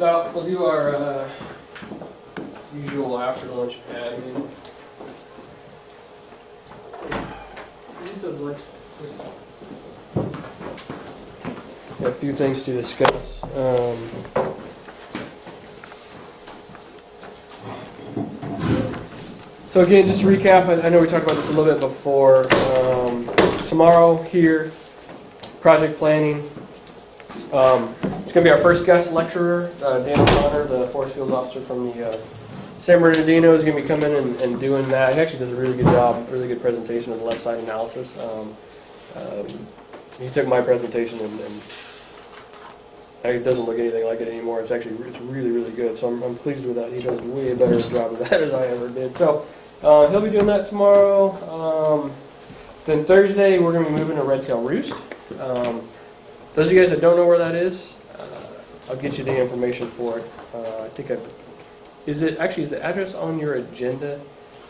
stop. We'll do our usual after lunch admin. Eat those lunch. Got a few things to discuss. So again, just to recap, I know we talked about this a little bit before. Tomorrow here, project planning. It's going to be our first guest lecturer, Dan O'Connor, the Forest Fields Officer from the San Bernardino, is going to be coming in and doing that. He actually does a really good job, really good presentation of the left side analysis. He took my presentation and it doesn't look anything like it anymore. It's really, really good. So I'm pleased with that. He does a way better job of that as I ever did. So he'll be doing that tomorrow. Then Thursday, we're going to be moving to Red Tail Roost. Those of you guys that don't know where that is, I'll get you the information for it. Is the address on your agenda?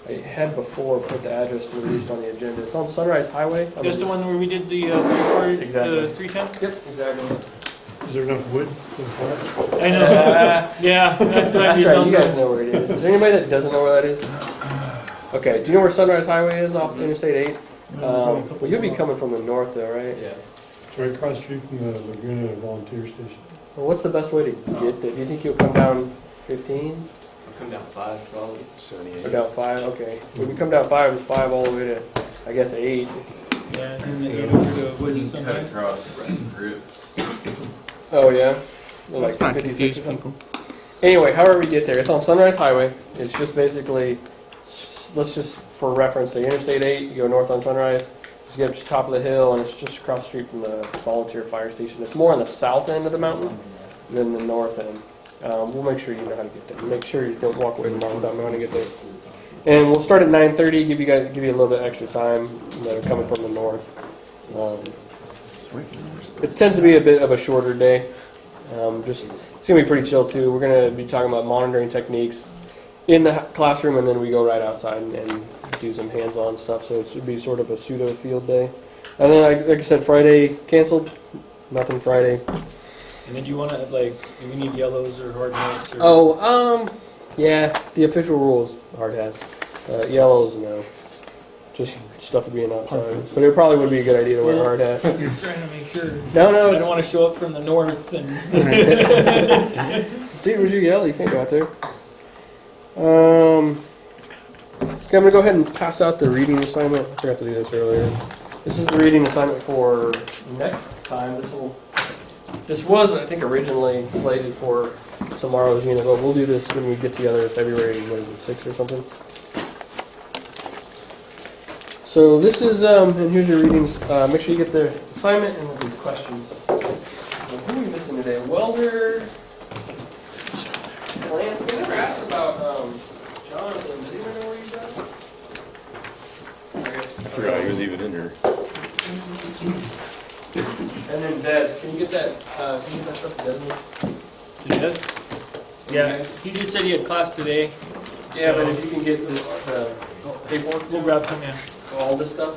I had before put the address to the roost on the agenda. It's on Sunrise Highway. That's the one where we did the exactly. 310? Yep, exactly. Is there enough wood for the fire? I know. Yeah, that's right. You guys know where it is. Is there anybody that doesn't know where that is? Okay. Do you know where Sunrise Highway is off Interstate 8? Well, you'll be coming from the north, though, right? Yeah. It's right across the street from the Laguna Volunteer Station. Well, what's the best way to get there? Do you think you'll come down 15? I'll come down 5, probably. 78. Or down 5? Okay. When we come down 5, it's 5 all the way to, I guess, 8. Yeah, and then they get over to woods and Cut sometimes. across groups. Oh, yeah? Like Let's not 56 confuse or something? people. Anyway, however we get there, it's on Sunrise Highway. It's just basically, let's just, for reference, say Interstate 8, you go north on Sunrise, just get up to the top of the hill, and it's just across the street from the volunteer fire station. It's more on the south end of the mountain than the north end. We'll make sure you know how to get there. Make sure you don't walk away tomorrow without knowing how to get there. And we'll start at 9:30, give you a little bit extra time that are coming from the north. It tends to be a bit of a shorter day. It's going to be pretty chill too. We're going to be talking about monitoring techniques in the classroom, and then we go right outside and do some hands-on stuff. So it should be sort of a pseudo field day. And then, like I said, Friday canceled. Nothing Friday. And then do you want to, do we need yellows or hard hats? Yeah, the official rules, hard hats. Yellows, no. Just stuff for being outside. But it probably would be a good idea to wear a hard hat. Just trying to make sure. No, I it's... don't want to show up from the north and. Dude, was your yell? You can't go out there. Okay, I'm going to go ahead and pass out the reading assignment. I forgot to do this earlier. This is the reading assignment for next time. This was, I think, originally slated for tomorrow's unit, but we'll do this when we get together in February, 6th or something. So this is, and here's your readings. Make sure you get the assignment and the questions. Who are we missing today? Welder. Lance, we never asked about Jonathan. Does anyone know where he's at? I forgot he was even in here. And then Des, can you get that stuff to Desmond? Yeah, he just said he had class today. Yeah, but if you can get this paperwork, We'll grab some, yeah. all this stuff,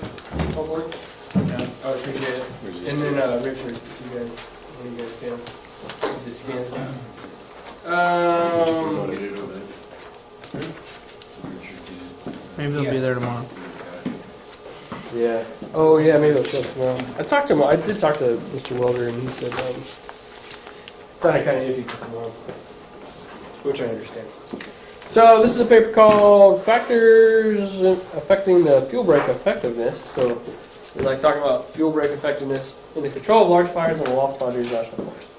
hopefully. Yeah. I would appreciate it. And then Richard, when you guys can, the scans. Maybe they'll be there tomorrow. Yeah. Oh, yeah, maybe they'll show up tomorrow. I did talk to Mr. Welder, and he said it sounded kind of iffy for tomorrow, which I understand. So this is a paper called Factors Affecting the Fuel Break Effectiveness. So we like talking about fuel break effectiveness in the control of large fires on the Lost Boundaries National Forest.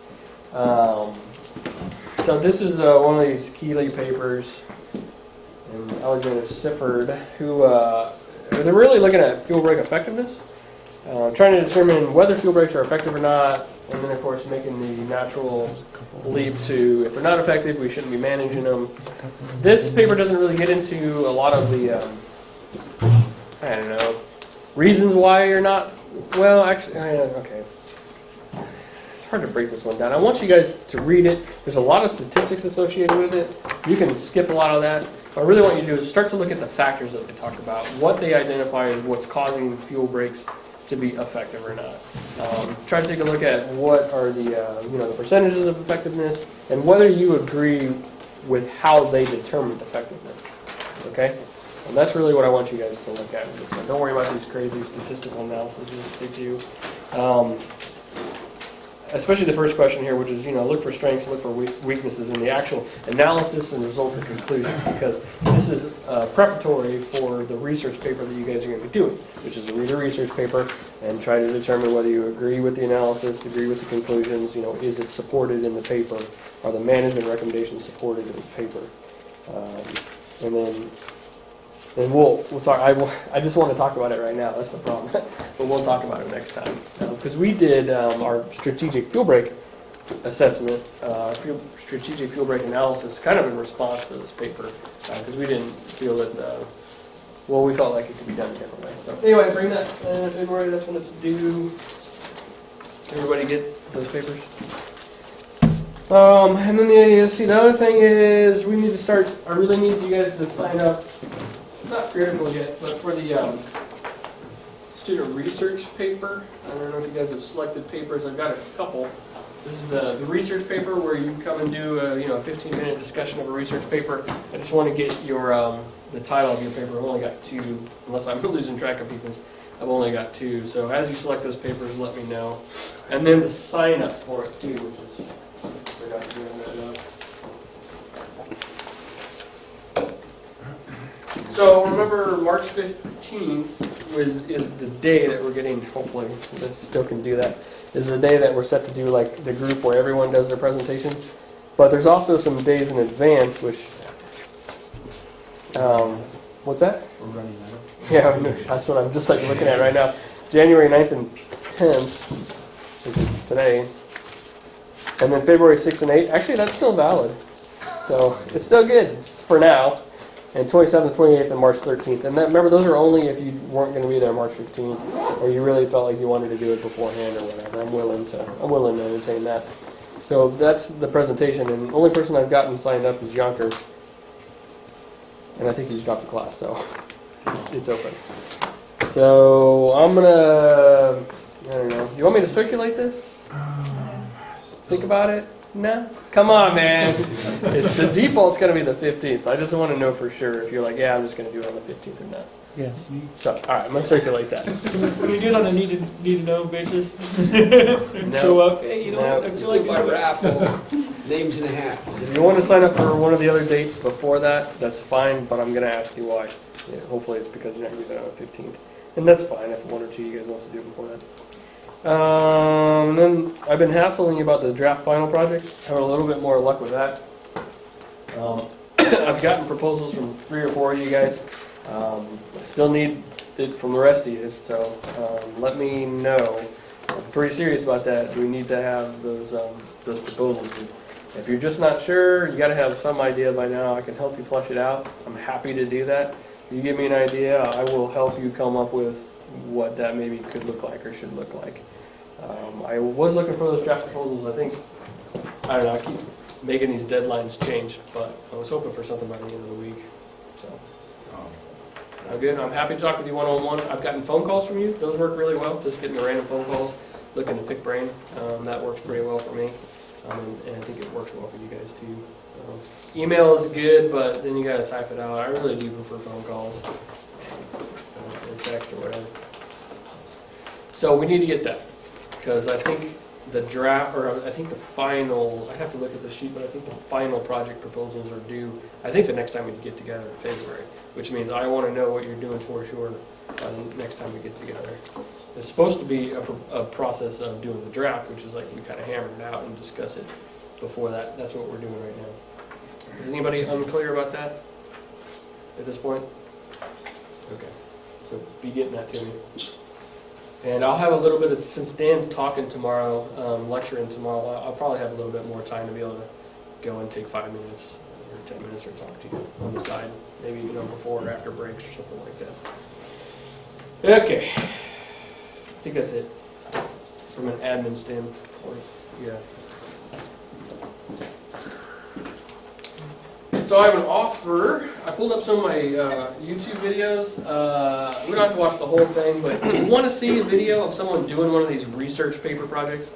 So this is one of these Keeley papers and Alexander Sifford, who they're really looking at fuel break effectiveness, trying to determine whether fuel breaks are effective or not, and then of course making the natural leap to if they're not effective, we shouldn't be managing them. This paper doesn't really get into a lot of the, reasons why you're not, well, actually, okay. It's hard to break this one down. I want you guys to read it. There's a lot of statistics associated with it. You can skip a lot of that. What I really want you to do is start to look at the factors that they talk about, what they identify as what's causing fuel breaks to be effective or not. Try to take a look at what are the the percentages of effectiveness and whether you agree with how they determined effectiveness. Okay, and that's really what I want you guys to look at with this one. Don't worry about these crazy statistical analyses that they do. Especially the first question here, which is, look for strengths, look for weaknesses in the actual analysis and results and conclusions, because this is preparatory for the research paper that you guys are going to be doing, which is to read a research paper and try to determine whether you agree with the analysis, agree with the conclusions, is it supported in the paper, are the management recommendations supported in the paper. And then we'll talk. I just want to talk about it right now. That's the problem. But we'll talk about it next time. Because we did our strategic fuel break assessment, strategic fuel break analysis, kind of in response to this paper. Because we didn't feel that, we felt like it could be done differently. So anyway, bring that in February. That's when it's due. Everybody get those papers? And then the other thing is we need to start. I really need you guys to sign up. It's not critical yet, but for the student research paper, I don't know if you guys have selected papers. I've got a couple. This is the research paper where you come and do a 15-minute discussion of a research paper. I just want to get your the title of your paper. I've only got 2, unless I'm losing track of people's. I've only got 2. So as you select those papers, let me know. And then the sign up for it too, which is I forgot to bring that up. So remember, March 15th is the day that we're getting, hopefully this still can do that, is the day that we're set to do like the group where everyone does their presentations. But there's also some days in advance, which, what's that? We're running out. Yeah, that's what I'm just like looking at right now. January 9th and 10th, which is today. And then February 6th and 8th. Actually, that's still valid. So it's still good for now. And 27th, 28th, and March 13th. And remember, those are only if you weren't going to be there March 15th, or you really felt like you wanted to do it beforehand or whatever. I'm willing to entertain that. So that's the presentation. And the only person I've gotten signed up is Yonker. And I think he's dropped the class, so it's open. So I'm gonna, I don't know. You want me to circulate this? Think about it? No? Come on, man. The default's going to be the 15th. I just want to know for sure if you're like, yeah, I'm just going to do it on the 15th or not. Yeah. So, all right, I'm going to circulate that. Can we do it on a need to know basis? No. So, hey, you know No. what? I feel like By raffle, names in a hat. If you want to sign up for one of the other dates before that, that's fine, but I'm going to ask you why. Yeah, hopefully it's because you're not going to be there on the 15th. And that's fine if one or two of you guys wants to do it before that. Then I've been hassling you about the draft final projects. Having a little bit more luck with that. I've gotten proposals from 3 or 4 of you guys. I still need it from the rest of you, so let me know. I'm pretty serious about that. We need to have those proposals. If you're just not sure, you got to have some idea by now. I can help you flush it out. I'm happy to do that. You give me an idea, I will help you come up with what that maybe could look like or should look like. I was looking for those draft proposals. I don't know, I keep making these deadlines change, but I was hoping for something by the end of the week. So, I'm good. I'm happy to talk with you one-on-one. I've gotten phone calls from you. Those work really well, just getting the random phone calls, looking to pick brain. That works pretty well for me, and I think it works well for you guys too. Email is good, but then you got to type it out. I really do prefer phone calls, or text or whatever. So we need to get that, because I think the draft, or I think the final, I have to look at the sheet, but I think the final project proposals are due, I think the next time we get together in February, which means I want to know what you're doing for sure by the next time we get together. It's supposed to be a process of doing the draft, which is like we kind of hammer it out and discuss it before that. That's what we're doing right now. Is anybody unclear about that at this point? Okay. So be getting that to me. And I'll have a little bit of, since Dan's talking tomorrow, lecturing tomorrow, I'll probably have a little bit more time to be able to go and take 5 minutes or 10 minutes or talk to you on the side. Maybe, before or after breaks or something like that. Okay. I think that's it. From an admin standpoint, yeah. So I have an offer. I pulled up some of my YouTube videos. We don't have to watch the whole thing, but do you want to see a video of someone doing one of these research paper projects,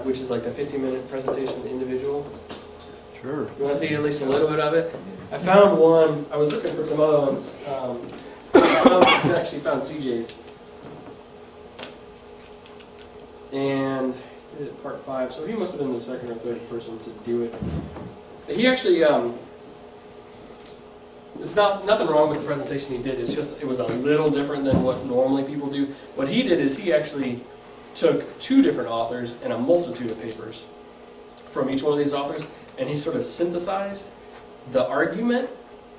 which is like the 15-minute presentation individual? Sure. You want to see at least a little bit of it? I found one. I was looking for some other ones. I actually found CJ's. And he did it part 5, so he must have been the second or third person to do it. He actually, it's nothing wrong with the presentation he did. It's just it was a little different than what normally people do. What he did is he actually took 2 different authors and a multitude of papers from each one of these authors, and he sort of synthesized the argument,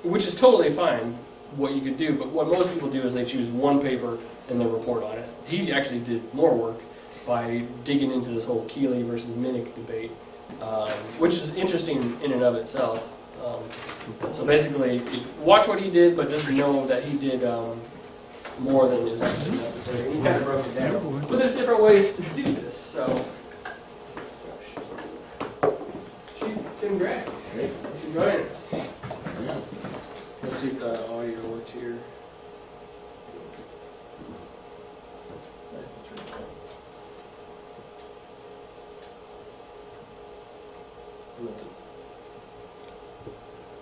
which is totally fine, what you could do, but what most people do is they choose one paper and then report on it. He actually did more work by digging into this whole Keeley versus Minnick debate, which is interesting in and of itself. So basically, watch what he did, but just know that he did more than is actually necessary. And he kind of broke it down. But there's different ways to do this, so. Tim Grant, thanks for joining us. Let's see if the audio works here.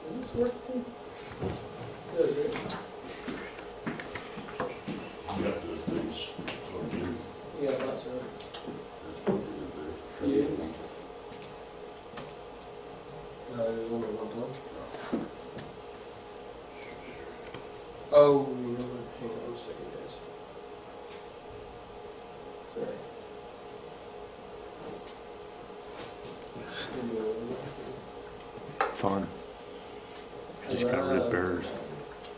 Does this work too? Good, good. You got those things plugged in. Yeah, that's right. Yeah. There's only one plug. Oh, you know what? Hang on a second, guys. Sorry. Fun. Just got rid of bears.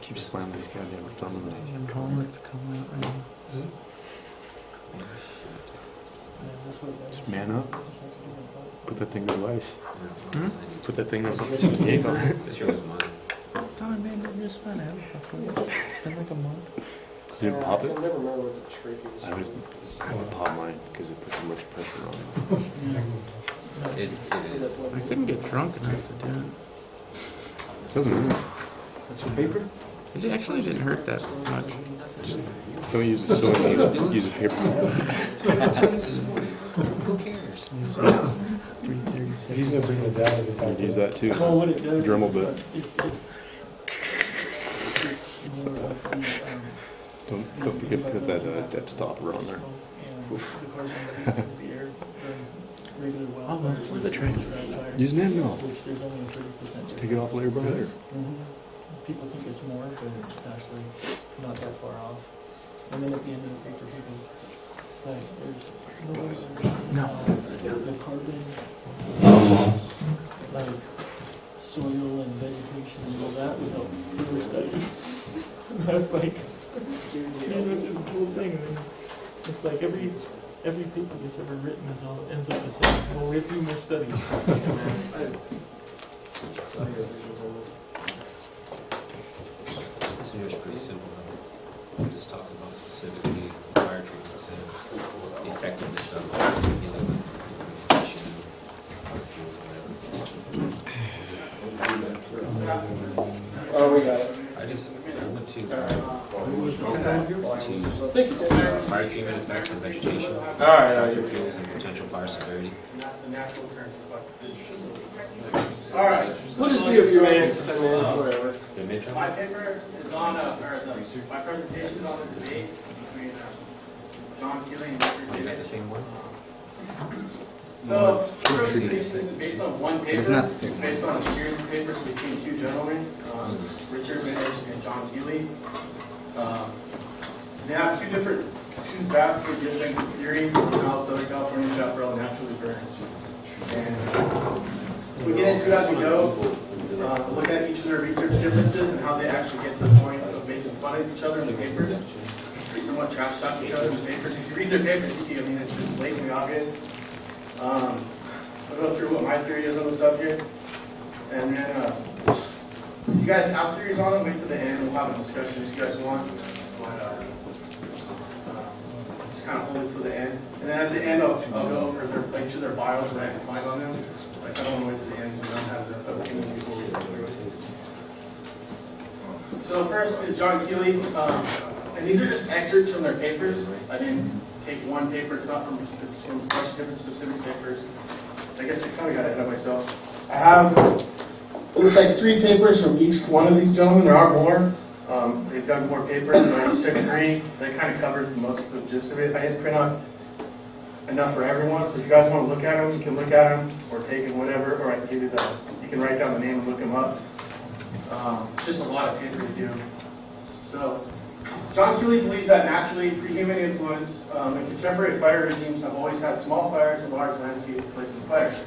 Keep slamming these goddamn thumb in there. Comments coming out right now. Just man up. Put that thing to ice. Hmm? Put that thing up. Yank on it. This year was mine. Thought I made it just fine. It's been like a month. Did it pop I it? can never remember what the trick is. I would pop mine because it put too much pressure on it. It is. I couldn't get drunk enough to do it. Doesn't matter. That's your paper? It actually didn't hurt that much. Just don't use a sewing needle. Use a paper. Who cares? 336. He's gonna bring it down to the I'd use that too. Well, what it does Dremel is bit. it's more of the, Don't forget to put that stopper on there. and the carbon released into the air during regular Oh, wildfires. where's the train? Use an end mill. Which there's only a 30%. Just take it off layer by layer. People think it's more, but it's actually not that far off. And then at the end of the paper, people's like, there's No. the carbon, like soil and vegetation and all that without further study. That's like, here's what this cool thing. And then it's like every paper that's ever written is all ends up the same. Well, we have to do more studies. This year is pretty simple. It just talks about specifically fire treatments and the effectiveness of dealing with pollution, other fuels, whatever. Oh, we got it. I went to Thank you, Tim. fire treatment effects and vegetation, Alright, structure fuels, and potential fire severity. We'll just do a few minutes, 10 minutes, whatever. The midterm? My paper is on, my presentation is on the debate between John Keeling and Is Richard that the Davis. same one? So, the presentation is based on one paper. It's based on a series of papers between 2 gentlemen, Richard Davis and John Keeling. They have two vastly different theories on how Southern California chaparral naturally burns. And we get into it as we go. Look at each of their research differences and how they actually get to the point of making fun of each other in the papers. They somewhat trash talk each other in the papers. If you read their papers, you see, I mean, it's just blatantly obvious. I'll go through what my theory is on the subject. And then, if you guys have theories on them, wait till the end. We'll have a discussion if you guys want. But, just kind of hold it till the end. And then at the end, I'll go over each of their bios, what I can find on them. Like, I don't want to wait till the end, so no one has an opinion before we go through it. So first is John Keeley, and these are just excerpts from their papers. I didn't take one paper, it's from a bunch of different specific papers. I guess I kind of got ahead of myself. I have, it looks like 3 papers from each one of these gentlemen. There are more. They've done more papers, but I just took 3. That kind of covers most of the gist of it. I didn't print out enough for everyone, so if you guys want to look at them, you can look at them, or take them, whatever, or I can give you you can write down the name and look them up. It's just a lot of paper to do. So, John Keeley believes that naturally pre-human influence and contemporary fire regimes have always had small fires and large landscape replacing fires.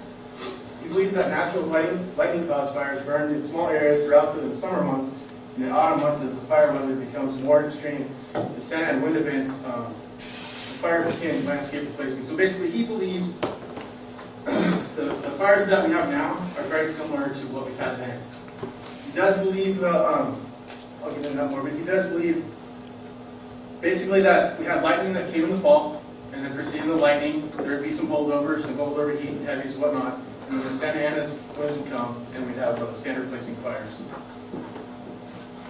He believes that natural lightning-caused fires burned in small areas throughout the summer months, and in the autumn months as the fire weather becomes more extreme, the sun and wind events, the fire became landscape replacing. So basically, he believes the fires that we have now are very similar to what we've had then. He does believe, I'll get into that more, but he does believe basically that we had lightning that came in the fall, and then preceding the lightning, there would be some holdover heat and heavies and whatnot, and then the Santa Ana's winds would come, and we'd have standard placing fires.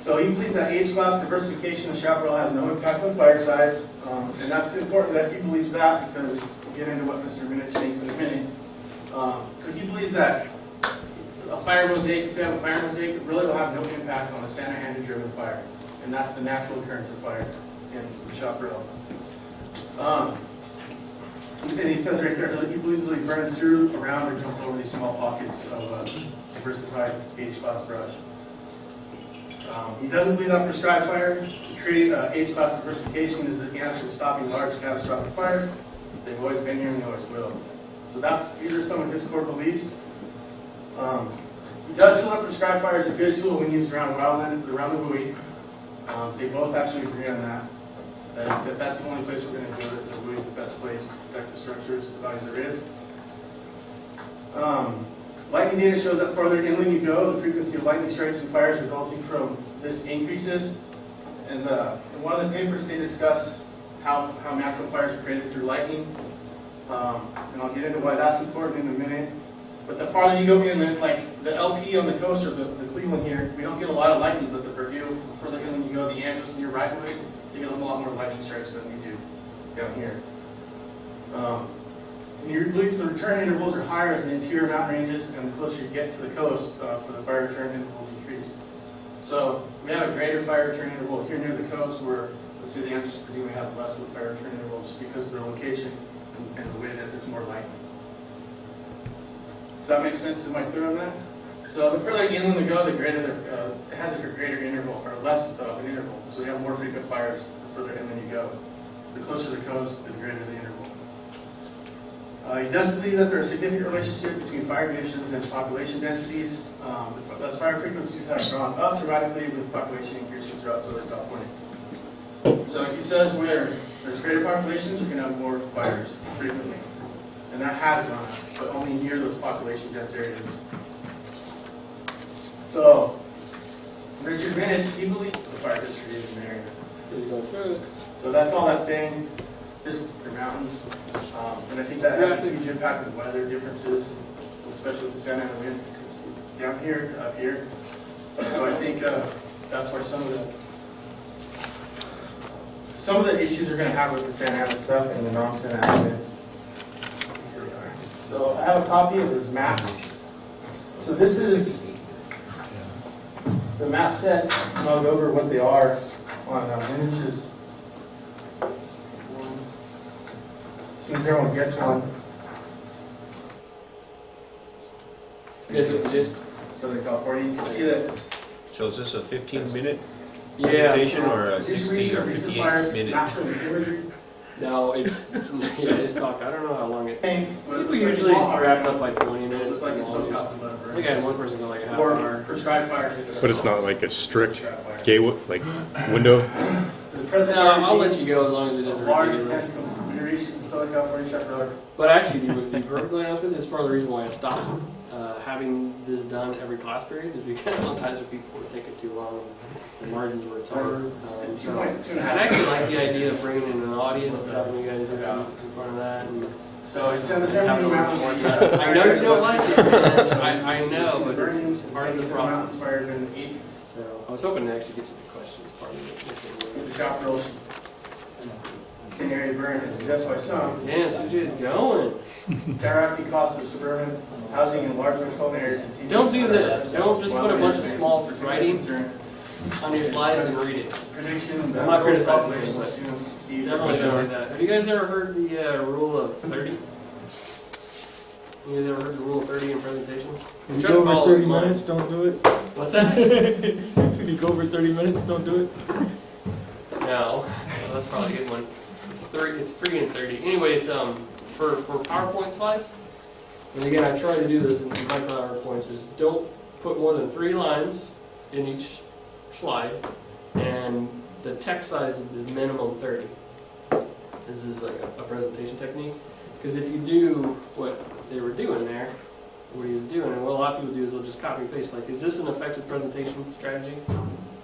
So he believes that age class diversification in chaparral has no impact on fire size, and that's important that he believes that because we'll get into what Mr. Minich thinks in a minute. So he believes that a fire mosaic, if you have a fire mosaic, it really will have no impact on a Santa Ana driven fire, and that's the natural occurrence of fire in the chaparral. And he says right there, he believes that he burned through, around, or jumped over these small pockets of diversified age class brush. He doesn't believe that prescribed fire to create age class diversification is the answer to stopping large catastrophic fires. They've always been here and they always will. So these are some of his core beliefs. He does feel that prescribed fire is a good tool when used around wildland, around the buoy. They both actually agree on that. That's the only place we're going to do it. The buoy is the best place to protect the structures, as long as there is. Lightning data shows that farther inland you go, the frequency of lightning strikes and fires resulting from this increases. And in one of the papers, they discuss how natural fires are created through lightning. And I'll get into why that's important in a minute. But the farther you go inland, like the LP on the coast or the Cleveland here, we don't get a lot of lightning, but the Purdue, the further inland you go, the Andros and your right way, you get a lot more lightning strikes than we do down here. And he believes the return intervals are higher as the interior mountain ranges, and the closer you get to the coast, for the fire return interval decrease. So we have a greater fire return interval here near the coast, where let's say the Andros Purdue may have less of a fire return interval just because of their location and the way that there's more lightning. Does that make sense? Am I clear on that? So the further inland we go, the greater it has a greater interval, or less of an interval. So you have more frequent fires the further inland you go. The closer to the coast, the greater the interval. He does believe that there's a significant relationship between fire conditions and population densities. Thus, fire frequencies have gone up dramatically with population increases throughout Southern California. So he says where there's greater populations, you're going to have more fires frequently. And that has gone up, but only near those population dense areas. So, Richard Minich, he believes the fire distribution in the area. He's going through it. So that's all that's saying. They're mountains. And I think that has a huge impact on weather differences, especially with the Santa Ana wind down here to up here. So I think that's why some of the issues are going to have with the Santa Ana stuff and the non-Santa Ana winds. Here we are. So I have a copy of his maps. So this is the map sets. I'll go over what they are on Minich's. As soon as everyone gets one. This is just Southern California, you can see that. So is this a 15-minute yeah. presentation or a 60 or 58-minute? Imagery. No, it's talk. I don't know how long it. People People usually wrap it up by 20 minutes. Looks like it's so I custom. think I had one person go like a half an Or hour. prescribed fire. But it's not like a strict gateway, like window. The present No, fire I'll let regime you go as long as it doesn't of large repeat intense configurations in Southern California chaparral. But actually, to be perfectly honest with you, it's part of the reason why I stopped having this done every class period is because sometimes if people were taking too long, the margins were tight. So I actually like the idea of bringing in an audience and having you guys do it in front of that. And So it's in the Santa Mountains. I know you don't like it. I know, but it's part of the process. Mountains fired in 80. So I was hoping to actually get to the questions part of It's it. a chapter else. In area burn, that's why some. Yeah, CJ's going. Skyrocketing costs of suburban housing in large metropolitan areas continue. Don't do this. Don't just put a bunch of small writing on your slides and read it. Prediction. I'm not criticizing it, will but soon succeed. Definitely don't do that. Have you guys ever heard the rule of 30? You guys ever heard the rule of 30 in presentations? When you Try to go over follow 30 mine. minutes, don't do it. What's that? When you go over 30 minutes, don't do it. No, that's probably a good one. It's 3 and 30. Anyway, it's for PowerPoint slides. And again, I try to do this in my PowerPoints is don't put more than 3 lines in each slide, and the text size is minimum 30. This is like a presentation technique, because if you do what they were doing there, what he's doing, and what a lot of people do is they'll just copy and paste. Like, is this an effective presentation strategy?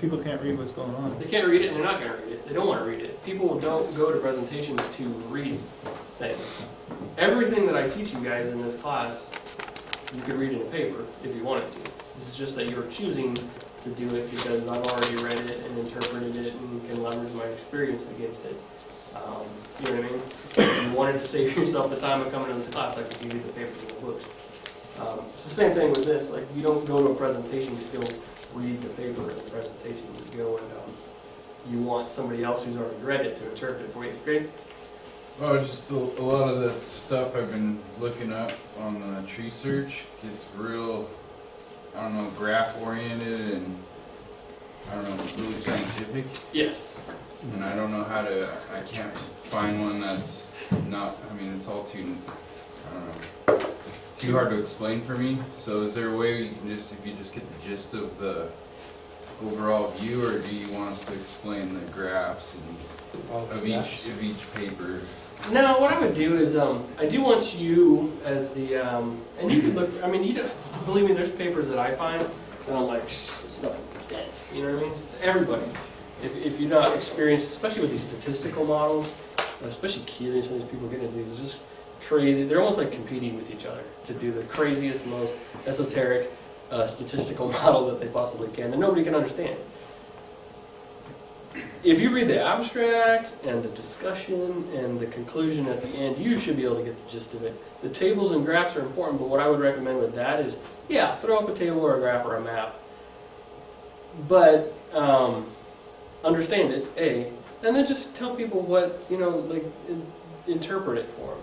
People can't read what's going on. They can't read it, and they're not going to read it. They don't want to read it. People don't go to presentations to read things. Everything that I teach you guys in this class, you could read in a paper if you wanted to. This is just that you're choosing to do it because I've already read it and interpreted it and can leverage my experience against it. You know what I mean? If you wanted to save yourself the time of coming to this class, I could give you the papers and the books. It's the same thing with this. Like, you don't go to a presentation to go read the paper in the presentation. You go and you want somebody else who's already read it to interpret it for you. Great? Oh, just a lot of the stuff I've been looking up on the tree search gets real, I don't know, graph oriented and, I don't know, really scientific. Yes. And I don't know how to, I can't find one that's not, I mean, it's all too, I don't know, too hard to explain for me. So is there a way you can just, if you just get the gist of the overall view, or do you want us to explain the graphs and of each paper? No, what I would do is, I do want you as the, and you could look, I mean, you don't, believe me, there's papers that I find that I'm like, this stuff is dense, you know what I mean? Everybody. If you're not experienced, especially with these statistical models, especially Keely, some of these people get into these, it's just crazy. They're almost like competing with each other to do the craziest, most esoteric statistical model that they possibly can that nobody can understand. If you read the abstract and the discussion and the conclusion at the end, you should be able to get the gist of it. The tables and graphs are important, but what I would recommend with that is, yeah, throw up a table or a graph or a map. But understand it, A, and then just tell people what, you know, like, interpret it for them.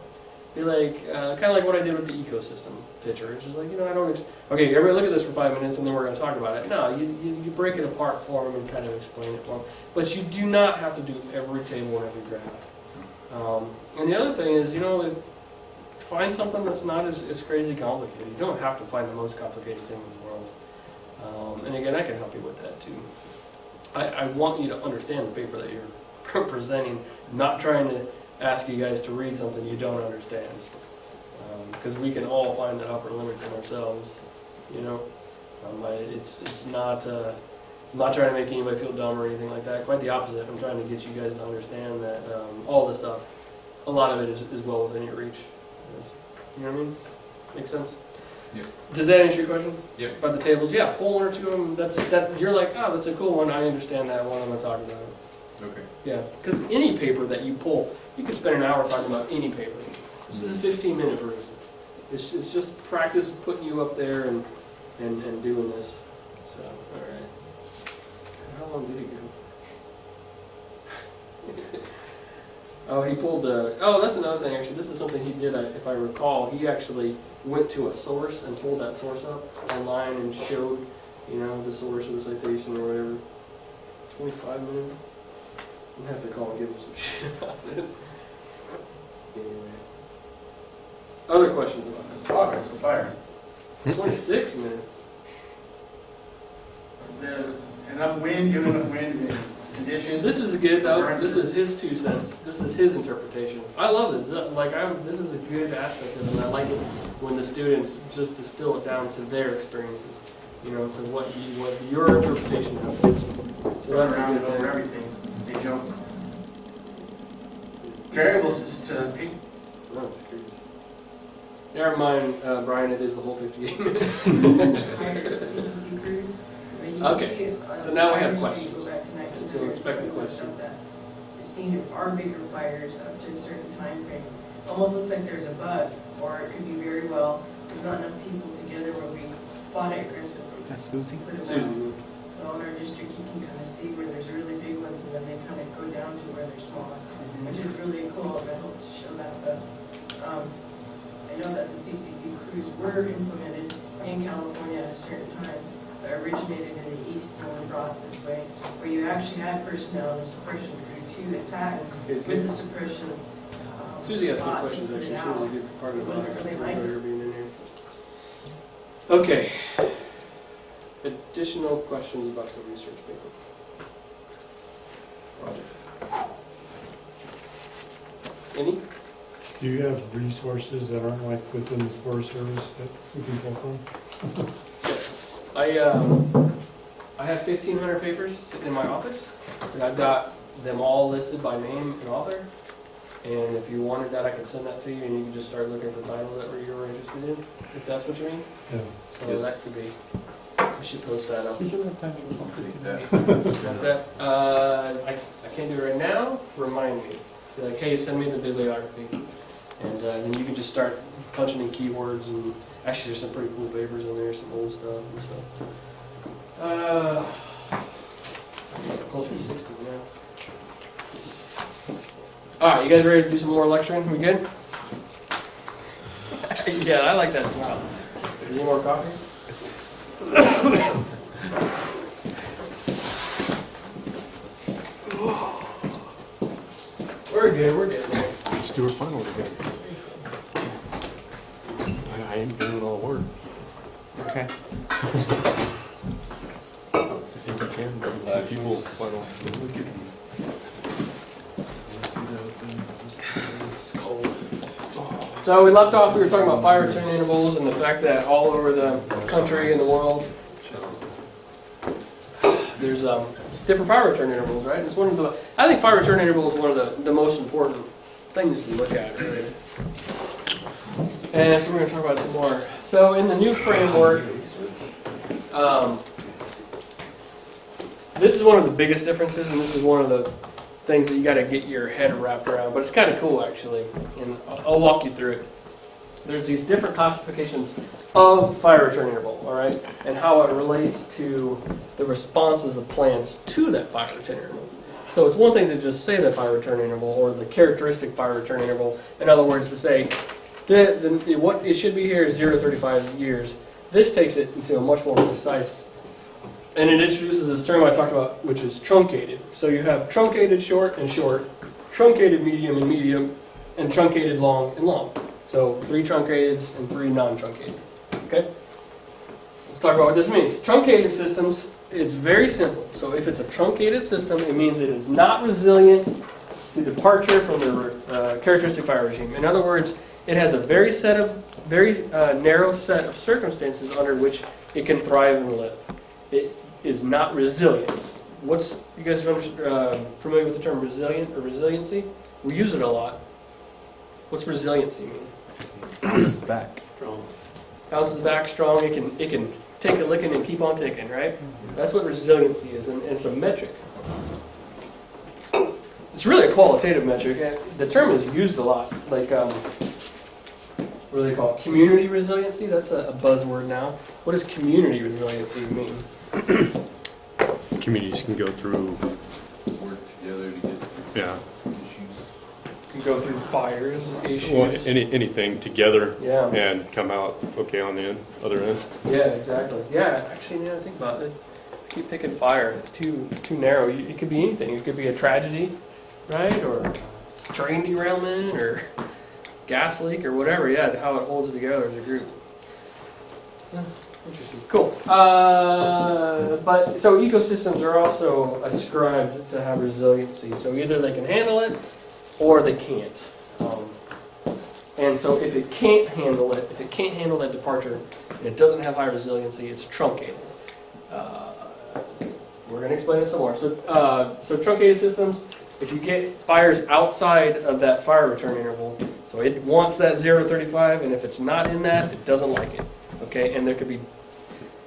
Be like, kind of like what I did with the ecosystem picture. It's just like, you know, I don't, okay, everybody look at this for 5 minutes and then we're going to talk about it. No, you break it apart for them and kind of explain it for them. But you do not have to do every table and every graph. And the other thing is, you know, like, find something that's not as crazy complicated. You don't have to find the most complicated thing in the world. And again, I can help you with that too. I want you to understand the paper that you're presenting, not trying to ask you guys to read something you don't understand. Because we can all find the upper limits in ourselves, you know. It's not, I'm not trying to make anybody feel dumb or anything like that. Quite the opposite. I'm trying to get you guys to understand that all this stuff, a lot of it is well within your reach. You know what I mean? Makes sense? Yep. Does that answer your question? Yep. About the tables? Yeah, pull one or two of them. You're like, oh, that's a cool one. I understand that one. I'm going to talk about it. Okay. Yeah, because any paper that you pull, you could spend an hour talking about any paper. This is a 15-minute version. It's just practice putting you up there and doing this. So, all right. How long did he go? Oh, he pulled the. Oh, that's another thing. Actually, this is something he did. If I recall, he actually went to a source and pulled that source up online and showed, you know, the source of the citation or whatever. 25 minutes. I'm gonna have to call and give him some shit about this. Anyway. Other questions about this? Progress, the fire. 26 minutes. Enough wind, given enough wind and conditions. This is good though. This is his 2 cents. This is his interpretation. I love this. Like, this is a good aspect of it. And I like it when the students just distill it down to their experiences. You know, to what your interpretation of it is. So that's a around good over thing. everything. They jump. Variables is to pick. No, it's crazy. Never mind, Brian. It is the whole 58 minutes. I mean, you can Okay. see it on So now we have Fire Street, questions. Go back to 1900, So expect a some of the question. stuff that is seen in our bigger fires up to a certain time frame. Almost looks like there's a bug, or it could be very well, there's not enough people together where we fought it aggressively. That's Susie. Put it Susie. well. So in our district, you can kind of see where there's really big ones, and then they kind of go down to where they're smaller, which is really cool, and I hope to show that. But I know that the CCC crews were implemented in California at a certain time, but originated in the east and were brought this way, where you actually had personnel in the suppression crew to attack with the suppression. Susie has good bot to questions, put actually. it She out. was a good part of It wasn't really like her being in here. Okay. Additional questions about the research paper? Roger. Any? Do you have resources that aren't like within the Forest Service that we can pull from? Yes. I have 1,500 papers sitting in my office, and I've got them all listed by name and author. And if you wanted that, I could send that to you, and you can just start looking for titles that you were interested in, if that's what you mean. Yeah. So that could be. I should post that up. We should have time to look at Take it. that. Like that. I can't do it right now. Remind me. Be like, hey, send me the bibliography, and then you can just start punching in keywords. And actually, there's some pretty cool papers in there, some old stuff and stuff. Closer to 60 now. All right, you guys ready to do some more lecturing? We good? Yeah, I like that smile. Any more coffee? We're good. We're good. Let's do our final again. I ain't doing all the work. Okay. I think I can, but people final. Look at me. So we left off, we were talking about fire return intervals and the fact that all over the country and the world, there's different fire return intervals, right? It's one of the, I think fire return interval is one of the most important things to look at, really. And so we're going to talk about it some more. So in the new framework, this is one of the biggest differences, and this is one of the things that you got to get your head wrapped around, but it's kind of cool actually, and I'll walk you through it. There's these different classifications of fire return interval, all right, and how it relates to the responses of plants to that fire return interval. So it's one thing to just say the fire return interval or the characteristic fire return interval. In other words, to say what it should be here is 0 to 35 years. This takes it into a much more precise. And it introduces this term I talked about, which is truncated. So you have truncated short and short, truncated medium and medium, and truncated long and long. So 3 truncateds and 3 non-truncated. Okay? Let's talk about what this means. Truncated systems, it's very simple. So if it's a truncated system, it means it is not resilient to departure from the characteristic fire regime. In other words, it has a very narrow set of circumstances under which it can thrive and live. It is not resilient. You guys familiar with the term resilient or resiliency? We use it a lot. What's resiliency mean? Bounces back. Strong. Bounces back strong. It can take a licking and keep on ticking, right? That's what resiliency is, and it's a metric. It's really a qualitative metric. The term is used a lot. Like, what do they call it? Community resiliency? That's a buzzword now. What does community resiliency mean? Communities can go through, Work together to get yeah, issues. You can go through fires, issues. well, anything together Yeah. and come out okay on the other end. Yeah, exactly. Yeah, actually, now I think about it, I keep thinking fire. It's too narrow. It could be anything. It could be a tragedy, right? Or train derailment, or gas leak, or whatever. Yeah, how it holds together as a group. Interesting. Cool. But so ecosystems are also ascribed to have resiliency. So either they can handle it, or they can't. And so if it can't handle that departure, and it doesn't have high resiliency, it's truncated. We're going to explain it some more. So truncated systems, if you get fires outside of that fire return interval, so it wants that 0 to 35, and if it's not in that, it doesn't like it. Okay, and there could be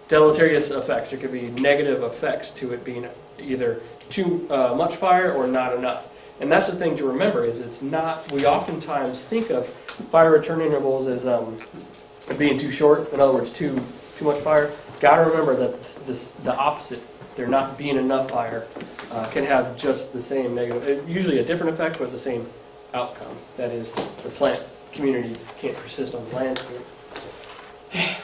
deleterious effects. There could be negative effects to it being either too much fire or not enough. And that's the thing to remember is it's not, we oftentimes think of fire return intervals as being too short, in other words, too much fire. Got to remember that the opposite, there not being enough fire, can have just the same negative, usually a different effect, but the same outcome. That is, the plant community can't persist on the landscape.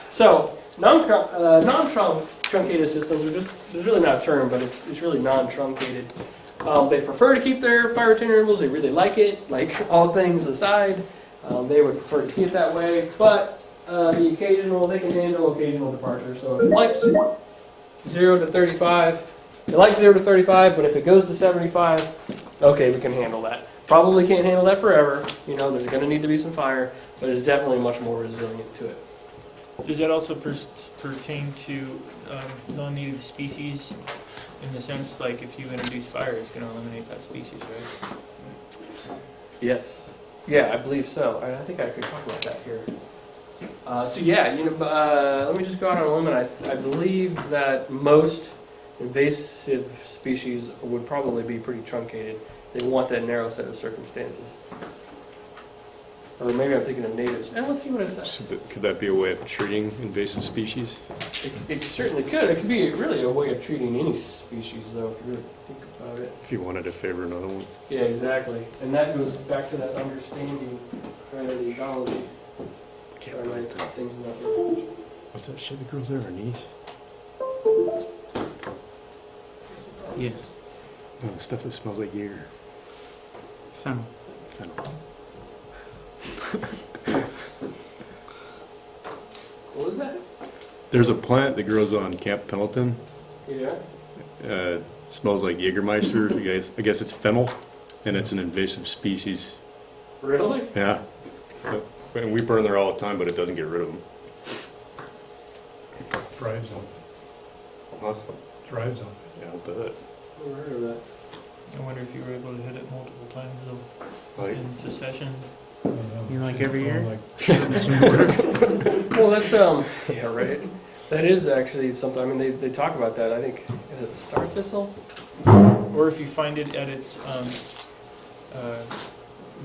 So, non-truncated systems are just, it's really not a term, but it's really non-truncated. They prefer to keep their fire return intervals. They really like it. Like all things aside, they would prefer to see it that way. But they can handle occasional departure. So if it likes 0 to 35, it likes 0 to 35. But if it goes to 75, okay, we can handle that. Probably can't handle that forever. You know, there's going to need to be some fire, but it's definitely much more resilient to it. Does that also pertain to non-native species? In the sense, like, if you introduce fire, it's going to eliminate that species, right? Yes. Yeah, I believe so. I think I could talk about that here. So yeah, let me just go out on a limb, and I believe that most invasive species would probably be pretty truncated. They want that narrow set of circumstances. Or maybe I'm thinking of natives. And let's see what it says. So could that be a way of treating invasive species? It certainly could. It could be really a way of treating any species, though, if you really think about it. If you wanted to favor another one? Yeah, exactly. And that goes back to that understanding, right, of the ecology. Can't believe that. Things in that direction. What's that shit that grows there, anise? Yes. No, stuff that smells like Jaeger. Fennel. Fennel. What was that? There's a plant that grows on Camp Pendleton. Yeah. Smells like Jägermeister. I guess it's fennel, and it's an invasive species. Really? Yeah. And we burn there all the time, but it doesn't get rid of them. Thrives off Huh? it. Thrives off Yeah, I'll bet. Never heard of that. I wonder if you were able to hit it multiple times though, Like, in succession. it. I don't know. You like She's every going year? Well, that's yeah, right. That is actually something. I mean, they talk about that. I think is it star thistle? Or if you find it at its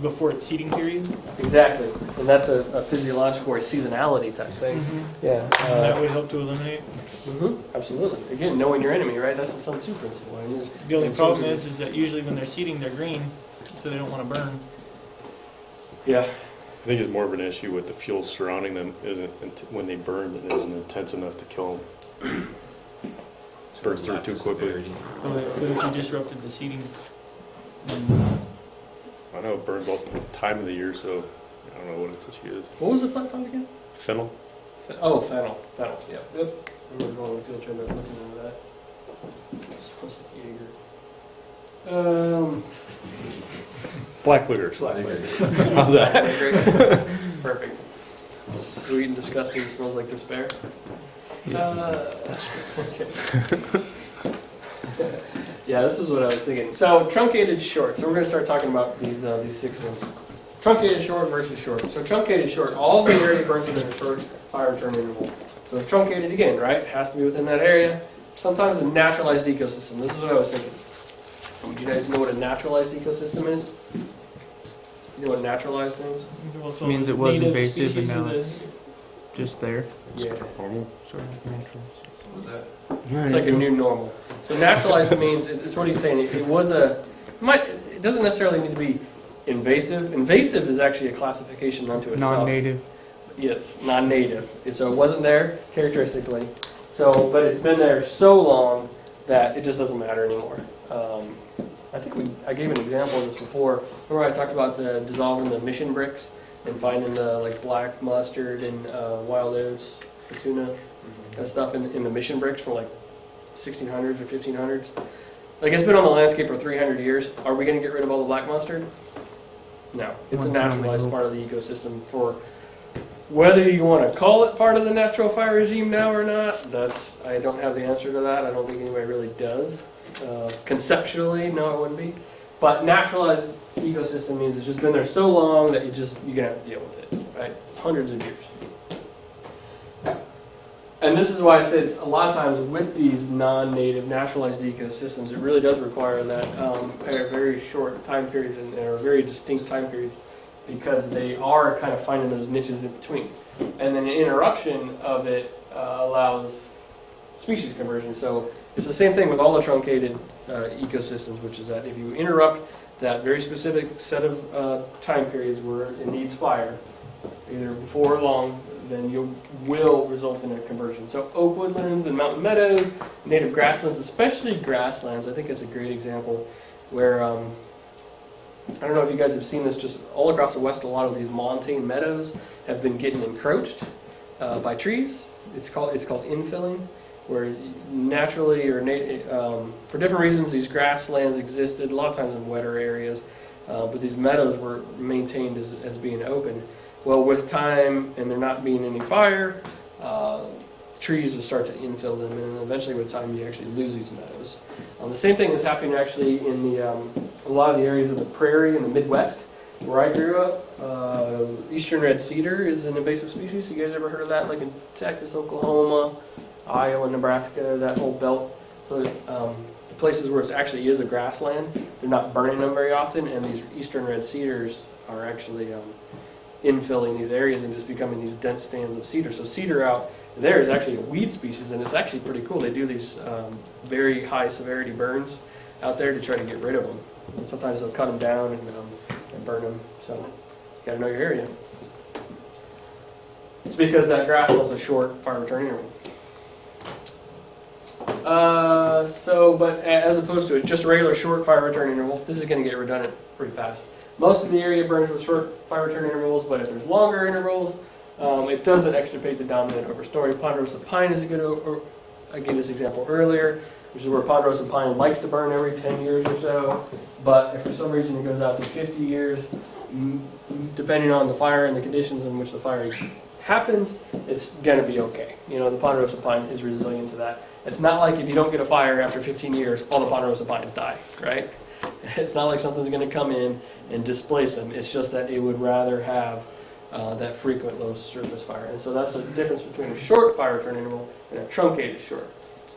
before its seeding period. Exactly, and that's a physiological or seasonality type thing. Yeah. And that would help to eliminate. Absolutely. Again, knowing your enemy, right? That's the Sun Tzu principle. I mean, The only problem is that usually when they're seeding, they're green, so they don't want to burn. yeah. I think it's more of an issue with the fuel surrounding them. When they burn, it isn't intense enough to kill them. Burns through too quickly. But if you disrupted the seeding, then I know it burns all the time of the year, so I don't know what its issue is. What was the plant called again? Fennel? Oh, fennel. Fennel. Yeah. Yep. I remember going on the field trip and looking into that. It's supposed to be Jaeger. Black licorice. Black licorice. How's that? Perfect. Sweet and disgusting. Smells like despair. Okay. Yeah, this is what I was thinking. So truncated short. So we're going to start talking about these 6 ones. Truncated short versus short. So truncated short, all the area burns within a short fire return interval. So truncated again, right? Has to be within that area. Sometimes a naturalized ecosystem. This is what I was thinking. Do you guys know what a naturalized ecosystem is? You know what naturalized means? also Means it was native invasive and species now of it's just there. Yeah. Normal? Sort of natural. It's like a new normal. So naturalized means, it's what he's saying, it doesn't necessarily need to be invasive. Invasive is actually a classification unto itself. Non-native. Yes, non-native. So it wasn't there characteristically. So, but it's been there so long that it just doesn't matter anymore. I think I gave an example of this before. Remember I talked about dissolving the mission bricks and finding the like black mustard and wild oats for tuna and stuff in the mission bricks from like 1600s or 1500s. Like it's been on the landscape for 300 years. Are we going to get rid of all the black mustard? No. It's a naturalized part of the ecosystem. For whether you want to call it part of the natural fire regime now or not, I don't have the answer to that. I don't think anybody really does. Conceptually, no, it wouldn't be. But naturalized ecosystem means it's just been there so long that you're going to have to deal with it, right? Hundreds of years. And this is why I said it's a lot of times with these non-native naturalized ecosystems, it really does require that very short time periods and or very distinct time periods, because they are kind of finding those niches in between. And then an interruption of it allows species conversion. So it's the same thing with all the truncated ecosystems, which is that if you interrupt that very specific set of time periods where it needs fire, either before or long, then you will result in a conversion. So oak woodlands and mountain meadows, native grasslands, especially grasslands, I think it's a great example where, I don't know if you guys have seen this, just all across the West, a lot of these montane meadows have been getting encroached by trees. It's called infilling, where naturally or for different reasons these grasslands existed, a lot of times in wetter areas, but these meadows were maintained as being open. Well, with time and there not being any fire, trees will start to infill them, and eventually with time you actually lose these meadows. The same thing is happening actually in a lot of the areas of the prairie in the Midwest, where I grew up. Eastern red cedar is an invasive species. You guys ever heard of that? Like in Texas, Oklahoma, Iowa, Nebraska, that whole belt. So the places where it actually is a grassland, they're not burning them very often, and these eastern red cedars are actually infilling these areas and just becoming these dense stands of cedar. So cedar out there is actually a weed species, and it's actually pretty cool. They do these very high severity burns out there to try to get rid of them. And sometimes they'll cut them down and burn them. So you gotta know your area. It's because that grass was a short fire return interval. But as opposed to just a regular short fire return interval, this is going to get redundant pretty fast. Most of the area burns with short fire return intervals, but if there's longer intervals, it doesn't extirpate the dominant overstory. Ponderosa pine is a good, I gave this example earlier, which is where ponderosa pine likes to burn every 10 years or so, but if for some reason it goes out to 50 years, depending on the fire and the conditions in which the fire happens, it's going to be okay. You know, the ponderosa pine is resilient to that. It's not like if you don't get a fire after 15 years, all the ponderosa pines die, right? It's not like something's going to come in and displace them. It's just that it would rather have that frequent low surface fire. And so that's the difference between a short fire return interval and a truncated short.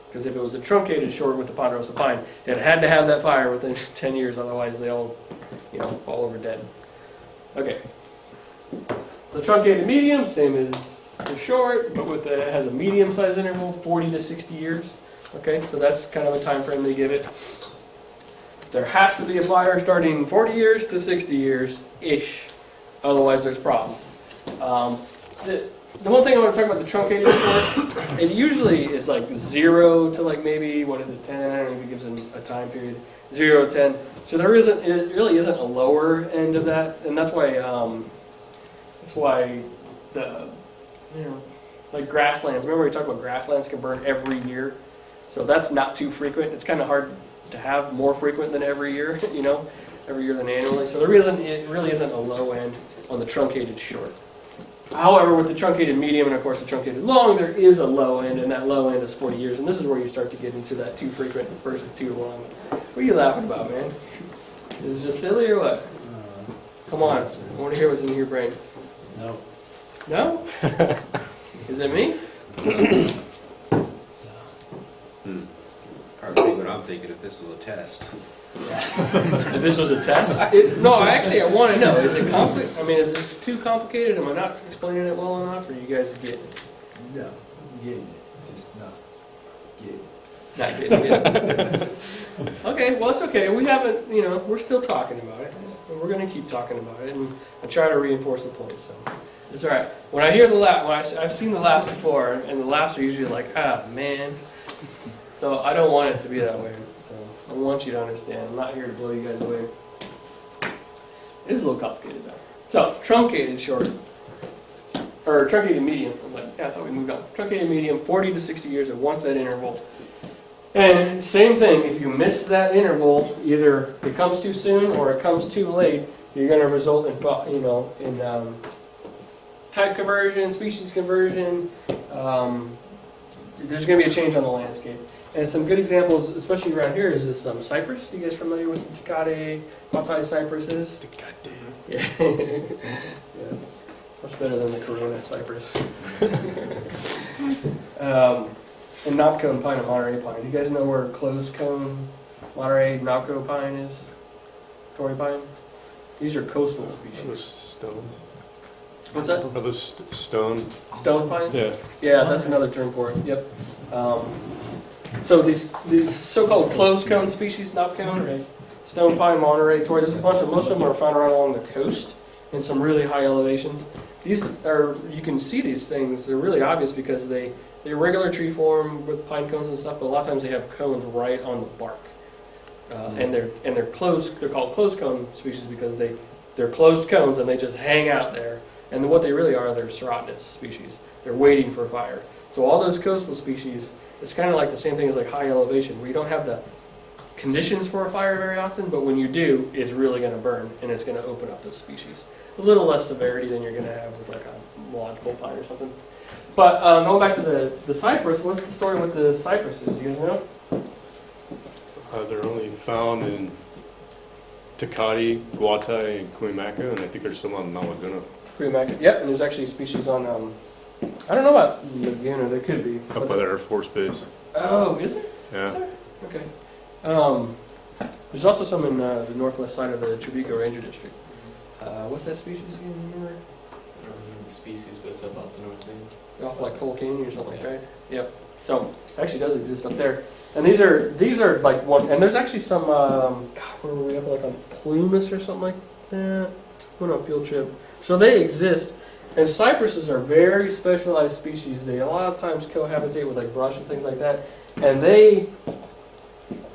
Because if it was a truncated short with the ponderosa pine, it had to have that fire within 10 years, otherwise they all, fall over dead. Okay. The truncated medium, same as the short, but it has a medium-sized interval, 40 to 60 years. Okay, so that's kind of a time frame they give it. There has to be a fire starting 40 years to 60 years-ish, otherwise there's problems. The one thing I want to talk about the truncated short, it usually is like 0 to like maybe, 10? I don't know if it gives them a time period. 0 to 10. So it really isn't a lower end of that, and that's why like grasslands. Remember we talked about grasslands can burn every year, so that's not too frequent. It's kind of hard to have more frequent than every year, every year than annually. So it really isn't a low end on the truncated short. However, with the truncated medium and of course the truncated long, there is a low end, and that low end is 40 years. And this is where you start to get into that too frequent versus too long. What are you laughing about, man? Is it just silly or what? Come on, I want to hear what's in your brain. No. No? Is it me? Probably what I'm thinking if this was a test. If this was a test? No, actually, I want to know. Is it complicated? I mean, is this too complicated? Am I not explaining it well enough, or you guys get it? No, getting it, just not getting it. Not getting it. Okay, well, it's okay. We haven't, we're still talking about it. We're going to keep talking about it, and I try to reinforce the point, so it's all right. When I hear the laugh, I've seen the laughs before, and the laughs are usually like, man. So I don't want it to be that way. So I want you to understand. I'm not here to blow you guys away. It is a little complicated, though. So, truncated short, or truncated medium. I thought we moved on. Truncated medium, 40 to 60 years at one set interval. And same thing, if you miss that interval, either it comes too soon or it comes too late, you're going to result in, type conversion, species conversion. There's going to be a change on the landscape. And some good examples, especially around here, is this cypress. You guys familiar with the Truncated Matai cypresses? Yeah. Yeah. Much better than the Corona cypress. And knot cone pine and Monterey pine. Do you guys know where closed cone Monterey knot cone pine is? Torrey pine? These are coastal Are those species. stones? What's that? Are those stone? Stone pine? Yeah. Yeah, that's another term for it. Yep. So these so-called closed cone species, knot cone, stone pine, Monterey, Torrey. There's a bunch of. Most of them are found right along the coast in some really high elevations. These are, you can see these things. They're really obvious because they're regular tree form with pine cones and stuff, but a lot of times they have cones right on the bark, and they're closed. They're called closed cone species because they're closed cones and they just hang out there. And what they really are, they're serotinous species. They're waiting for fire. So all those coastal species, it's kind of like the same thing as like high elevation, where you don't have the conditions for a fire very often, but when you do, it's really going to burn and it's going to open up those species. A little less severity than you're going to have with like a lodgepole pine or something. But going back to the cypress, what's the story with the cypresses? You guys know? They're only found in Tecate, Guatai, and Cuyamaca, and I think there's some on Mount Laguna. Cuyamaca. Yep, and there's actually species on, I don't know about Laguna, there could be. Up by the Air Force Base. Oh, is there? Yeah. Okay. There's also some in the northwest side of the Tribeco Ranger District. What's that species again? Remember? I don't remember the species, but it's up off the North Main. Off like Coal Canyon or something, right? Yep. So it actually does exist up there. And these are like one. And there's actually some. Where were we up like on Plumas or something like that? Went on a field trip. So they exist. And cypresses are very specialized species. They a lot of times cohabitate with like brush and things like that. And they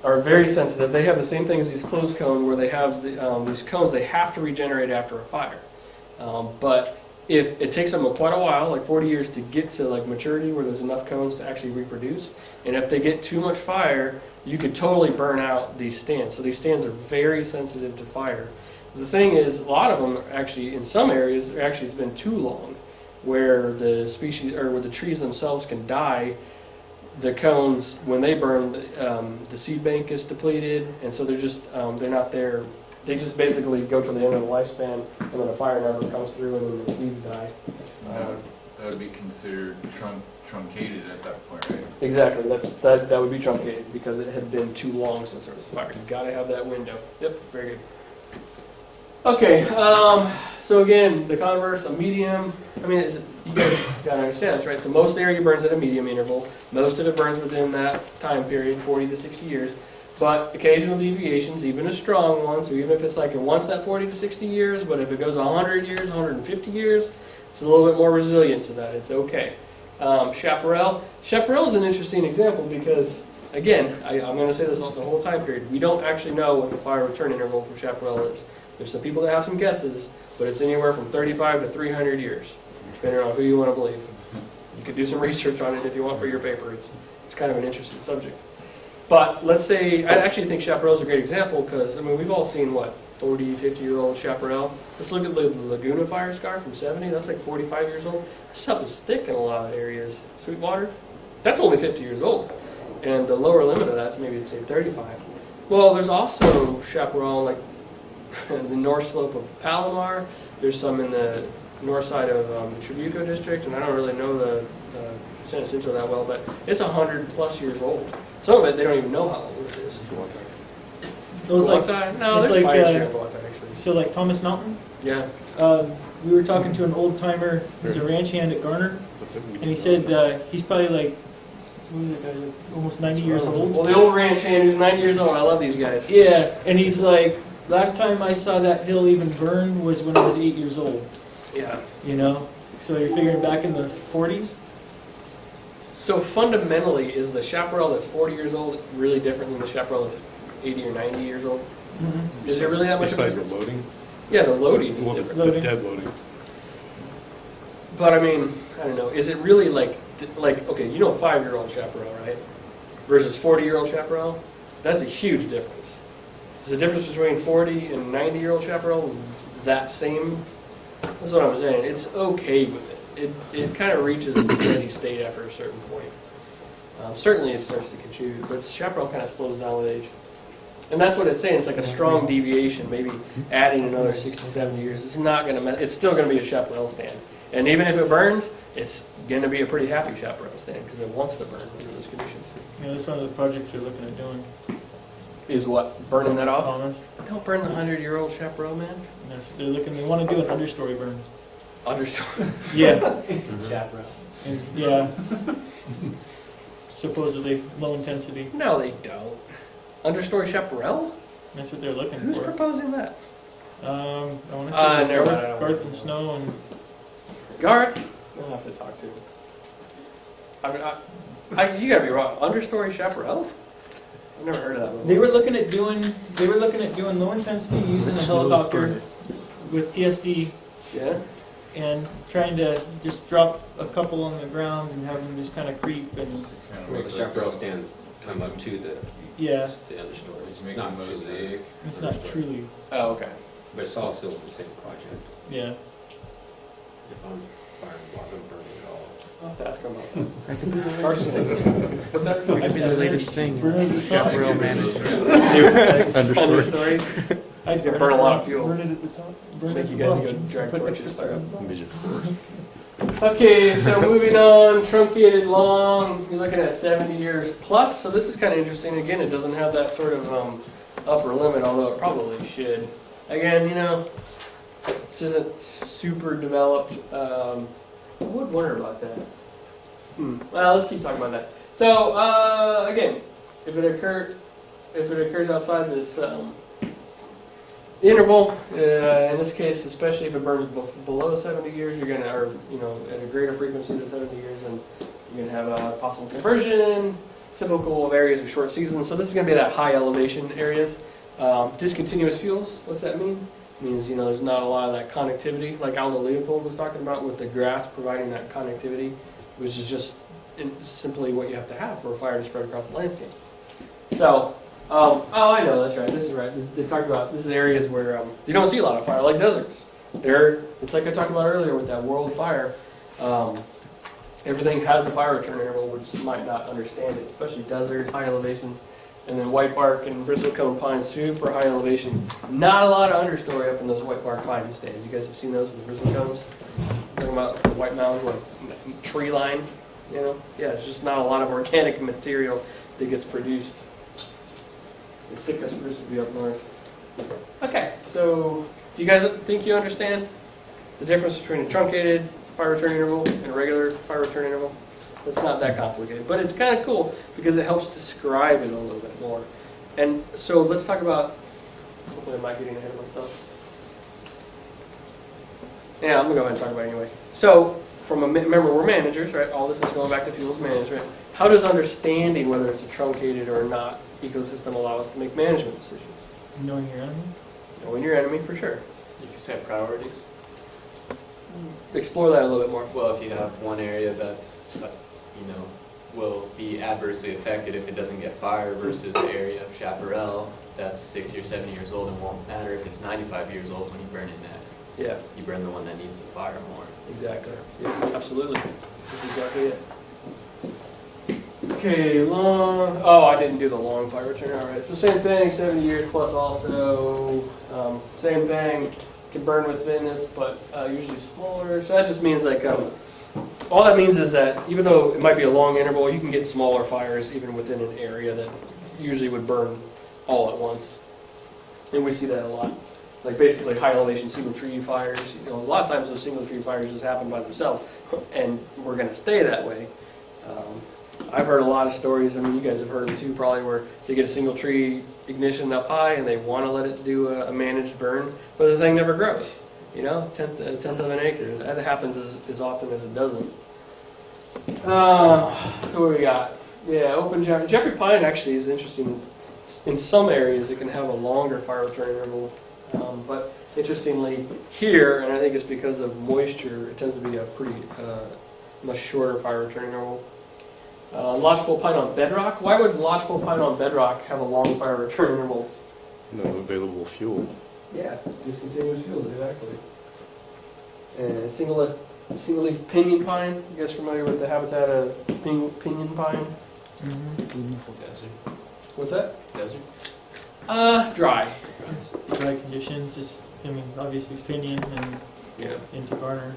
are very sensitive. They have the same thing as these closed cone, where they have these cones. They have to regenerate after a fire. But if it takes them quite a while, like 40 years, to get to like maturity where there's enough cones to actually reproduce, and if they get too much fire, you could totally burn out these stands. So these stands are very sensitive to fire. The thing is, a lot of them actually, in some areas, actually it's been too long, where the species or where the trees themselves can die. The cones, when they burn, the seed bank is depleted, and so they're just they're not there. They just basically go to the end of the lifespan, and then a fire never comes through, and then the seeds die. That would be considered truncated at that point, right? Exactly. That would be truncated because it had been too long since there was fire. You got to have that window. Yep. Very good. Okay. So again, the converse, a medium. I mean, you guys got to understand this, right? So most area burns at a medium interval. Most of it burns within that time period, 40 to 60 years. But occasional deviations, even a strong one, so even if it's like it wants that 40 to 60 years, but if it goes 100 years, 150 years, it's a little bit more resilient to that. It's okay. Chaparral. Chaparral is an interesting example because, again, I'm going to say this the whole time period. We don't actually know what the fire return interval for chaparral is. There's some people that have some guesses, but it's anywhere from 35 to 300 years, depending on who you want to believe. You could do some research on it if you want for your paper. It's kind of an interesting subject. But let's say, I actually think chaparral is a great example because, I mean, we've all seen, 40, 50-year-old chaparral. Let's look at the Laguna fire scar from 70. That's like 45 years old. That stuff is thick in a lot of areas. Sweetwater, that's only 50 years old. And the lower limit of that's maybe, say, 35. Well, there's also chaparral like the north slope of Palomar. There's some in the north side of the Tribeco district, and I don't really know the San Jacinto that well, but it's 100+ years old. Some of it, they don't even know how old it is. Those like, no, just there's like, fires here in Guatai, actually. so like Thomas Mountain. Yeah. We were talking to an old timer. He's a ranch hand at Garner, and he said he's probably like, what was that guy, like almost 90 years old. Well, the old ranch hand who's 90 years old. I love these guys. Yeah, and he's like, last time I saw that hill even burn was when I was 8 years old. Yeah. You know, so you're figuring back in the 40s. So fundamentally, is the chaparral that's 40 years old really different than the chaparral that's 80 or 90 years old? Mm-hmm. Is there really that much of a Besides the difference? loading? Yeah, the loading is Well, different. the dead loading. But I mean, I don't know. Is it really like okay, you know, 5-year-old chaparral, right? Versus 40-year-old chaparral? That's a huge difference. Is the difference between 40 and 90-year-old chaparral that same? That's what I'm saying. It's okay with it. It kind of reaches a steady state after a certain point. Certainly it starts to contribute, but chaparral kind of slows down with age. And that's what it's saying. It's like a strong deviation, maybe adding another 60, 70 years. It's not going to, it's still going to be a chaparral stand. And even if it burns, it's going to be a pretty happy chaparral stand because it wants to burn under those conditions. Yeah, that's one of the projects they're looking at doing. Is what? Burning that off? Thomas. Don't burn the 100-year-old chaparral, man. They're looking. They want to do an understory burn. Understory. Yeah. Chaparral. And, yeah. Supposedly low intensity. No, they don't. Understory chaparral? That's what they're looking Who's for. proposing that? I want to say never mind, I it's don't Garth know. and Snow and Garth? We'll have to talk to him. You gotta be wrong. Understory chaparral? I've never heard of that one. they were looking at doing low intensity using a helicopter with PSD Yeah? and trying to just drop a couple on the ground and have them just kind of creep and Kind of Well, make the chaparral stand come up to the yeah, understory. It's making Not a to the- mosaic. it's not truly Oh, okay. But it's all still the same project. yeah. If I'm firing block, I'm burning it all. I'll have to ask him about that. That could be the latest Arsenic. thing. What's that? Might be the latest thing. Burn it at the top. Chaparral management. Understory. I gonna burn a lot of fuel. Burn it at the top. Burn it Make at you the guys bottom. go drag Put torches extra fire at the bottom. Vision force. Okay, so moving on, truncated long, you're looking at 70 years plus. So this is kind of interesting. Again, it doesn't have that sort of upper limit, although it probably should. Again, this isn't super developed. I would wonder about that. Well, let's keep talking about that. So again, if it occurs outside this interval, in this case, especially if it burns below 70 years, you're gonna, or at a greater frequency than 70 years, and you're gonna have a possible conversion. Typical of areas with short seasons. So this is gonna be that high elevation areas. Discontinuous fuels. What's that mean? It means there's not a lot of that connectivity, like Aldo Leopold was talking about, with the grass providing that connectivity, which is just simply what you have to have for a fire to spread across the landscape. So. I know, that's right, this is right. They talked about, this is areas where you don't see a lot of fire, like deserts. It's like I talked about earlier with that world fire. Everything has a fire return interval, we just might not understand it, especially deserts, high elevations. And then white bark and bristlecone pines, super high elevation. Not a lot of understory up in those white bark pine stands. You guys have seen those, the bristlecones? Talking about the white mounds, like tree line, Yeah, it's just not a lot of organic material that gets produced. The Sitka spruce would be up north. Okay, so do you guys think you understand the difference between a truncated fire return interval and a regular fire return interval? It's not that complicated, but it's kind of cool because it helps describe it a little bit more. And so let's talk about, hopefully I'm not getting ahead of myself. Yeah, I'm going to go ahead and talk about it anyway. So, remember we're managers, right? All this is going back to fuels management. How does understanding whether it's a truncated or not ecosystem allow us to make management decisions? Knowing your enemy. Knowing your enemy for sure. You can set priorities. Explore that a little bit more. Well, if you have one area that's, will be adversely affected if it doesn't get fire versus an area of chaparral that's 60 or 70 years old and won't matter if it's 95 years old when you burn it next. Yeah. You burn the one that needs the fire more. Exactly. Yeah, absolutely. That's exactly it. Okay, long. Oh, I didn't do the long fire return. All right. So same thing, 70 years plus also. Same thing. Can burn within this, but usually smaller. So that just means all that means is that even though it might be a long interval, you can get smaller fires even within an area that usually would burn all at once. And we see that a lot. Like basically high elevation single tree fires. A lot of times those single tree fires just happen by themselves, and we're going to stay that way. I've heard a lot of stories. I mean, you guys have heard them too, probably, where they get a single tree ignition up high and they want to let it do a managed burn, but the thing never grows. A tenth of an acre. That happens as often as it doesn't. So what do we got? Yeah, open Jeffrey pine actually is interesting. In some areas, it can have a longer fire return interval. But interestingly, here, and I think it's because of moisture, it tends to be a pretty much shorter fire return interval. Lodgepole pine on bedrock. Why would lodgepole pine on bedrock have a long fire return interval? No available fuel. Yeah, discontinuous fuels, exactly. And single leaf pinion pine. You guys familiar with the habitat of pinion pine? Desert. What's that? Desert. Dry. Dry conditions. Obviously pinion and into garner.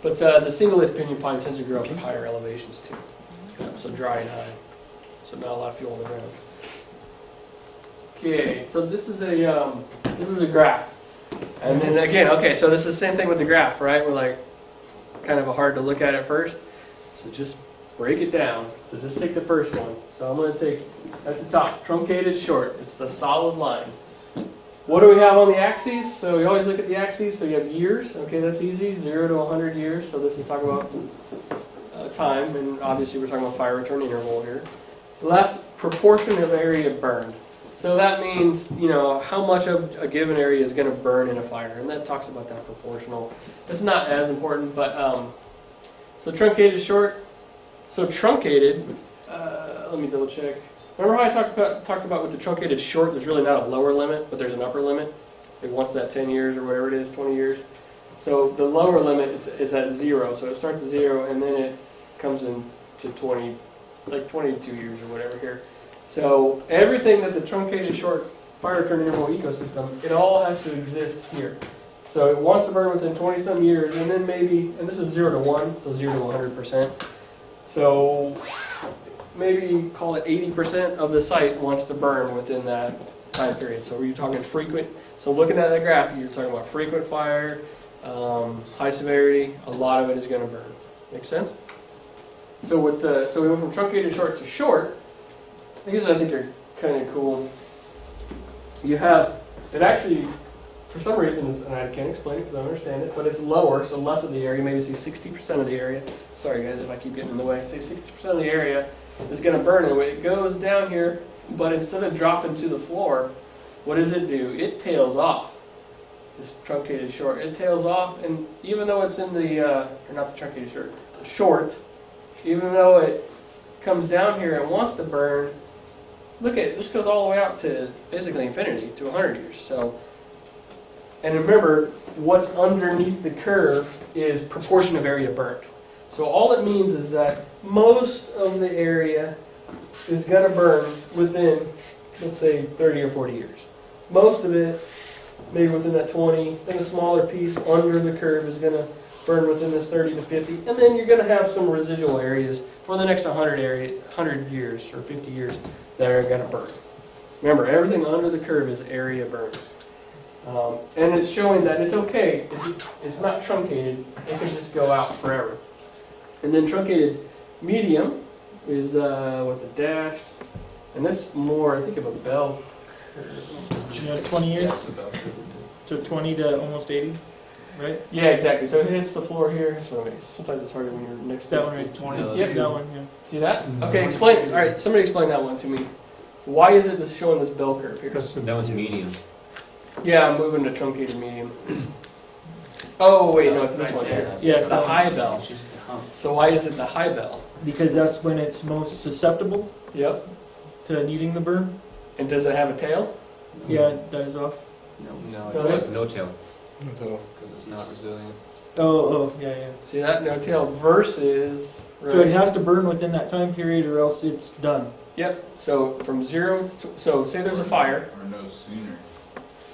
But the single-leaf pinyon pine tends to grow up at higher elevations too. So dry and high. So not a lot of fuel on the ground. Okay, so this is a graph. And then again, okay, so this is the same thing with the graph, right? We're like, kind of hard to look at at first. So just break it down. So just take the first one. So I'm going to take, at the top, truncated short. It's the solid line. What do we have on the axes? So we always look at the axes. So you have years. Okay, that's easy. 0 to 100 years. So this is talking about time. And obviously we're talking about fire return interval here. Left, proportion of area burned. So that means, you know, how much of a given area is going to burn in a fire. And that talks about that proportional. It's not as important, but so truncated short. So truncated, let me double check. Remember how I talked about with the truncated short, there's really not a lower limit, but there's an upper limit. It wants that 10 years or whatever it is, 20 years. So the lower limit is at 0. So it starts at 0 and then it comes in to 20, like 22 years or whatever here. So everything that's a truncated short fire return interval ecosystem, it all has to exist here. So it wants to burn within 20-some years, and then maybe, and this is 0 to 1, so 0 to 100%. So maybe call it 80% of the site wants to burn within that time period. So you're talking frequent. So looking at that graph, you're talking about frequent fire, high severity. A lot of it is going to burn. Make sense? So so we went from truncated short to short. These I think are kind of cool. You have it actually. For some reason, and I can't explain it because I don't understand it, but it's lower, so less of the area, maybe say 60% of the area. Sorry guys if I keep getting in the way. Say 60% of the area is going to burn, and it goes down here, but instead of dropping to the floor, what does it do? It tails off. This truncated short, it tails off, and even though it's in the, or not the truncated short, the short, even though it comes down here and wants to burn, look at it, this goes all the way out to basically infinity, to 100 years. So. And remember, what's underneath the curve is proportion of area burned. So all it means is that most of the area is going to burn within, let's say, 30 or 40 years. Most of it, maybe within that 20. I think a smaller piece under the curve is going to burn within this 30 to 50. And then you're going to have some residual areas for the next 100 years or 50 years that are going to burn. Remember, everything under the curve is area burned. And it's showing that it's okay. It's not truncated. It can just go out forever. And then truncated medium is with the dashed. And that's more, I think, of a bell curve. You know, 20 years? Yeah, it's about So 20 to almost 80, right? Yeah, exactly. So it hits the floor here. So sometimes it's harder when you're next to That it. one, right? 20. No, Yep, that one, yeah. See that? Okay, explain it. All right, somebody explain that one to me. So why is it showing this bell curve here? That one's medium. Yeah, I'm moving to truncated medium. Oh, wait, no, it's this one here. Yeah, It's the high bell. So why is it the high bell? Because that's when it's most susceptible Yep. to needing the burn. And does it have a tail? Yeah, it dies off. No, Really? it has no tail, So, because it's not resilient. Oh, yeah. See that? No tail versus... So it has to burn within that time period or else it's done. Yep. So from 0 to... So say there's a fire. Or no sooner.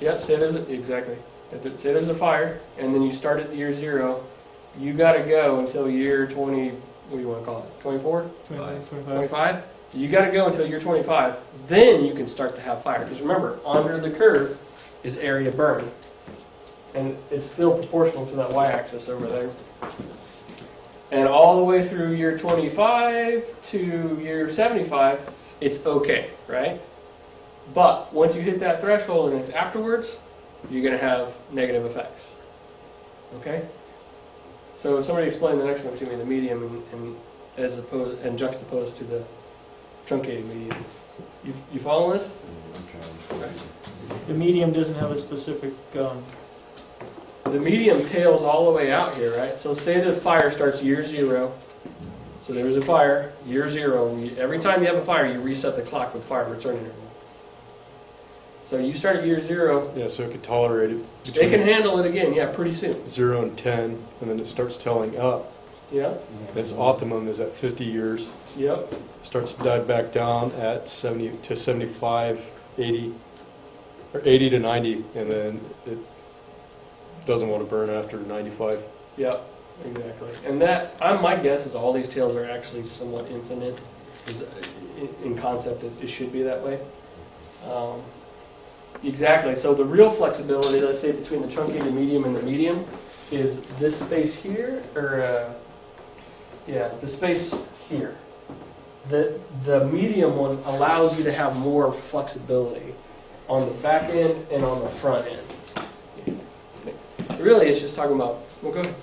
Yep, say there's a... Exactly. Say there's a fire, and then you start at year 0, you got to go until year 20... What do you want to call it? 24? 25? You got to go until year 25. Then you can start to have fire. Because remember, under the curve is area burned. And it's still proportional to that y-axis over there. And all the way through year 25 to year 75, it's okay, right? But once you hit that threshold and it's afterwards, you're going to have negative effects. Okay? So somebody explain the next one to me, the medium and juxtaposed to the truncated medium. You follow this? The medium doesn't have a specific... The medium tails all the way out here, right? So say the fire starts year 0. So there's a fire, year 0. And every time you have a fire, you reset the clock with fire return interval. So you start at year 0. Yeah, so it could tolerate it. They can handle it again, yeah, pretty soon. 0 and 10, and then it starts telling up. Yeah. Its optimum is at 50 years. Yep. Starts to dive back down at 70 to 75, 80, or 80 to 90, and then it doesn't want to burn after 95. Yep. Exactly. And that, my guess is all these tails are actually somewhat infinite. In concept, it should be that way. Exactly. So the real flexibility, let's say between the truncated medium and the medium, is this space here, or the space here. The medium one allows you to have more flexibility on the back end and on the front end. Really, it's just talking about. Well, go ahead.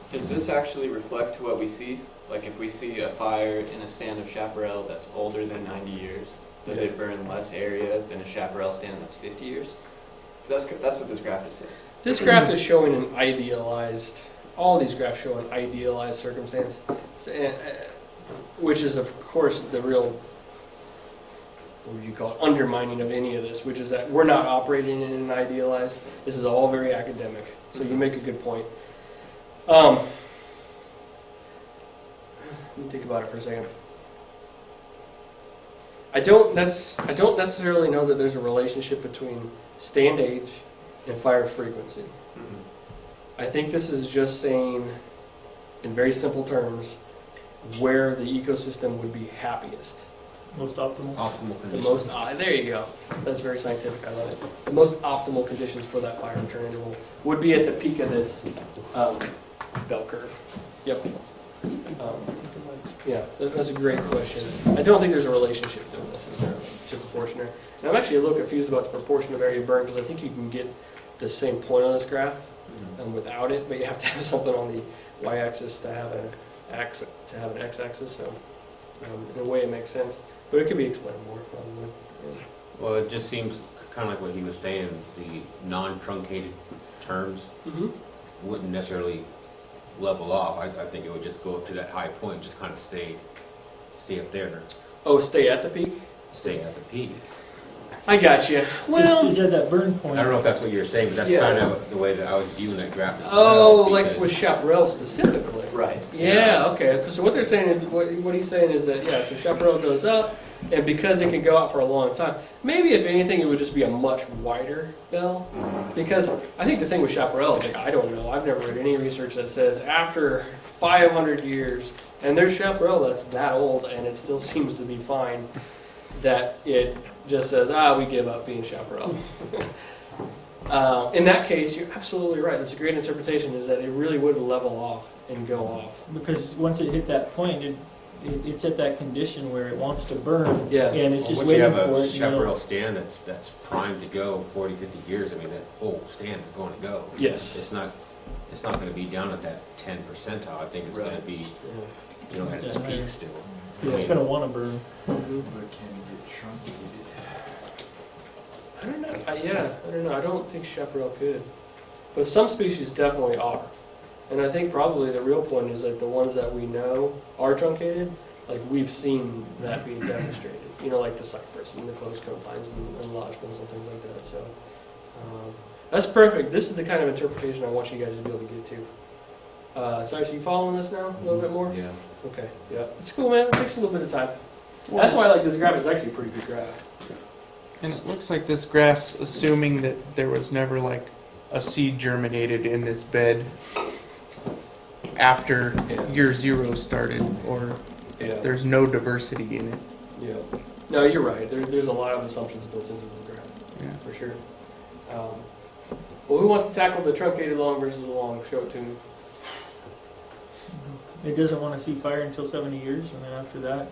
Does this actually reflect what we see? Like if we see a fire in a stand of chaparral that's older than 90 years, does it burn less area than a chaparral stand that's 50 years? Because that's what this graph is saying. This graph is showing an idealized, all these graphs show an idealized circumstance, which is of course the real, what would you call it, undermining of any of this, which is that we're not operating in an idealized, this is all very academic. So you make a good point. Let me think about it for a second. I don't necessarily know that there's a relationship between stand age and fire frequency. I think this is just saying, in very simple terms, where the ecosystem would be happiest. Most optimal? Optimal The conditions. most, there you go. That's very scientific, I love it. The most optimal conditions for that fire return interval would be at the peak of this bell curve. Yep. Yeah, that's a great question. I don't think there's a relationship though necessarily to proportionary. And I'm actually a little confused about the proportion of area burned because I think you can get the same point on this graph without it, but you have to have something on the y-axis to have an x-axis. So in a way, it makes sense, but it could be explained more probably. Yeah. Well, it just seems kind of like what he was saying. The non-truncated terms wouldn't necessarily level off. I think it would just go up to that high point, just kind of stay up there. Oh, stay at the peak? Stay at the peak. I got you. Well, is that burn point? I don't know if that's what you're saying, but that's kind of the way that I was viewing that graph as oh, well, like with chaparral specifically. Right. Yeah, okay. So what they're saying is, what he's saying is that, so chaparral goes up, and because it can go out for a long time, maybe if anything, it would just be a much wider bell. Because I think the thing with chaparral is, like, I don't know, I've never read any research that says after 500 years, and there's chaparral that's that old, and it still seems to be fine, that it just says, we give up being chaparral. In that case, you're absolutely right. That's a great interpretation, is that it really would level off and go off. Because once it hit that point, it's at that condition where it wants to burn, Yeah. and it's just once you waiting have for a it. chaparral stand that's primed to go 40, 50 years, I mean, that whole stand is going to go. Yes. It's not going to be down at that 10 percentile. I think it's going to be, at its peak still. Because it's going to want to burn. But can it get truncated? I don't know. I don't know. I don't think chaparral could. But some species definitely are. And I think probably the real point is that the ones that we know are truncated, like we've seen that being demonstrated. Like the cypress and the close coat pines and lodgepoles and things like that. So that's perfect. This is the kind of interpretation I want you guys to be able to get to. Sorry, so you following this now a little bit more? Yeah. Okay, yeah. It's cool, man. It takes a little bit of time. That's why I like this graph. It's actually a pretty good graph. And it looks like this graph's assuming that there was never like a seed germinated in this bed after year zero started, or there's no diversity in it. Yeah. No, you're right. There's a lot of assumptions built into the graph. Yeah. For sure. Well, who wants to tackle the truncated long versus the long? Show it to me. It doesn't want to see fire until 70 years, and then after that...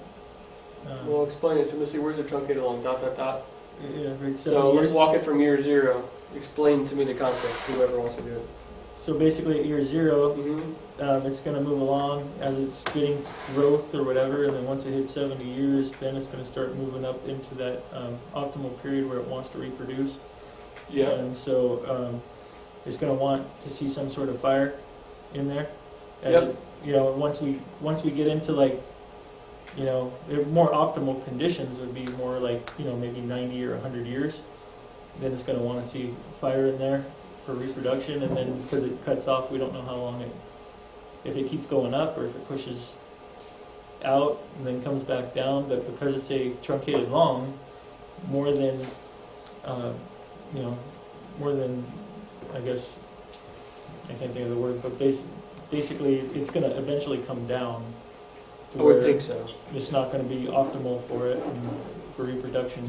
Well, explain it to me. See, where's the truncated long? Dot, dot, dot. Yeah, right, 70 So let's years. walk it from year zero. Explain to me the concept, whoever wants to do it. So basically at year 0, Mm-hmm. it's going to move along as it's getting growth or whatever, and then once it hits 70 years, then it's going to start moving up into that optimal period where it wants to reproduce. Yeah. And so it's going to want to see some sort of fire in there. As Yep. it, once we get into like, more optimal conditions would be more like, maybe 90 or 100 years. Then it's going to want to see fire in there for reproduction, and then because it cuts off, we don't know how long if it keeps going up or if it pushes out and then comes back down. But because it's a truncated long, more than I guess I can't think of the word, but basically basically it's going to eventually come down. To I would where think so. It's not going to be optimal for it and for reproduction.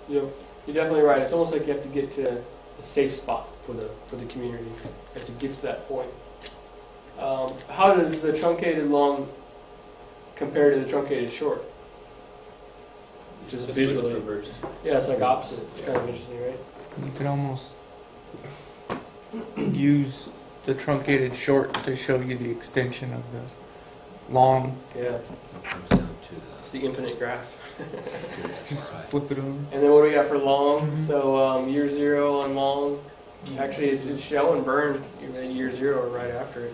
Yep, you're definitely right. It's almost like you have to get to a safe spot for the community. You have to get to that point. How does the truncated long compare to the truncated short? Just It's visually. reversed. Yeah, it's like opposite. It's kind of interesting, right? You could almost use the truncated short to show you the extension of the long. Yeah, It comes down to it's the infinite graph. Just flip it over. And then what do we got for long? Mhm. So year 0 on long. Actually, it's showing burn at year 0 or right after it.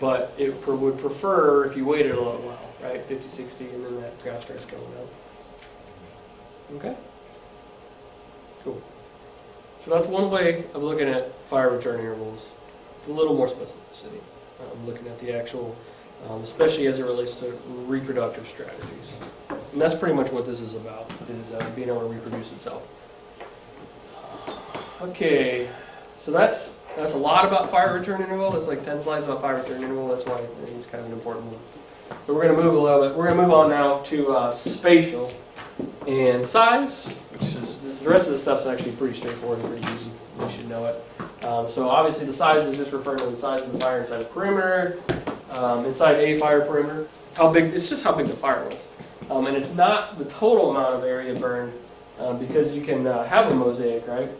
But it would prefer if you waited a little while, right? 50, 60, and then that graph starts going up. Okay. Cool. So that's one way of looking at fire return intervals. It's a little more specificity. Looking at the actual, especially as it relates to reproductive strategies. And that's pretty much what this is about, is being able to reproduce itself. Okay, so that's a lot about fire return interval. That's like 10 slides about fire return interval. That's why I think it's kind of an important one. So we're going to move a little bit. We're going to move on now to spatial and size, which is the rest of the stuff's actually pretty straightforward and pretty easy. You should know it. So obviously the size is just referring to the size of the fire inside a perimeter, inside a fire perimeter. How big? It's just how big the fire was, and it's not the total amount of area burned, because you can have a mosaic, right?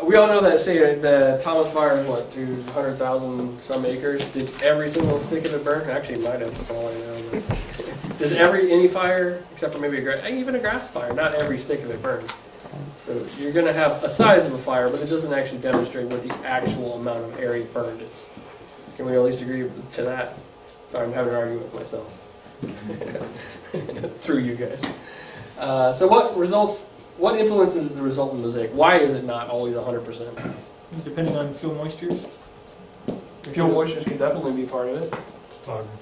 We all know that, say, the Thomas Fire is, what, 200,000 some acres? Did every single stick of it burn? Actually, it might have, for all I know. But does any fire, except for maybe even a grass fire, not every stick of it burns. So you're going to have a size of a fire, but it doesn't actually demonstrate what the actual amount of area burned is. Can we at least agree to that? Sorry, I'm having an argument with myself. Through you guys. So what influences the resultant mosaic? Why is it not always 100%? Depending on fuel moistures. Fuel moistures can definitely be part of it. Topography.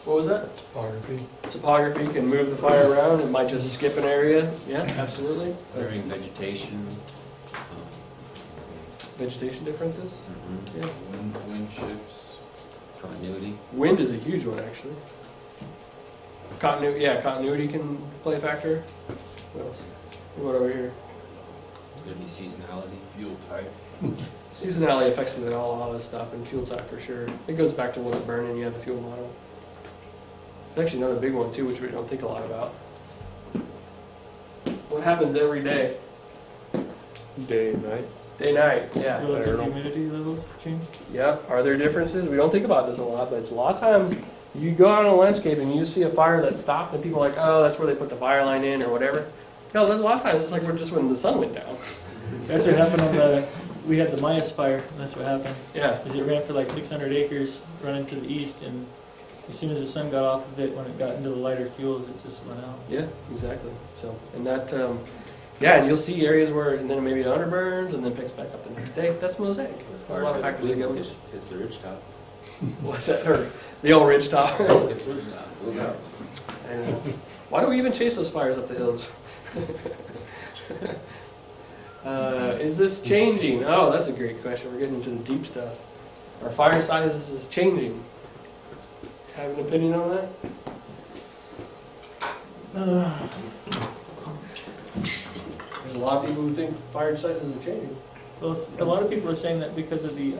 What was that? Topography. Topography can move the fire around. It might just skip an area. Yeah, absolutely. clearing vegetation. Vegetation differences? Yeah. Wind shifts. Continuity. Wind is a huge one, actually. Continuity can play a factor. What else? What over here? Could be seasonality. Fuel type. Seasonality affects a lot of this stuff, and fuel type for sure. It goes back to what's burning. You have the fuel model. There's actually another big one too, which we don't think a lot about. What happens every day? Day, night. Day, night. Yeah. Relative humidity levels change. Yeah. Are there differences? We don't think about this a lot, but it's a lot of times you go out on a landscape and you see a fire that stopped, and people are like, oh, that's where they put the fire line in or whatever. No, a lot of times it's like we're just when the sun went down. That's what happened on we had the Mayas fire, and that's what happened. Yeah. Because it ran for like 600 acres running to the east, and as soon as the sun got off of it, when it got into the lighter fuels, it just went out. Yeah, exactly. So, and that, and you'll see areas where, and then maybe it underburns and then picks back up the next day. That's mosaic. There's a lot of factors that go into it. It's the ridge top. What's that? Or the old ridge top. It's ridge top. Look out. And, why do we even chase those fires up the hills? Is this changing? Oh, that's a great question. We're getting into the deep stuff. Are fire sizes is changing? Have an opinion on that? There's a lot of people who think fire sizes are changing. Well, a lot of people are saying that because of the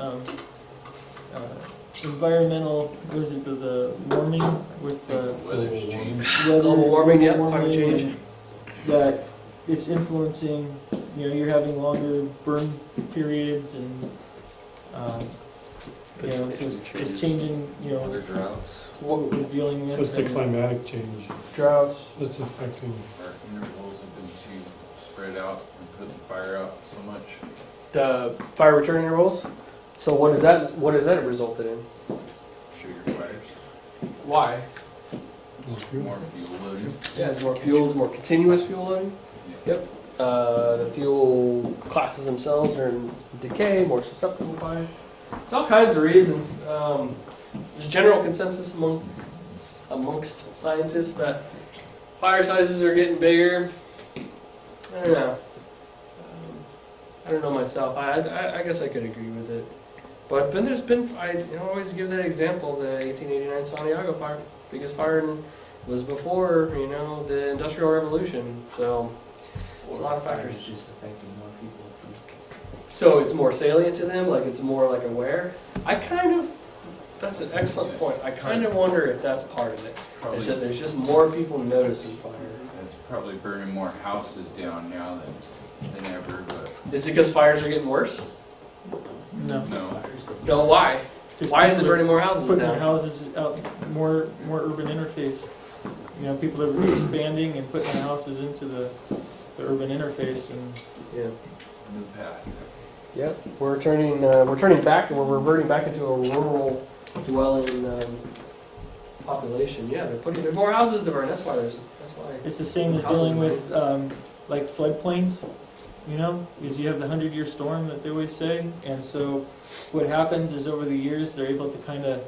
environmental, what is it, the warming with the Weather's changed. Global warming, yeah, climate change. That it's influencing, you're having longer burn periods and, so it's changing, Other droughts. what we're dealing with. What's the and- climatic change Droughts. that's affecting? Our intervals have been too spread out and put the fire out so much. The fire return intervals. So what is that? What has that resulted in? Sugar fires. Why? More fuel loading. Yeah, it's more fuel, more continuous fuel loading. Yep. The fuel classes themselves are in decay, more susceptible to fire. There's all kinds of reasons. There's general consensus amongst scientists that fire sizes are getting bigger. I don't know. I don't know myself. I guess I could agree with it. But I always give that example, the 1889 Santiago fire. Biggest fire was before, the Industrial Revolution. So, there's a lot of factors. It's just affecting more people. So it's more salient to them, like it's more like aware. That's an excellent point. I kind of wonder if that's part of it. Probably, Is that there's just more people noticing fire. it's probably burning more houses down now than ever, but Is it because fires are getting worse? No. no. No, why? Why is it burning more houses Putting their now? houses out, more urban interface. People are expanding and putting their houses into the urban interface, and Yeah. New path. Yep. We're reverting back into a rural dwelling population. Yeah, there's more houses to burn. That's why. it's the same as dealing with like floodplains. Because you have the 100-year storm that they always say, and so what happens is over the years they're able to kind of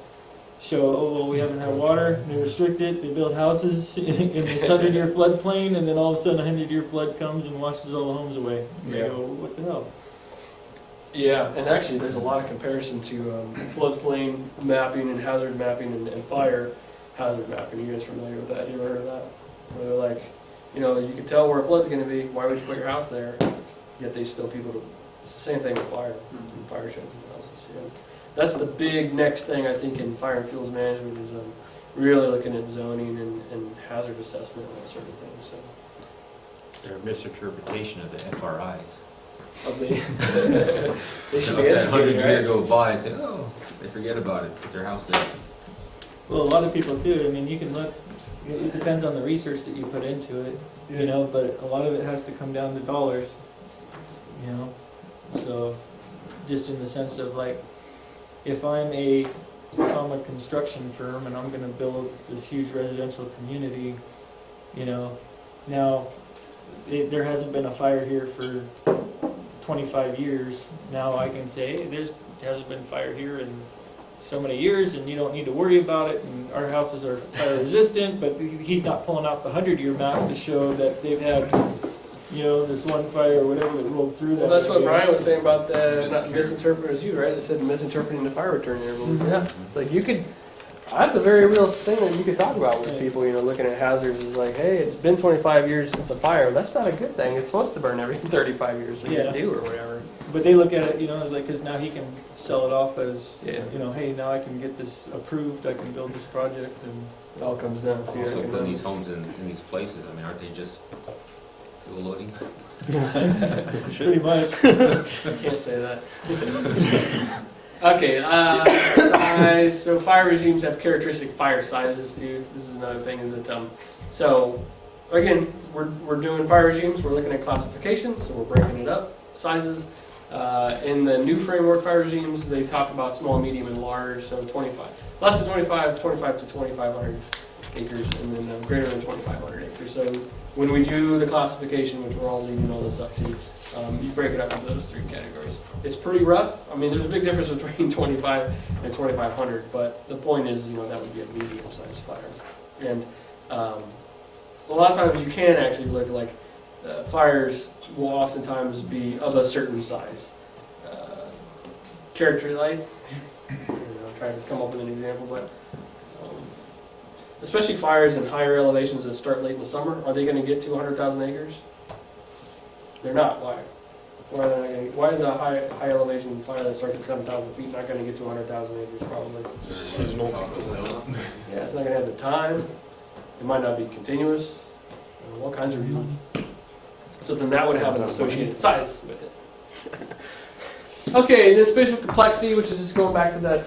show, oh well, we haven't had water, they restrict it, they build houses in this 100-year floodplain, and then all of a sudden a 100-year flood comes and washes all the homes away. And they go, what the hell? Yeah, and actually there's a lot of comparison to floodplain mapping and hazard mapping and fire hazard mapping. Are you guys familiar with that? You ever heard of that? Where they're like, you can tell where a flood's going to be. Why would you put your house there? Yet they still it's the same thing with fire, and fire sheds and houses. Yeah. That's the big next thing I think in fire and fuels management is really looking at zoning and hazard assessment and that sort of thing. So. It's their misinterpretation of the FRIs. They should be that 100 educated, year right? go by and say, oh, they forget about it, put their house there. Well, a lot of people too. I mean, you can look. It depends on the research that you put into it, But a lot of it has to come down to dollars, So, just in the sense of like, if I'm a construction firm and I'm going to build this huge residential community, now there hasn't been a fire here for 25 years. Now I can say, hey, there hasn't been fire here in so many years, and you don't need to worry about it, and our houses are fire resistant, but he's not pulling out the 100-year map to show that they've had, this one fire or whatever that rolled through that. Well, that's what Brian was saying about not misinterpreting as you, right? They said misinterpreting the fire return intervals. Yeah, it's like that's a very real thing that you could talk about with people, looking at hazards is like, hey, it's been 25 years since a fire. That's not a good thing. It's supposed to burn every 35 years like you do or whatever. But they look at it, as like, because now he can sell it off as, hey, now I can get this approved, I can build this project, and it all comes down to Also putting these homes in these places, I mean, aren't they just fuel loading? pretty much. Can't say that. Okay, so fire regimes have characteristic fire sizes too. This is another thing, is that so again, we're doing fire regimes, we're looking at classifications, so we're breaking it up, sizes. In the new framework fire regimes, they talk about small, medium, and large, so less than 25 to 2,500 acres, and then greater than 2,500 acres. So when we do the classification, which we're all leading all this up to, you break it up into those three categories. It's pretty rough. I mean, there's a big difference between 25 and 2,500, but the point is, that would be a medium-sized fire. And a lot of times you can actually look like fires will oftentimes be of a certain size. Character light, trying to come up with an example, but especially fires in higher elevations that start late in the summer, are they going to get to 100,000 acres? They're not. Why? Why is a high elevation fire that starts at 7,000 feet not going to get to 100,000 acres? Probably. Seasonal. Yeah, it's not going to have the time. It might not be continuous. All kinds of reasons. So then that would have an associated size with it. Okay, the spatial complexity, which is just going back to that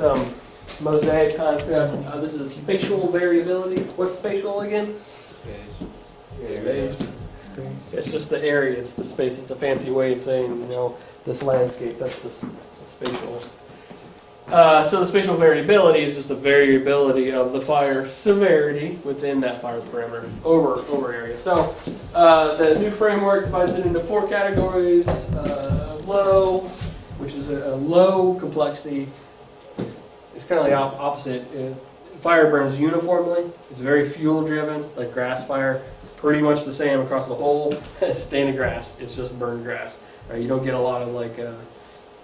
mosaic concept. This is a spatial variability. What's spatial again? Space. It's just the area. It's the space. It's a fancy way of saying, this landscape. That's the spatial. So the spatial variability is just the variability of the fire severity within that fire perimeter over area. So the new framework divides it into 4 categories. Low, which is a low complexity. It's kind of the opposite. Fire burns uniformly. It's very fuel driven, like grass fire. Pretty much the same across the whole stand of grass. It's just burned grass. Right? You don't get a lot of like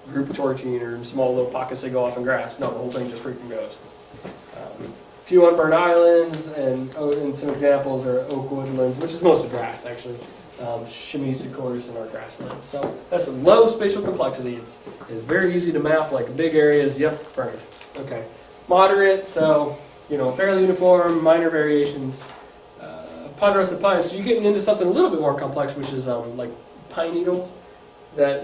group torching or small little pockets that go off in grass. No, the whole thing just freaking goes. A few unburned islands, and some examples are oak woodlands, which is mostly grass actually. Chamise, of course, and our grasslands. So that's a low spatial complexity. It's very easy to map, like big areas, yep, burned. Okay. Moderate, so, fairly uniform, minor variations. Ponderosa pines, so you're getting into something a little bit more complex, which is like pine needles. That,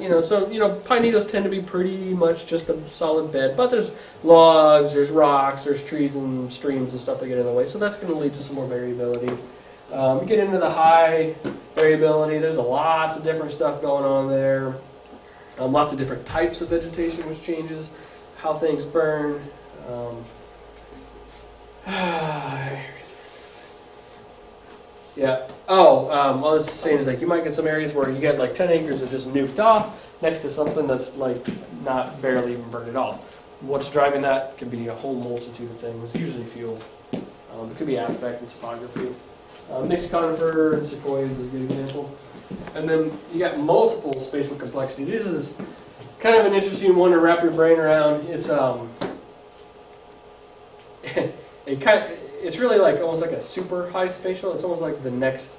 pine needles tend to be pretty much just a solid bed, but there's logs, there's rocks, there's trees and streams and stuff that get in the way, so that's going to lead to some more variability. You get into the high variability, there's lots of different stuff going on there. Lots of different types of vegetation, which changes how things burn. Yeah. All I was saying is like you might get some areas where you get like 10 acres of just nuked off next to something that's like not barely even burned at all. What's driving that could be a whole multitude of things, usually fuel. It could be aspect and topography. Mixed conifer and sequoias is a good example. And then you got multiple spatial complexity. This is kind of an interesting one to wrap your brain around. It's it's really like almost like a super high spatial. It's almost like the next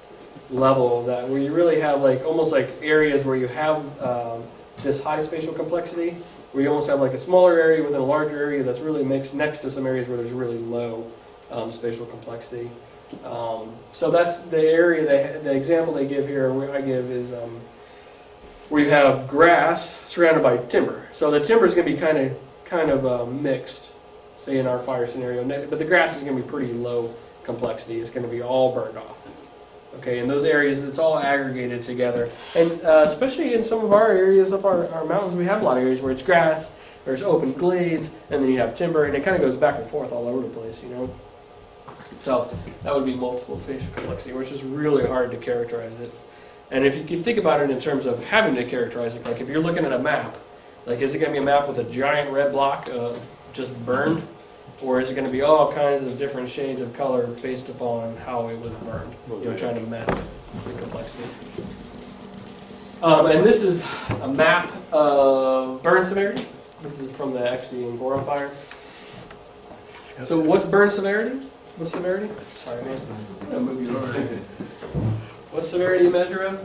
level of that, where you really have like almost like areas where you have this high spatial complexity, where you almost have like a smaller area within a larger area that's really mixed next to some areas where there's really low spatial complexity. So that's the area, the example they give here, where I give is where you have grass surrounded by timber. So the timber is going to be kind of mixed, say in our fire scenario, but the grass is going to be pretty low complexity. It's going to be all burned off. Okay, in those areas, it's all aggregated together. And especially in some of our areas up our mountains, we have a lot of areas where it's grass, there's open glades, and then you have timber, and it kind of goes back and forth all over the place, So that would be multiple spatial complexity, which is really hard to characterize it. And if you can think about it in terms of having to characterize it, like if you're looking at a map, like is it going to be a map with a giant red block just burned? Or is it going to be all kinds of different shades of color based upon how it was burned? Trying to map the complexity. And this is a map of burn severity. This is from the actually Angora fire. So what's burn severity? What's severity? Sorry, man. I'll move you over. What's severity a measure of?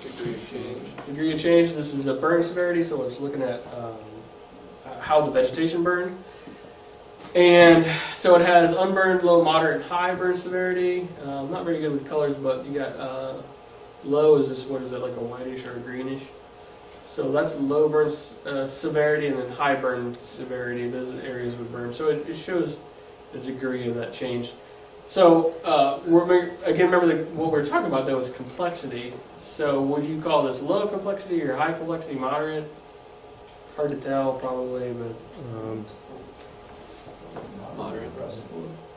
Degree of change. Degree of change. This is a burn severity, so it's looking at how the vegetation burned. And so it has unburned, low, moderate, and high burn severity. Not very good with colors, but you got low is this, what is it, like a whitish or a greenish? So that's low burn severity, and then high burn severity. Those areas would burn. So it shows the degree of that change. So again, remember what we're talking about though is complexity. So would you call this low complexity or high complexity, moderate? Hard to tell, probably, but. Moderate.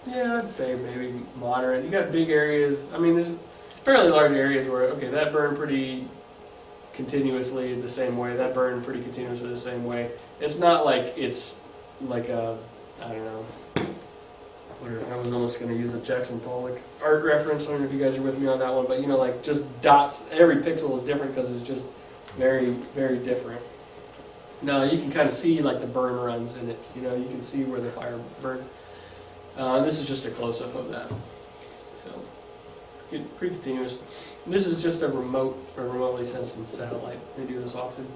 Yeah, I'd say maybe moderate. You got big areas. I mean, there's fairly large areas where, okay, that burned pretty continuously the same way. That burned pretty continuously the same way. It's not like it's like a, I don't know. I was almost going to use a Jackson Pollock art reference. I don't know if you guys are with me on that one, but like just dots. Every pixel is different because it's just very, very different. Now you can kind of see like the burn runs in it. You can see where the fire burned. This is just a close-up of that. So pretty continuous. And this is just a remotely sensed satellite. They do this often.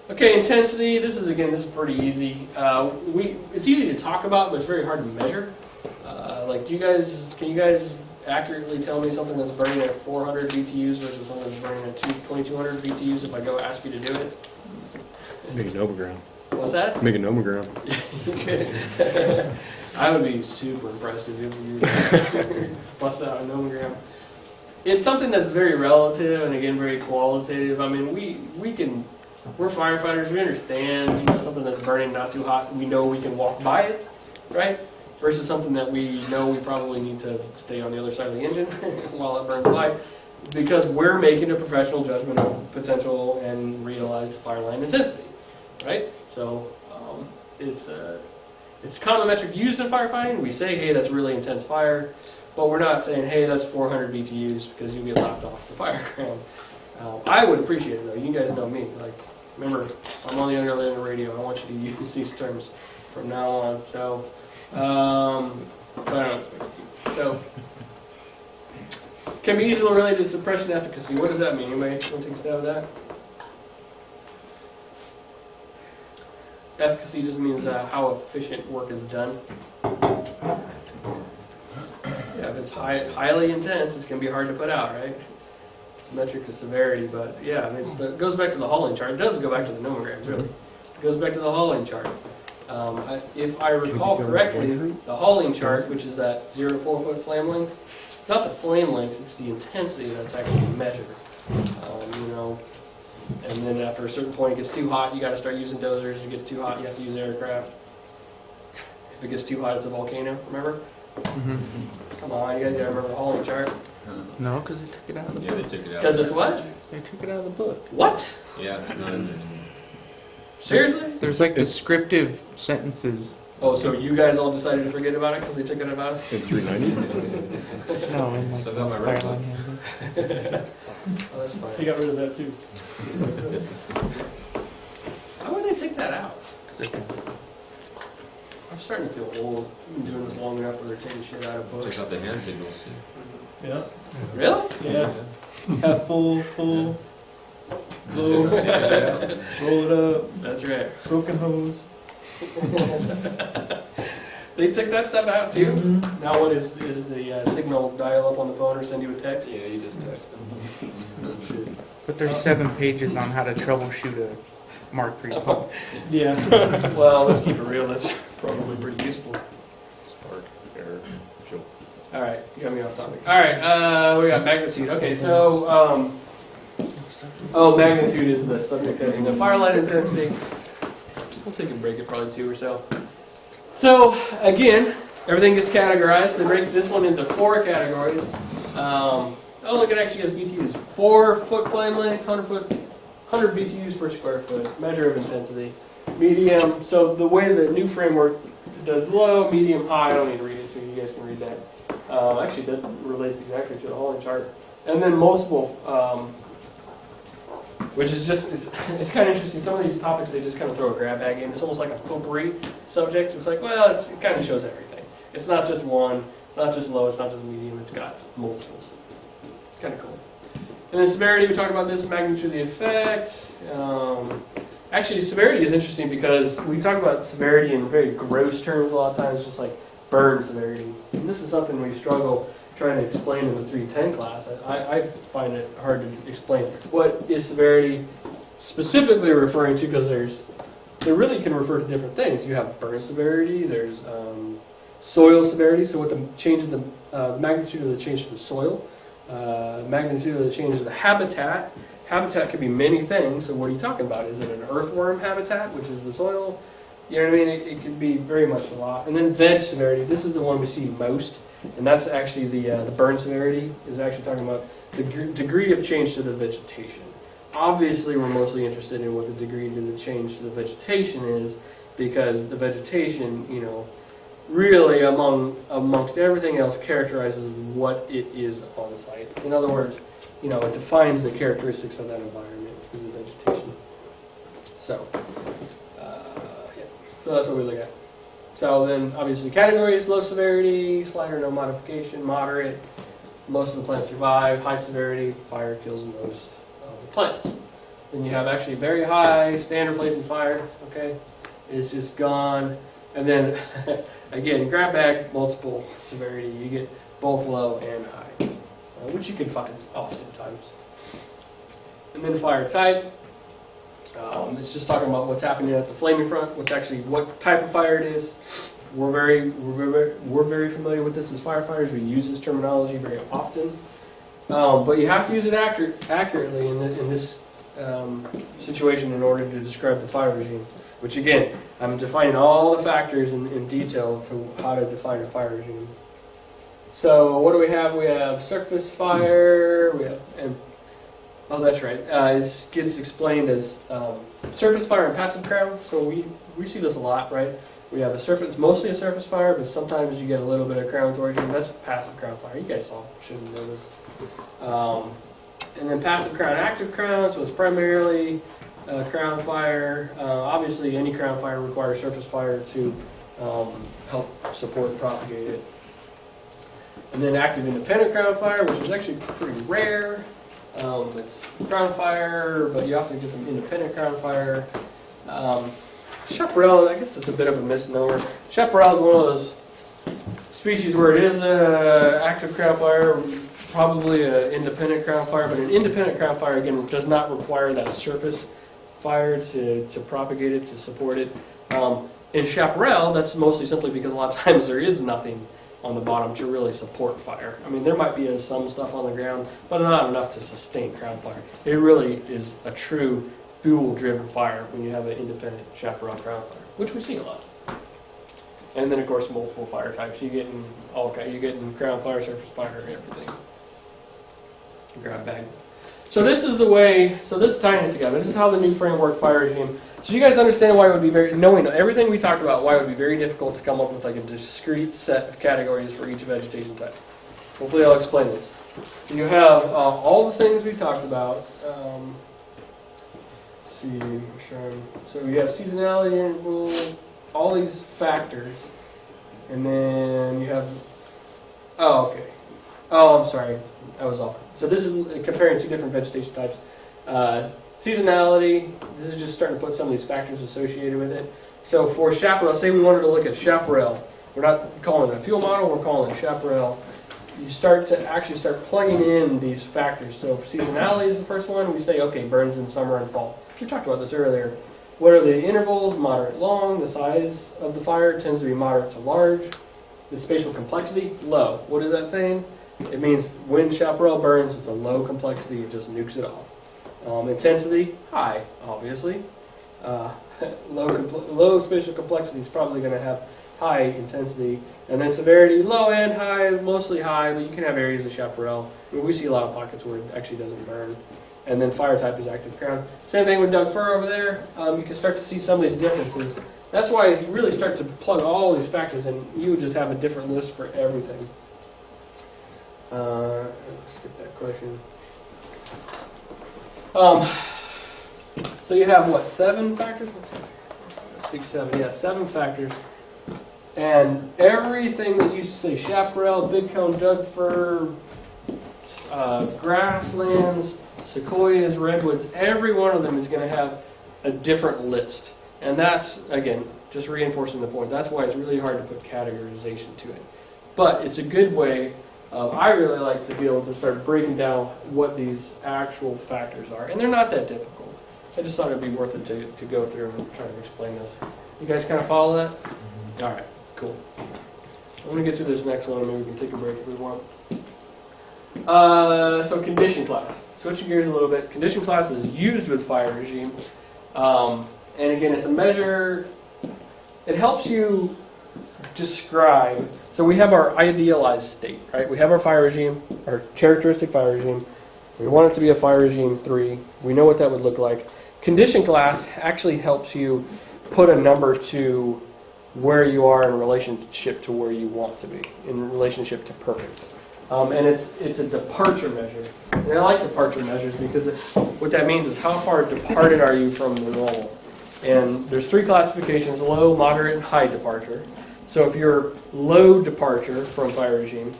Okay, intensity. This is pretty easy. It's easy to talk about, but it's very hard to measure. Can you guys accurately tell me something that's burning at 400 BTUs versus something that's burning at 2200 BTUs if I go ask you to do it? Make a nomogram. What's that? Make a nomogram. You could. I would be super impressed if you bust out a nomogram. It's something that's very relative and again very qualitative. I mean, we're firefighters. We understand something that's burning not too hot. We know we can walk by it, right? Versus something that we know we probably need to stay on the other side of the engine while it burns by, because we're making a professional judgment of potential and realized fire line intensity, right? So it's a common metric used in firefighting. We say, hey, that's really intense fire, but we're not saying, hey, that's 400 BTUs because you get laughed off the fire ground. I would appreciate it though. You guys know me. Like, remember, I'm on the Underlander Radio. I want you to use these terms from now on. So, but I don't expect you to. So, can be easily related to suppression efficacy. What does that mean? Anybody want to take a stab at that? Efficacy just means how efficient work is done. Yeah, if it's highly intense, it's going to be hard to put out, right? It's a metric of severity, but yeah, I mean, it goes back to the hauling chart. It doesn't go back to the nomograms, really. It goes back to the hauling chart. If I recall correctly, the hauling chart, which is that 0 to 4 foot flame lengths, it's not the flame lengths, it's the intensity that's actually measured. You know, and then after a certain point, it gets too hot, you got to start using dozers. If it gets too hot, you have to use aircraft. If it gets too hot, it's a volcano. Remember? Come on, you guys gotta remember the hauling chart. No, because they took it out of the Yeah, book. they took it out. Because it's what? They took it out of the book. What? Yeah, it's not in there. Seriously? There's like descriptive sentences. Oh, so you guys all decided to forget about it because they took it out? In 390? No, in like Still got my the red Fireline handbook. Oh, that's fine. They got rid of that too. Why would they take that out? I'm starting to feel old. I've been doing this long enough where they're taking shit out of books. Takes out the hand signals too. Yeah. Really? Yeah. Have full, low, roll it up, That's right. broken hose. They took that stuff out too? Now what is the signal dial up on the phone or send you a text? Yeah, you just text them. But there's 7 pages on how to troubleshoot a Mark III pump. Yeah. Well, let's keep it real. That's probably pretty useful. Spark, air, fuel. All right, you got me off topic. All right, we got magnitude. Okay, so magnitude is the subject heading. The firelight intensity. We'll take a break at probably 2 or so. So again, everything gets categorized. They break this one into 4 categories. Look, it actually has BTUs. 4 foot flame lengths, 100 BTUs per square foot. Measure of intensity. Medium. So the way the new framework does low, medium, high. I don't need to read it, so you guys can read that. Actually, that relates exactly to the hauling chart. And then multiple, which is just, it's kind of interesting. Some of these topics, they just kind of throw a grab bag in. It's almost like a potpourri subject. It's like, well, it kind of shows everything. It's not just one, not just low, it's not just medium, it's got multiples. It's kind of cool. And then severity, we talked about this, magnitude of the effect. Actually, severity is interesting because we talk about severity in very gross terms a lot of times, just like burn severity. And this is something we struggle trying to explain in the 310 class. I find it hard to explain. What is severity specifically referring to? Because they really can refer to different things. You have burn severity, there's soil severity, so what the change of the magnitude of the change to the soil, magnitude of the change of the habitat. Habitat could be many things, so what are you talking about? Is it an earthworm habitat, which is the soil? You know what I mean? It could be very much a lot. And then veg severity, this is the one we see most, and that's actually the burn severity, is actually talking about the degree of change to the vegetation. Obviously, we're mostly interested in what the degree to the change to the vegetation is, because the vegetation, you know, really amongst everything else characterizes what it is on site. In other words, you know, it defines the characteristics of that environment because of vegetation. So, so that's what we look at. So then, obviously, categories: low severity, slight or no modification; moderate, most of the plants survive; high severity, fire kills most of the plants. Then you have actually very high, standard place in fire. Okay, it's just gone. And then, again, grab bag, multiple severity. You get both low and high, which you can find oftentimes. And then fire type. It's just talking about what's happening at the flaming front, what type of fire it is. We're very familiar with this as firefighters. We use this terminology very often, but you have to use it accurately in this situation in order to describe the fire regime. Which again, I'm defining all the factors in detail to how to define a fire regime. So what do we have? We have surface fire. Oh, that's right. It gets explained as surface fire and passive crown. So we see this a lot, right? We have it's mostly a surface fire, but sometimes you get a little bit of crown torsion. That's passive crown fire. You guys all should know this. and then passive crown, active crown. So it's primarily crown fire. Obviously, any crown fire requires surface fire to help support and propagate it. And then active independent crown fire, which is actually pretty rare. It's crown fire, but you also get some independent crown fire. Chaparral, I guess it's a bit of a misnomer. Chaparral is one of those species where it is an active crown fire, probably an independent crown fire, but an independent crown fire, again, does not require that surface fire to propagate it, to support it. In chaparral, that's mostly simply because a lot of times there is nothing on the bottom to really support fire. I mean, there might be some stuff on the ground, but not enough to sustain crown fire. It really is a true fuel-driven fire when you have an independent chaparral crown fire, which we see a lot. And then, of course, multiple fire types. You're getting ground fire, surface fire, everything. Grab bag. So this is the way. So this is tying it together. This is how the new framework fire regime. So you guys understand why it would be knowing everything we talked about, why it would be very difficult to come up with like a discrete set of categories for each vegetation type. Hopefully, I'll explain this. So you have all the things we talked about. Let's see. So you have seasonality interval, all these factors, and then you have. Oh, okay. Oh, I'm sorry. I was off. So this is comparing two different vegetation types. Seasonality, this is just starting to put some of these factors associated with it. So for chaparral, say we wanted to look at chaparral. We're not calling it a fuel model, we're calling it chaparral. You start plugging in these factors. So for seasonality is the first one. We say, okay, burns in summer and fall. We talked about this earlier. What are the intervals? Moderate, long. The size of the fire tends to be moderate to large. The spatial complexity, low. What is that saying? It means when chaparral burns, it's a low complexity, it just nukes it off. Intensity, high, obviously. Low spatial complexity is probably going to have high intensity. And then severity, low and high, mostly high, but you can have areas of chaparral. I mean, we see a lot of pockets where it actually doesn't burn. And then fire type is active crown. Same thing with Doug fir over there. You can start to see some of these differences. That's why if you really start to plug all these factors in, you would just have a different list for everything. Let's skip that question. So you have what, 7 factors? 6, 7, yeah, 7 factors. And everything that you say, chaparral, big cone, Doug fir, grasslands, sequoias, redwoods, every one of them is going to have a different list. And that's, again, just reinforcing the point. That's why it's really hard to put categorization to it. But it's a good way. I really like to be able to start breaking down what these actual factors are. And they're not that difficult. I just thought it would be worth it to go through and try to explain those. You guys kind of follow that? All right, cool. I'm going to get through this next one and maybe we can take a break if we want. So condition class. Switching gears a little bit. Condition class is used with fire regime. And again, it's a measure. It helps you describe. So we have our idealized state, right? We have our fire regime, our characteristic fire regime. We want it to be a fire regime 3. We know what that would look like. Condition class actually helps you put a number to where you are in relationship to where you want to be, in relationship to perfect. And it's a departure measure. And I like departure measures because what that means is how far departed are you from the normal. And there's 3 classifications: low, moderate, and high departure. So if you're low departure from fire regime,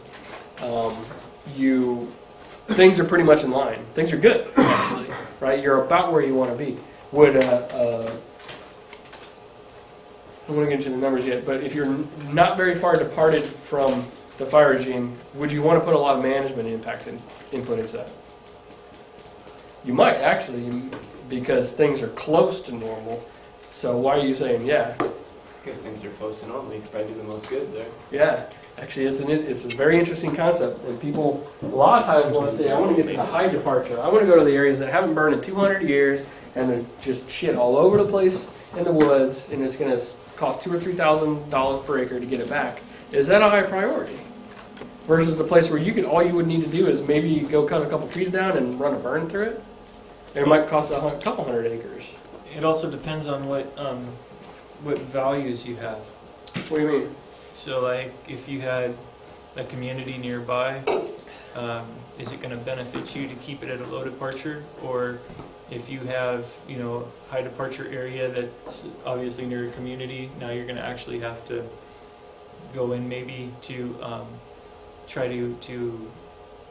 things are pretty much in line. Things are good, actually, right? You're about where you want to be. Would I don't want to get into the numbers yet, but if you're not very far departed from the fire regime, would you want to put a lot of management input into that? You might, actually, because things are close to normal. So why are you saying yeah? Because things are close to normal, you could probably do the most good there. Yeah, actually, it's a very interesting concept, and people a lot of times want to say, I want to get to the high departure. I want to go to the areas that haven't burned in 200 years, and they're just shit all over the place in the woods, and it's going to cost $2,000 or $3,000 per acre to get it back. Is that a high priority? Versus the place where all you would need to do is maybe go cut a couple trees down and run a burn through it. It might cost a couple hundred acres. It also depends on what values you have. What do you mean? So like if you had a community nearby, is it going to benefit you to keep it at a low departure, or if you have, you know, high departure area that's obviously near a community, now you're going to actually have to go in maybe to try to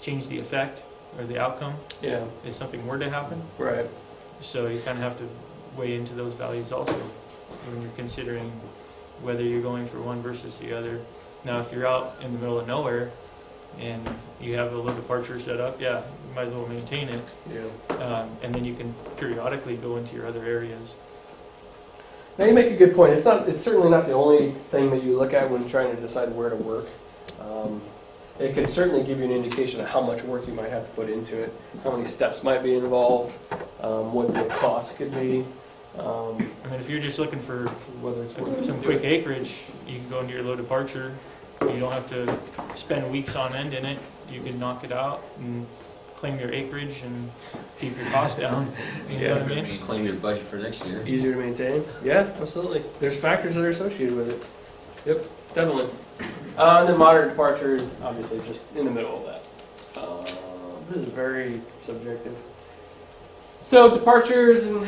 change the effect or the outcome Yeah. if something were to happen. Right. So you kind of have to weigh into those values also when you're considering whether you're going for one versus the other. Now, if you're out in the middle of nowhere and you have a low departure set up, yeah, you might as well maintain it. Yeah. And then you can periodically go into your other areas. Now you make a good point. It's certainly not the only thing that you look at when trying to decide where to work. It can certainly give you an indication of how much work you might have to put into it, how many steps might be involved, what the cost could be. I mean, if you're just looking for Whether it's worth some quick acreage, you can go into your low departure. You don't have to spend weeks on end in it. You can knock it out and claim your acreage and keep your costs down. You know what I mean? Claim your budget for next year. Easier to maintain? Yeah, absolutely. There's factors that are associated with it. Yep, definitely. And then moderate departure is obviously just in the middle of that. This is very subjective. So departures, and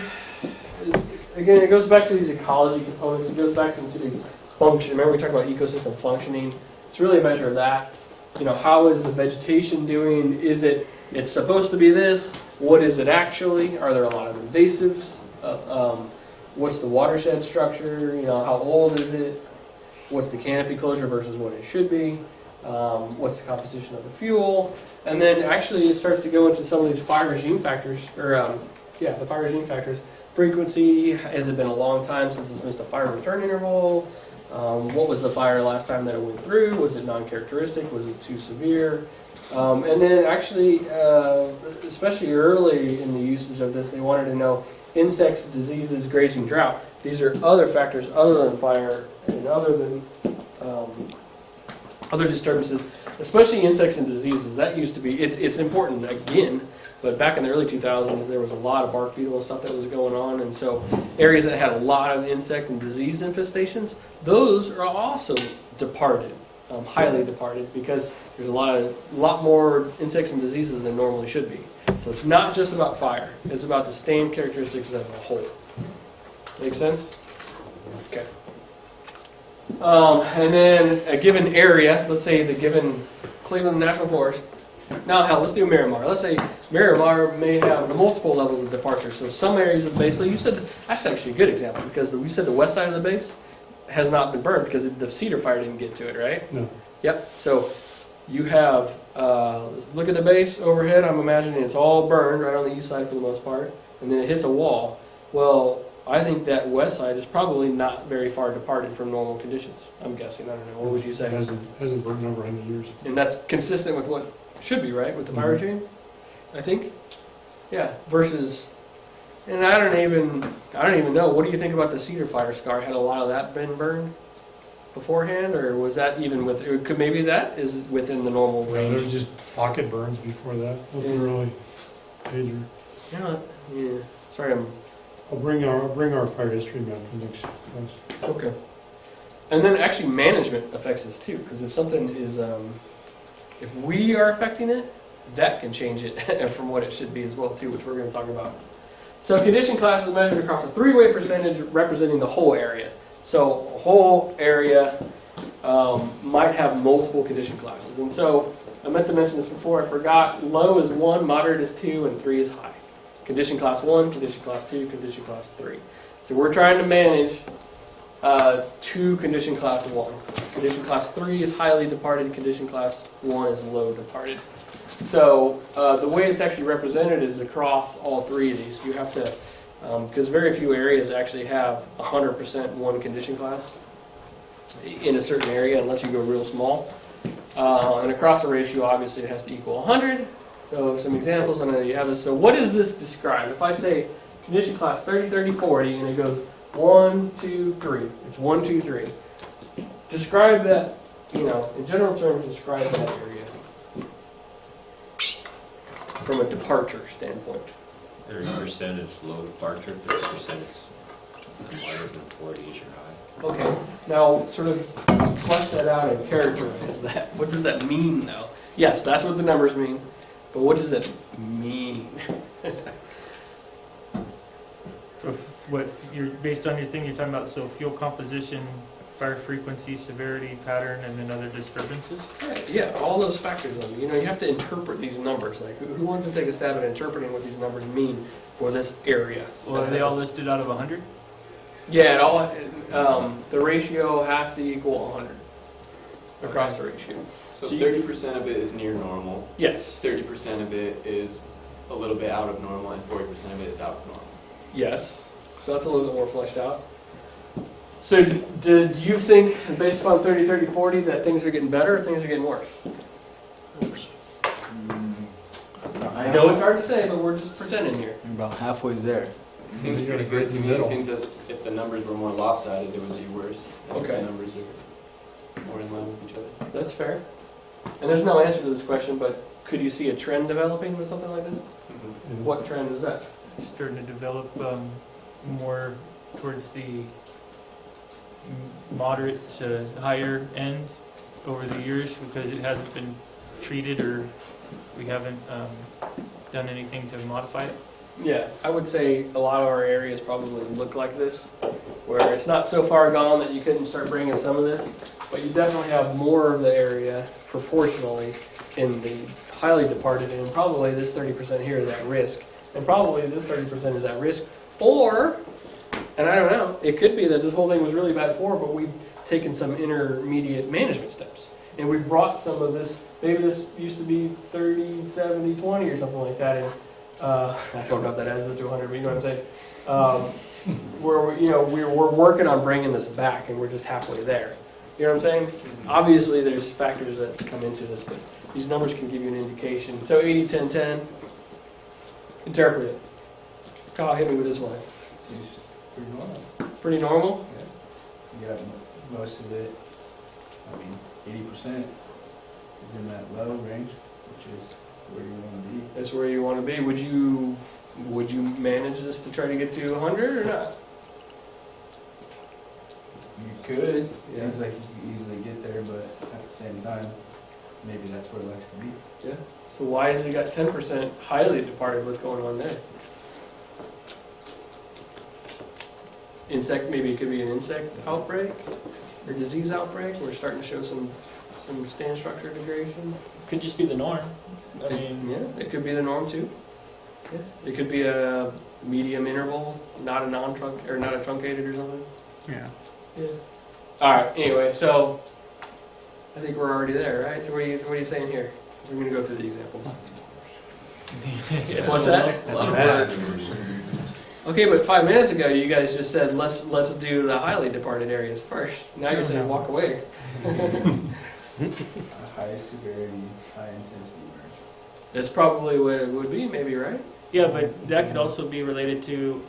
again, it goes back to these ecology components. It goes back into these function. Remember we talked about ecosystem functioning. It's really a measure of that. You know, how is the vegetation doing? Is it's supposed to be this? What is it actually? Are there a lot of invasives? What's the watershed structure? You know, how old is it? What's the canopy closure versus what it should be? What's the composition of the fuel? And then actually it starts to go into some of these fire regime factors, or the fire regime factors. Frequency, has it been a long time since it's missed a fire return interval? What was the fire last time that it went through? Was it non-characteristic? Was it too severe? And then actually, especially early in the usage of this, they wanted to know insects, diseases, grazing, drought. These are other factors other than fire and other than other disturbances, especially insects and diseases. That used to be, it's important again, but back in the early 2000s, there was a lot of bark beetle and stuff that was going on, and so areas that had a lot of insect and disease infestations, those are also departed, highly departed, because there's a lot more insects and diseases than normally should be. So it's not just about fire; it's about the stain characteristics as a whole. Make sense? Okay. And then a given area, let's say the given Cleveland National Forest. Now, hell, let's do Miramar. Let's say Miramar may have multiple levels of departure. So some areas of the base, you said, that's actually a good example, because we said the west side of the base has not been burned because the cedar fire didn't get to it, right? No. Yep. So you have, look at the base overhead. I'm imagining it's all burned right on the east side for the most part, and then it hits a wall. Well, I think that west side is probably not very far departed from normal conditions. I'm guessing. I don't know. What would you say? It hasn't burned over 100 years. And that's consistent with what should be, right? With the fire regime, I think. Yeah. Versus, and I don't even know. What do you think about the cedar fire scar? Had a lot of that been burned beforehand, or was that even with? Could maybe that is within the normal Yeah, range? there's just pocket burns before that. Nothing really major. Yeah. Sorry, I'll bring our fire history map to the next class. Okay. And then actually management affects this too, because if something is, if we are affecting it, that can change it from what it should be as well too, which we're going to talk about. So condition class is measured across a three-way percentage representing the whole area. So a whole area might have multiple condition classes. And so I meant to mention this before, I forgot. Low is 1, moderate is 2, and 3 is high. Condition class 1, condition class 2, condition class 3. So we're trying to manage 2 condition class 1. Condition class 3 is highly departed, condition class 1 is low departed. So the way it's actually represented is across all 3 of these. You have to, because very few areas actually have 100% one condition class in a certain area unless you go real small. And across the ratio, obviously, it has to equal 100. So some examples, I know you have this. So what does this describe? If I say condition class 30, 30, 40, and it goes 1, 2, 3. It's 1, 2, 3. Describe that, in general terms, describe that area from a departure standpoint. 30% is low departure, 30% is moderate, and 40 is your high. Okay, now sort of flesh that out and characterize that. What does that mean, though? Yes, that's what the numbers mean. But what does it mean? What you're based on your thing you're talking about, so fuel composition, fire frequency, severity, pattern, and then other disturbances? Right, yeah, all those factors. You know, you have to interpret these numbers. Like, who wants to take a stab at interpreting what these numbers mean for this area? Well, are they all listed out of 100? Yeah, it all. The ratio has to equal 100 across the ratio. So 30% of it is near normal. Yes. 30% of it is a little bit out of normal, and 40% of it is out of normal. Yes. So that's a little bit more fleshed out. So do you think, based upon 30, 30, 40, that things are getting better or things are getting worse? I know it's hard to say, but we're just pretending here. About halfway there. Seems pretty good to me. It seems as if the numbers were more lopsided, it would be worse. And Okay. if the numbers are more in line with each other. That's fair. And there's no answer to this question, but could you see a trend developing with something like this? What trend is that? Starting to develop more towards the moderate to higher end over the years because it hasn't been treated or we haven't done anything to modify it. Yeah, I would say a lot of our areas probably look like this, where it's not so far gone that you couldn't start bringing some of this, but you definitely have more of the area proportionally in the highly departed, and probably this 30% here is at risk, and probably this 30% is at risk, or, and I don't know, it could be that this whole thing was really bad before, but we've taken some intermediate management steps, and we've brought some of this, maybe this used to be 30, 70, 20 or something like that, and I don't know if that adds up to 100, but you know what I'm saying? Where we're working on bringing this back, and we're just halfway there. You know what I'm saying? Obviously, there's factors that come into this, but these numbers can give you an indication. So 80, 10, 10. Interpret it. Kyle, hit me with this one. Seems pretty normal. Pretty normal? Yeah. You got most of it, I mean, 80% is in that low range, which is where you want to be. That's where you want to be. Would you manage this to try to get to 100 or not? You could. Yeah. Seems like you could easily get there, but at the same time, maybe that's where it likes to be. Yeah. So why has it got 10% highly departed? What's going on there? Insect, maybe it could be an insect outbreak or disease outbreak. We're starting to show some stand structure degradation. Could just be the norm. I mean, Yeah, it could be the norm too. Yeah. It could be a medium interval, not a non-trunk or not a truncated or something. Yeah. Yeah. All right. Anyway, so I think we're already there, right? So what are you saying here? We're going to go through the examples. What's that? A lot of work. Okay, but 5 minutes ago you guys just said let's do the highly departed areas first. Now you're saying walk away. High severity, high intensity burn. That's probably what it would be, maybe, right? yeah, but that could also be related to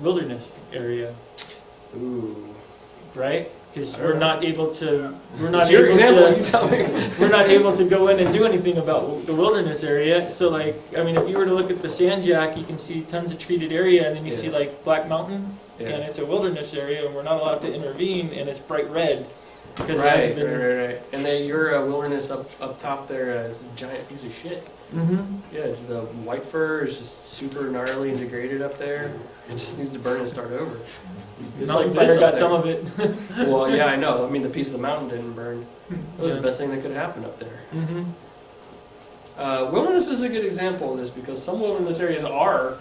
wilderness area, Ooh. right? Because I we're don't know. not able to. We're not It's your able example. to. You tell me. We're not able to go in and do anything about the wilderness area. So, like, I mean, if you were to look at the Sand Jack, you can see tons of treated area, and then you see like Black Mountain, and it's a wilderness area, and we're not allowed to intervene, and it's bright red because it hasn't been. Right. And then your wilderness up top there is a giant piece of shit. Mm-hmm. Yeah, it's the white fir is just super gnarly and degraded up there. It just needs to burn and start over. It's Mountain like this Fire got up some there. of it. Well, yeah, I know. I mean, the piece of the mountain didn't burn. That was the best thing that could happen up there. Mm-hmm. Wilderness is a good example of this because some wilderness areas are,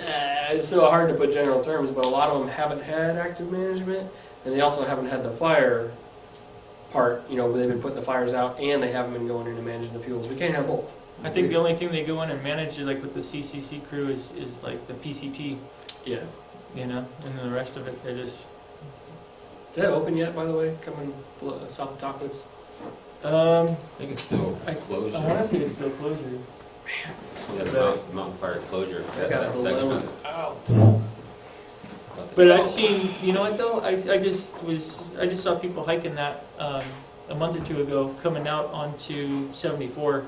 it's so hard to put general terms, but a lot of them haven't had active management, and they also haven't had the fire part. You know, they've been putting the fires out, and they haven't been going in and managing the fuels. We can't have both. I think the only thing they go in and manage, like with the CCC crew, is like the PCT, Yeah. you know, and then the rest of it, they just. Is that open yet, by the way, coming south of Tacos? I think it's still closure. I want to say it's still closure. Yeah, the mountain fire closure, that section of it. Out. But I've seen, you know what though? I just saw people hiking that a month or two ago, coming out onto 74.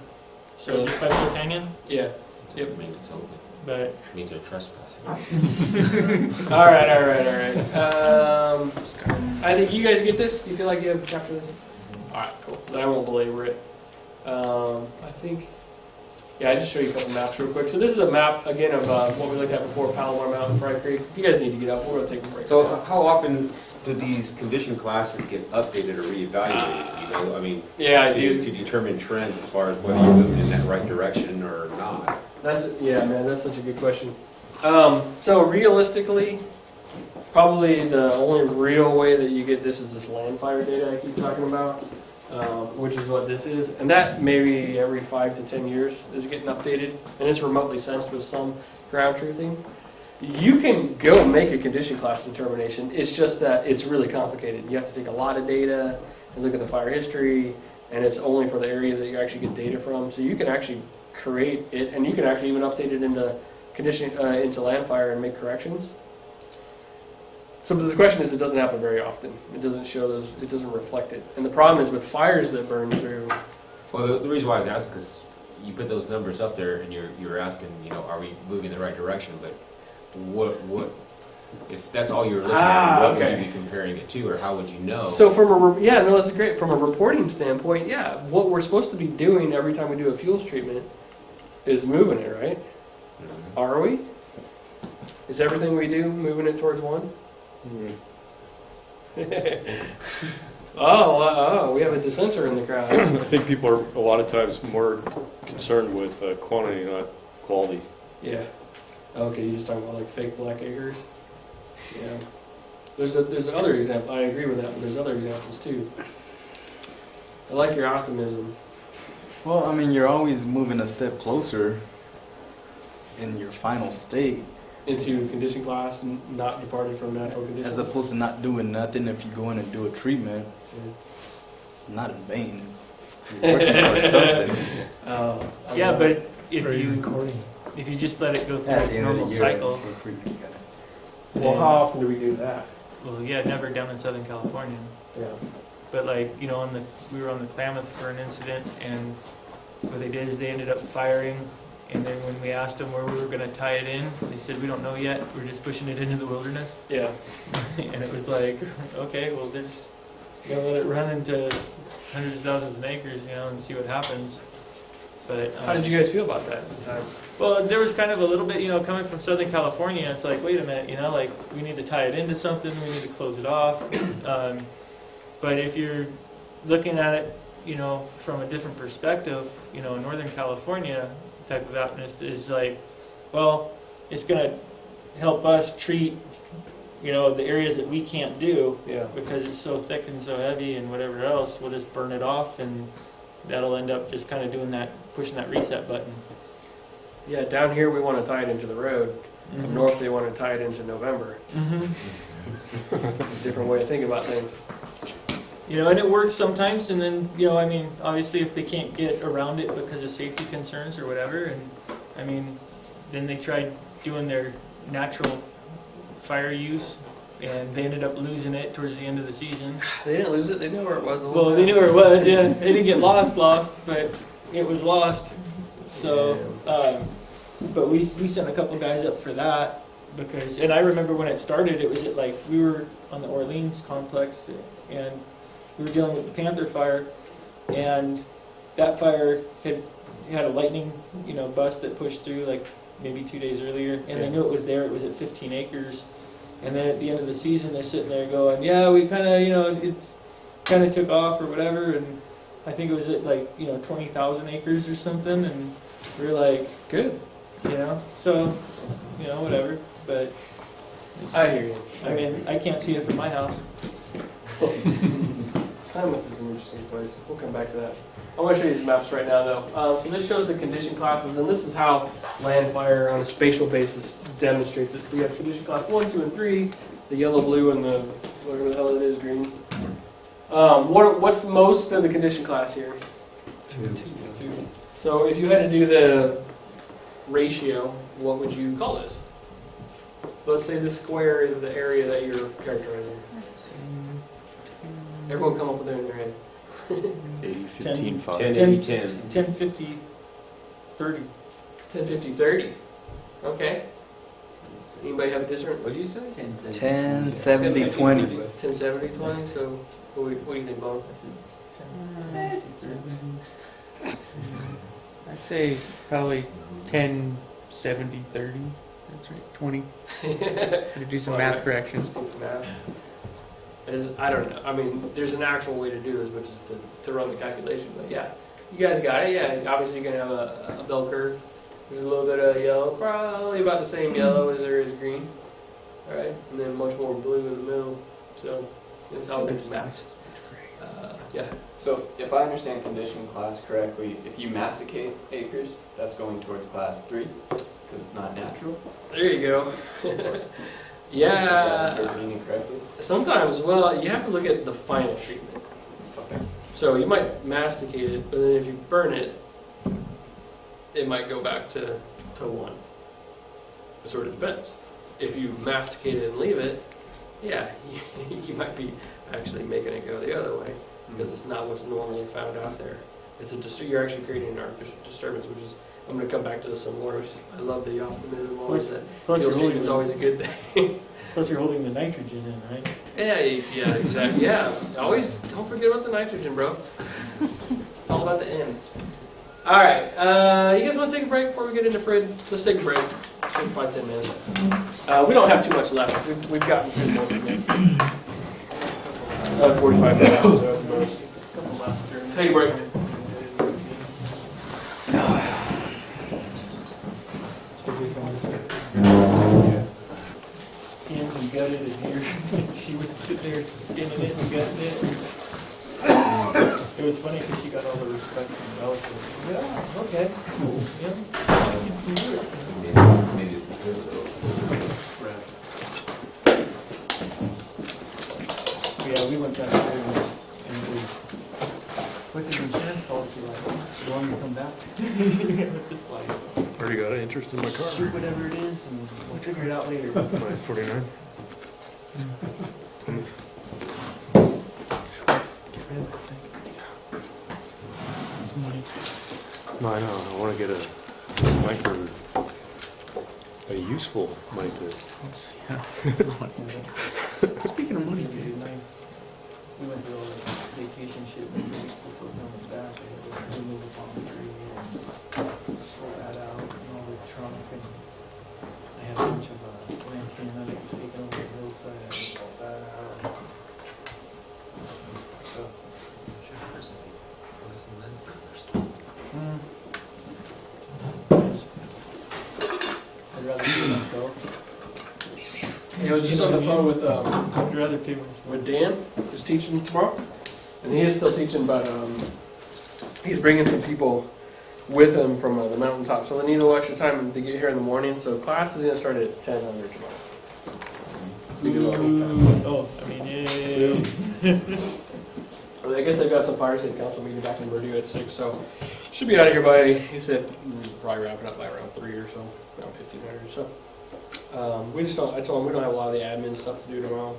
So Really? just by Blue Canyon. Yeah. Doesn't mean it's open. But It means they're trespassing. All right. I think you guys get this. Do you feel like you have captured this? Alright, cool. Then I won't belabor it. I think, yeah, I just show you a couple maps real quick. So this is a map, again, of what we looked at before, Palomar Mountain, Fry Creek. You guys need to get up. We're going to take a break. So how often do these condition classes get updated or reevaluated? You know, I mean, Yeah, I to do. determine trends as far as whether you're moving in that right direction or not. Yeah, man, that's such a good question. So realistically, probably the only real way that you get this is this land fire data I keep talking about, which is what this is. And that maybe every 5 to 10 years is getting updated, and it's remotely sensed with some ground truthing. You can go and make a condition class determination. It's just that it's really complicated. You have to take a lot of data and look at the fire history, and it's only for the areas that you actually get data from. So you can actually create it, and you can actually even update it into into land fire and make corrections. So the question is, it doesn't happen very often. It doesn't show those. It doesn't reflect it. And the problem is with fires that burn through. Well, the reason why I was asking is you put those numbers up there, and you're asking, you know, are we moving in the right direction? But what if that's all you're looking at? What would you be comparing it to, or how would you know? So from that's great. From a reporting standpoint, yeah, what we're supposed to be doing every time we do a fuels treatment is moving it, right? Mhm. Are we? Is everything we do moving it towards one? Oh, we have a dissenter in the crowd. I think people are a lot of times more concerned with quantity, not quality. Yeah. Okay, you're just talking about like fake black acres. Yeah. There's other example. I agree with that, but there's other examples too. I like your optimism. Well, I mean, you're always moving a step closer in your final state. Into condition class, not departed from natural conditions. As opposed to not doing nothing. If you go in and do a treatment, it's not in vain. You're working towards something. Yeah, but if Are you you recording? if you just let it go through At its the end of the normal year, cycle, for treatment, you gotta- Well, how often do we do that? well, yeah, never down in Southern California. Yeah. But like, you know, we were on the Klamath for an incident, and what they did is they ended up firing. And then when we asked them where we were going to tie it in, they said, we don't know yet. We're just pushing it into the wilderness. Yeah. And it was like, okay, well, there's gonna let it run into hundreds of thousands of acres, you know, and see what happens. But How did you guys feel about that? well, there was kind of a little bit, you know, coming from Southern California. It's like, wait a minute, you know, like we need to tie it into something. We need to close it off. But if you're looking at it, you know, from a different perspective, you know, Northern California type of aptness is like, well, it's going to help us treat, you know, the areas that we can't do because it's so thick and so heavy and whatever else. We'll just burn it off, and that'll end up just kind of doing that, pushing that reset button. Yeah, down here we want to tie it into the road. Up north they want to tie it into November. It's a different way of thinking about things. You know, and it works sometimes, and then, you know, I mean, obviously if they can't get around it because of safety concerns or whatever, and I mean, then they tried doing their natural fire use, and they ended up losing it towards the end of the season. They didn't lose it, they knew where it was the whole Well, time. they knew where it was, yeah. They didn't get lost, but it was lost. So, but we sent a couple guys up for that, because, and I remember when it started, it was at like, we were on the Orleans complex, and we were dealing with the Panther fire, and that fire had a lightning, you know, bust that pushed through like maybe 2 days earlier, and they knew it was there. It was at 15 acres, and then at the end of the season, they're sitting there going, "Yeah, we kind of, you know, it's kind of took off or whatever," and I think it was at like, you know, 20,000 acres or something, and we were like, "Good," you know, so, you know, whatever. But I hear you. I mean, I can't see it from my house. Klamath is an interesting place. We'll come back to that. I want to show you these maps right now, though. So this shows the condition classes, and this is how land fire on a spatial basis demonstrates it. So you have condition class 1, 2, and 3, the yellow, blue, and the whatever the hell it is, green. What's most of the condition class here? 2. So if you had to do the ratio, what would you call this? Let's say this square is the area that you're characterizing. Everyone come up with it in their head. 80, 15, 5. 10, 50, 30. 10, 50, 30. Okay. Anybody have a different? What did you say? 10, 70, 20. 10, 70, 20, so what do you think, Bob? I'd say probably 10, 70, 30. That's right, 20. To do some math corrections. I don't know. I mean, there's an actual way to do this, which is to run the calculation. But yeah, you guys got it. Yeah, obviously you're going to have a bell curve. There's a little bit of yellow, probably about the same yellow as there is green. All right, and then much more blue in the middle. So that's how it gets mapped. Yeah. So if I understand condition class correctly, if you massacate acres, that's going towards class 3 because it's not natural. There you go. Yeah. Is that interpreting it correctly? Sometimes, well, you have to look at the final treatment. Okay. So you might masticate it, but then if you burn it, it might go back to 1. It sort of depends. If you masticate it and leave it, yeah, you might be actually making it go the other way because it's not what's normally found out there. You're actually creating an artificial disturbance, which is, I'm going to come back to this some more. I love the optimism always that field treatment's always a good thing. Plus you're holding the nitrogen in, right? Yeah, exactly. Yeah, always don't forget about the nitrogen, bro. It's all about the end. All right, you guys want to take a break before we get into Fred? Let's take a break. Should 5-10 minutes. We don't have too much left. We've gotten through most of it. 45 minutes. So at most. Take a break. Skinned and gutted and here she was sitting there skinning it and gutting it. It was funny because she got all the respect from relatives. Yeah, okay, cool. Yeah, you can do it. Maybe it's because of Yeah, we went back there and it was, what's his insurance policy like? You want me to come back? It was just like, Already got an interest in my car. shoot whatever it is and we'll figure it out later. My 49. No, I know. I want to get a useful micro. Speaking of money, dude, we went through all the vacation shit the week before coming back. They had to remove the palm tree and pull that out and all the trunk. And I had a bunch of lantana that was taken over the hillside. I had to pull that out. So, I'd rather do it myself. I was just on the phone with I'd rather do it myself. with Dan, who's teaching tomorrow, and he is still teaching, but he's bringing some people with him from the mountaintop, so they need a little extra time to get here in the morning. So class is going to start at 10:00 tomorrow. We do our own time. Oh, I mean, yeah. I guess they've got some fire safety council meeting back in Purdue at 6, so should be out of here by, he said, probably wrapping up by around 3 or so, around 1500. So we just don't, I told him we don't have a lot of the admin stuff to do tomorrow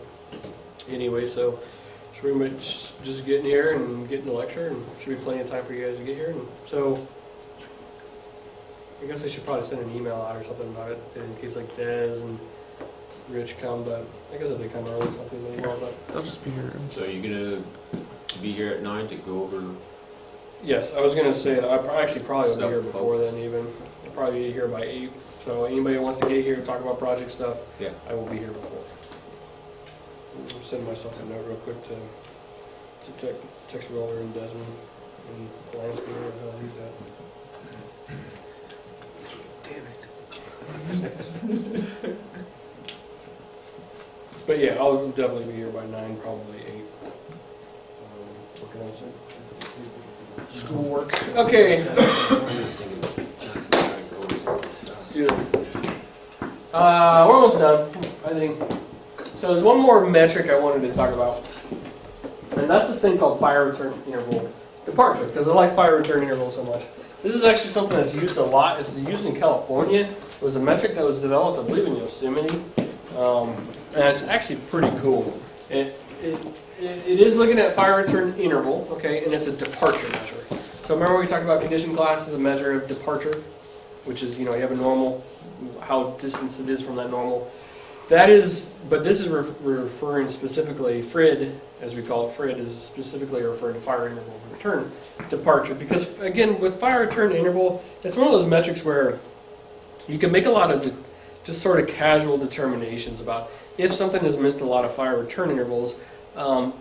anyway, so should pretty much just get in here and get in the lecture, and should be plenty of time for you guys to get here. And so I guess I should probably send an email out or something about it in case like Dez and Rich come, but I guess if they come early, something they will, but They'll just be here. So are you gonna be here at 9 to go over? yes, I was going to say that I actually probably will be Stuff here with before folks. then even. I'll probably be here by 8. So anybody who wants to get here and talk about project stuff, Yeah. I will be here before. I'm sending myself a note real quick to text Roller and Desmond and Lance or whatever the hell he's at. Damn it. But yeah, I'll definitely be here by 9, probably 8. What can I say? Schoolwork. Okay. Let's do this. We're almost done, I think. So there's one more metric I wanted to talk about. And that's this thing called fire return interval departure, because I like fire return interval so much. This is actually something that's used a lot. It's used in California. It was a metric that was developed, I believe, in Yosemite. And it's actually pretty cool. It is looking at fire return interval, okay, and it's a departure measure. So remember we talked about condition class as a measure of departure? which is, you have a normal, how distance it is from that normal. That is, but this is referring specifically, FRID, as we call it, FRID is specifically referring to fire interval return departure. Because again, with fire return interval, it's one of those metrics where you can make a lot of just sort of casual determinations about if something has missed a lot of fire return intervals,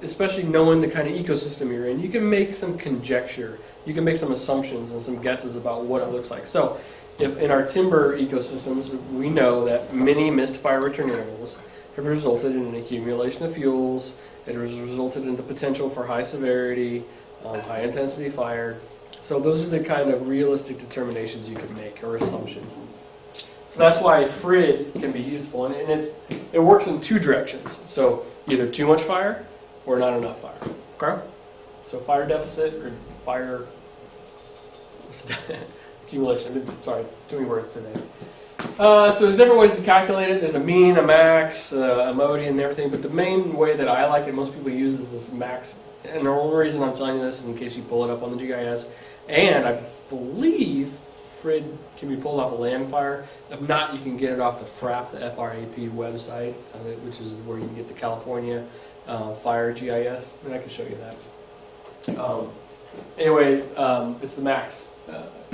especially knowing the kind of ecosystem you're in. You can make some conjecture, you can make some assumptions and some guesses about what it looks like. So, if in our timber ecosystems, we know that many missed fire return intervals have resulted in an accumulation of fuels. It has resulted in the potential for high severity, high intensity fire. So those are the kind of realistic determinations you can make, or assumptions. So that's why FRID can be useful, and it works in two directions. So either too much fire or not enough fire. Okay? So fire deficit or fire accumulation. Sorry, too many words today. So there's different ways to calculate it. There's a mean, a max, a mode, and everything. But the main way that I like it, most people use, is this max. And the only reason I'm telling you this is in case you pull it up on the GIS. And I believe FRID can be pulled off a Landfire. If not, you can get it off the FRAP, the FRAP website, which is where you can get the California Fire GIS. And I can show you that. Anyway, it's the max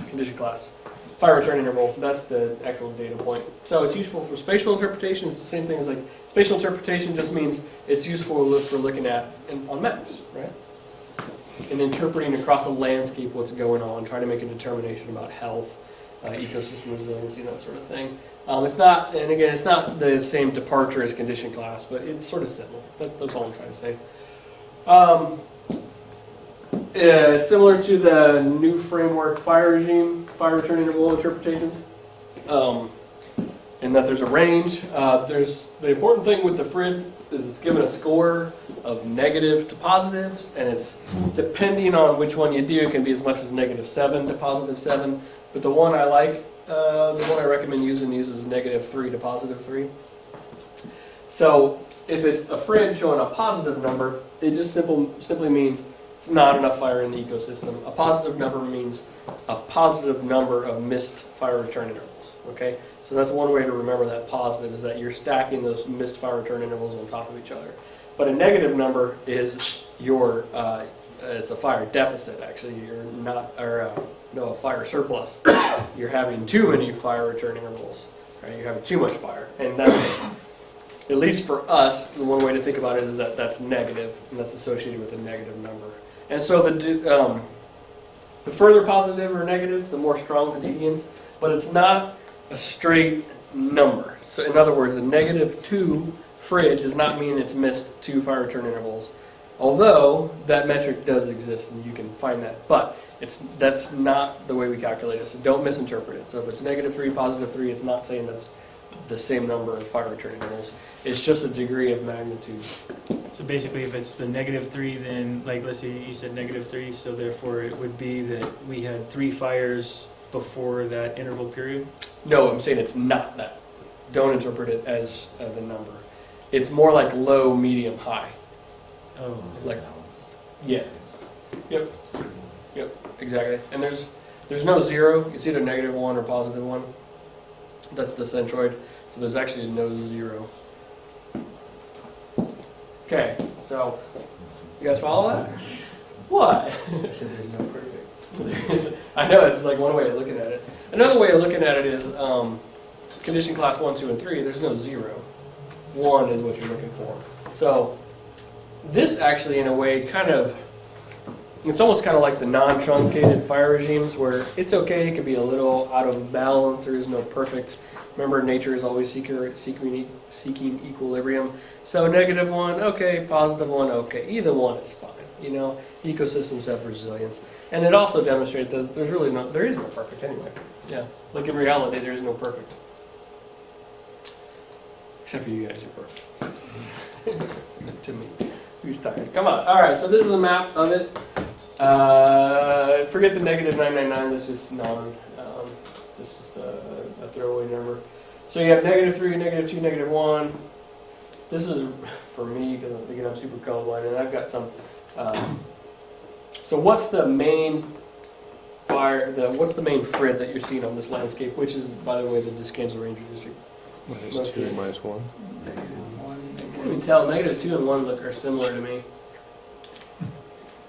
condition class. Fire return interval, that's the actual data point. So it's useful for spatial interpretation. It's the same thing as like spatial interpretation just means it's useful for looking at on maps, right? And interpreting across a landscape what's going on, trying to make a determination about health, ecosystem resiliency, that sort of thing. It's not, and again, it's not the same departure as condition class, but it's sort of similar. That's all I'm trying to say. It's similar to the new framework fire regime, fire return interval interpretations, in that there's a range. There's the important thing with the FRID is it's given a score of negative to positives, and it's depending on which one you do, it can be as much as -7 to +7. But the one I like, the one I recommend using uses -3 to +3. So if it's a FRID showing a positive number, it just simply means it's not enough fire in the ecosystem. A positive number means a positive number of missed fire return intervals. Okay, so that's one way to remember that positive is that you're stacking those missed fire return intervals on top of each other. But a negative number is your it's a fire deficit actually. You're not, or no, a fire surplus. You're having too many fire return intervals. Right? You're having too much fire, and that's, at least for us, the one way to think about it is that that's negative, and that's associated with a negative number. And so the further positive or negative, the more strong the deviance, but it's not a straight number. So in other words, a -2 FRID does not mean it's missed 2 fire return intervals, although that metric does exist and you can find that. But that's not the way we calculate it, so don't misinterpret it. So if it's -3, +3, it's not saying that's the same number of fire return intervals. It's just a degree of magnitude. So basically, if it's the -3, then, like, let's say you said -3, so therefore it would be that we had 3 fires before that interval period? No, I'm saying it's not that. Don't interpret it as the number. It's more like low, medium, high. Oh. Like, yeah. Yep. Yep, exactly. And there's no zero. It's either -1 or +1. That's the centroid. So there's actually no zero. Okay, so you guys follow that? What? So there's no perfect. I know, it's like one way of looking at it. Another way of looking at it is condition class 1, 2, and 3, there's no zero. 1 is what you're looking for. So this actually, in a way, it's almost kind of like the non-truncated fire regimes where it's okay, it can be a little out of balance, there is no perfect. Remember, nature is always seeking equilibrium. So -1, okay, +1, okay. Either one is fine. You know, ecosystems have resilience. And it also demonstrates that there is no perfect anyway. Yeah, like in reality, there is no perfect. Except for you guys, you're perfect. To me. Who's tired? Come on. All right, so this is a map of it. Forget the -999, that's just that's just a throwaway number. So you have -3, -2, -1. This is for me because I'm thinking I'm super colorblind, and I've got some. So what's the main fire, what's the main FRID that you're seeing on this landscape, which is, by the way, the Discanso Ranger District? -2 and -1. I can't even tell. -2 and 1 are similar to me.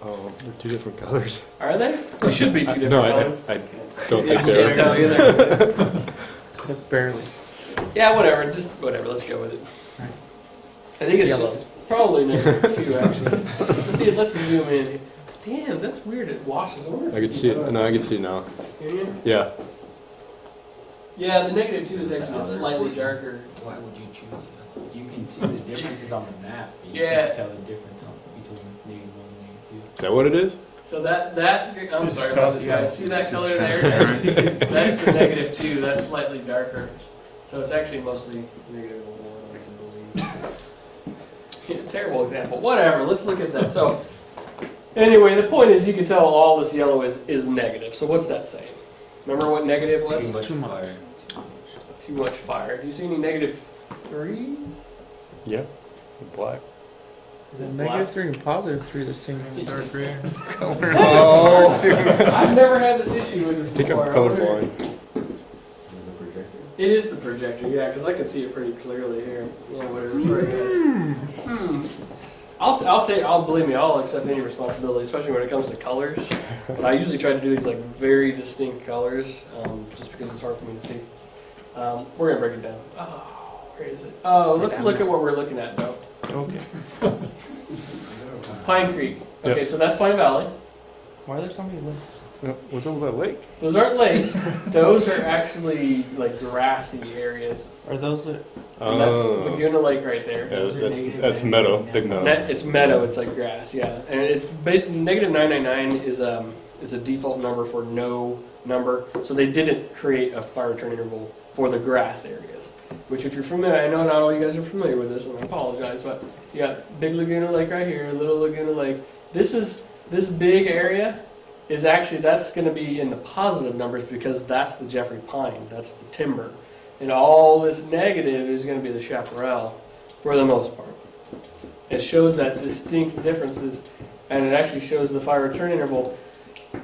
Oh, they're two different colors. Are they? They should be two different No, colors. I don't Yeah, think I they can't are. tell either. Barely. Yeah, whatever. Just whatever. Let's go with it. I think it's Yellow. probably -2 actually. Let's see. Let's zoom in. Damn, that's weird. It washes over. I can see it. No, I can see it now. Can you? Yeah. Yeah, the -2 is actually slightly darker. Why would you choose that? You can see the differences on the map. But you Yeah. can't tell the difference between -1 and Is that what it is? So I'm It's sorry, tough, you guys yeah. see that It's color just there? transparent. That's the -2. That's slightly darker. So it's actually mostly -1, I believe. Terrible example. Whatever. Let's look at that. So anyway, the point is you can tell all this yellow is negative. So what's that saying? Remember what negative was? Too much fire. Too much fire. Do you see any -3s? Yeah. Black. Is it -3 and +3 the same dark red color. Oh. I've never had this issue with this I think I'm before. colorblind. It is the projector, yeah, because I can see it pretty clearly here. Yeah, whatever. Sorry, guys. I'll believe me. I'll accept any responsibility, especially when it comes to colors. But I usually try to do these like very distinct colors, just because it's hard for me to see. We're gonna break it down. Oh, where is it? Oh, let's look at what we're looking at, though. Okay. Pine Creek. Okay, Yep. so that's Pine Valley. Why are there so many lakes? What's over that lake? Those aren't lakes. Those are actually like grassy areas. Are those the... And that's Laguna Lake right there. Yeah, that's meadow, big meadow. It's meadow. It's like grass, yeah. And it's basically -999 is a default number for no number. So they didn't create a fire return interval for the grass areas. Which, if you're familiar, I know not all you guys are familiar with this, and I apologize, but you got Big Laguna Lake right here, Little Laguna Lake. This big area is actually, that's going to be in the positive numbers because that's the Jeffrey pine, that's the timber. And all this negative is going to be the chaparral for the most part. It shows that distinct differences, and it actually shows the fire return interval.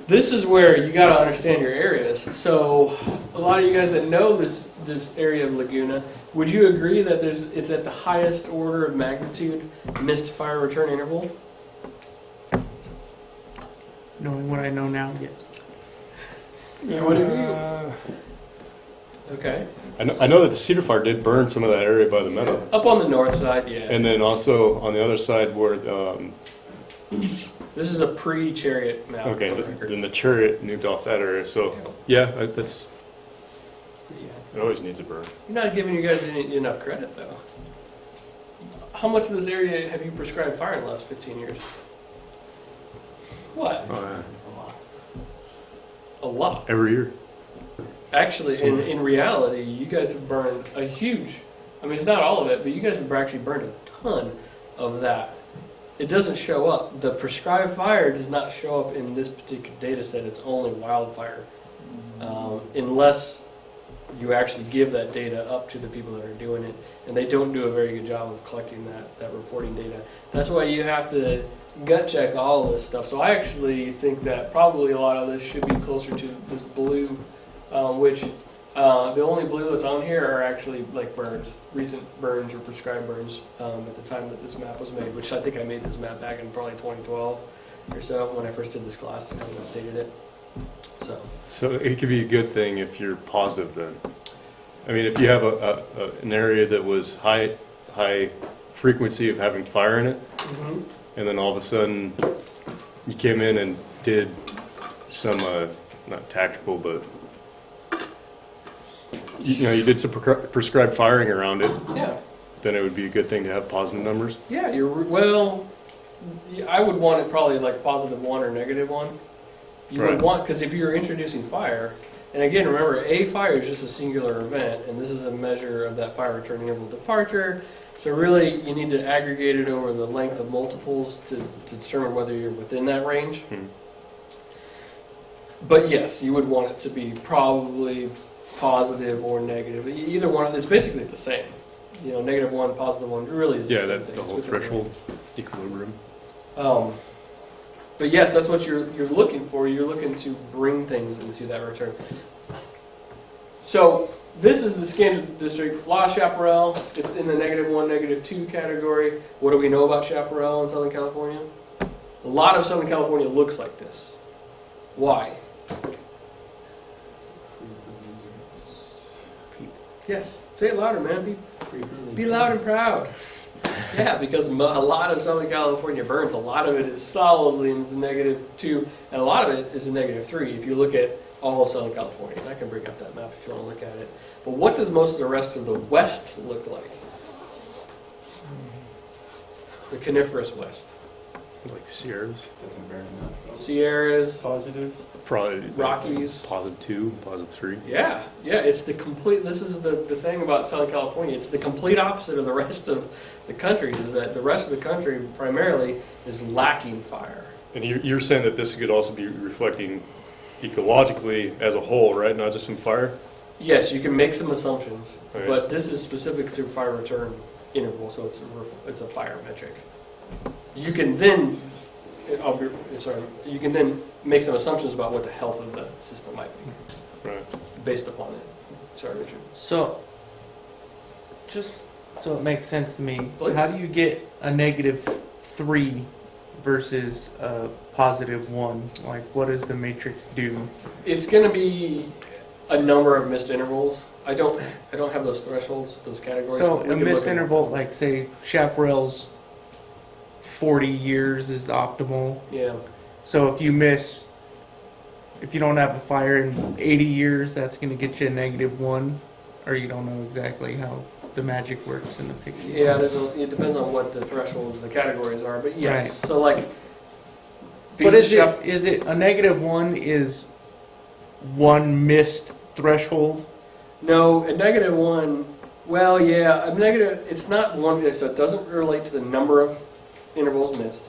This is where you got to understand your areas. So a lot of you guys that know this area of Laguna, would you agree that it's at the highest order of magnitude missed fire return interval? Knowing what I know now, yes. You would agree? Okay. I know that the cedar fire did burn some of that area by the meadow. Up on the north side, yeah. And then also on the other side where, This is a pre-chariot map. okay, for the record. then the chariot nuked off that area. So yeah, that's, it always needs a burn. You're not giving you guys enough credit, though. How much of this area have you prescribed fire in the last 15 years? What? Oh, yeah. A lot. Every year. Actually, in reality, you guys have burned a huge, I mean, it's not all of it, but you guys have actually burned a ton of that. It doesn't show up. The prescribed fire does not show up in this particular data set. It's only wildfire. Unless you actually give that data up to the people that are doing it. And they don't do a very good job of collecting that reporting data. That's why you have to gut check all of this stuff. So I actually think that probably a lot of this should be closer to this blue, which the only blue that's on here are actually like burns, recent burns or prescribed burns at the time that this map was made, which I think I made this map back in probably 2012 or so when I first did this class. I haven't updated it. So it could be a good thing if you're positive then. I mean, if you have an area that was high frequency of having fire in it, and then all of a sudden you came in and did some, not tactical, but you did some prescribed firing around it. Yeah. Then it would be a good thing to have positive numbers. Yeah, I would want it probably like +1 or -1. You would want, because if you're introducing fire, and again, remember, a fire is just a singular event, and this is a measure of that fire return interval departure. So really, you need to aggregate it over the length of multiples to determine whether you're within that range. But yes, you would want it to be probably positive or negative. Either one, it's basically the same. -1, +1, really is the same thing. The whole threshold equilibrium. But yes, that's what you're looking for. You're looking to bring things into that return. So this is the scan district. La Chaparral, it's in the -1, -2 category. What do we know about Chaparral in Southern California? A lot of Southern California looks like this. Why? Yes, say it louder, man. Be loud and proud. Yeah, because a lot of Southern California burns. A lot of it is solidly in -2, and a lot of it is in -3. If you look at all of Southern California, and I can bring up that map if you want to look at it. But what does most of the rest of the West look like? The coniferous West. Like Sierras, Doesn't burn enough. Sierras, Positives. probably Rockies. +2, +3. Yeah, it's the complete. This is the thing about Southern California. It's the complete opposite of the rest of the country. Is that the rest of the country primarily is lacking fire. And you're saying that this could also be reflecting ecologically as a whole, right? Not just from fire? Yes, you can make some assumptions, Okay. but this is specific to fire return interval, so it's a fire metric. You can then, you can then make some assumptions about what the health of the system might be, Right. based upon it. Sorry, Richard. So, just so it makes sense to me, Please. how do you get a -3 versus a +1? Like, what does the matrix do? It's going to be a number of missed intervals. I don't have those thresholds, those categories. So, We a can missed look at- interval, like, say, Chaparral's 40 years is optimal. Yeah. So, if you don't have a fire in 80 years, that's going to get you a -1, or you don't know exactly how the magic works in the pixie. Yeah, it depends on what the thresholds, the categories are, but yes. Right. So like, But is it a -1 is one missed threshold? No, a -1. Well, yeah, a negative. It's not one. So it doesn't relate to the number of intervals missed.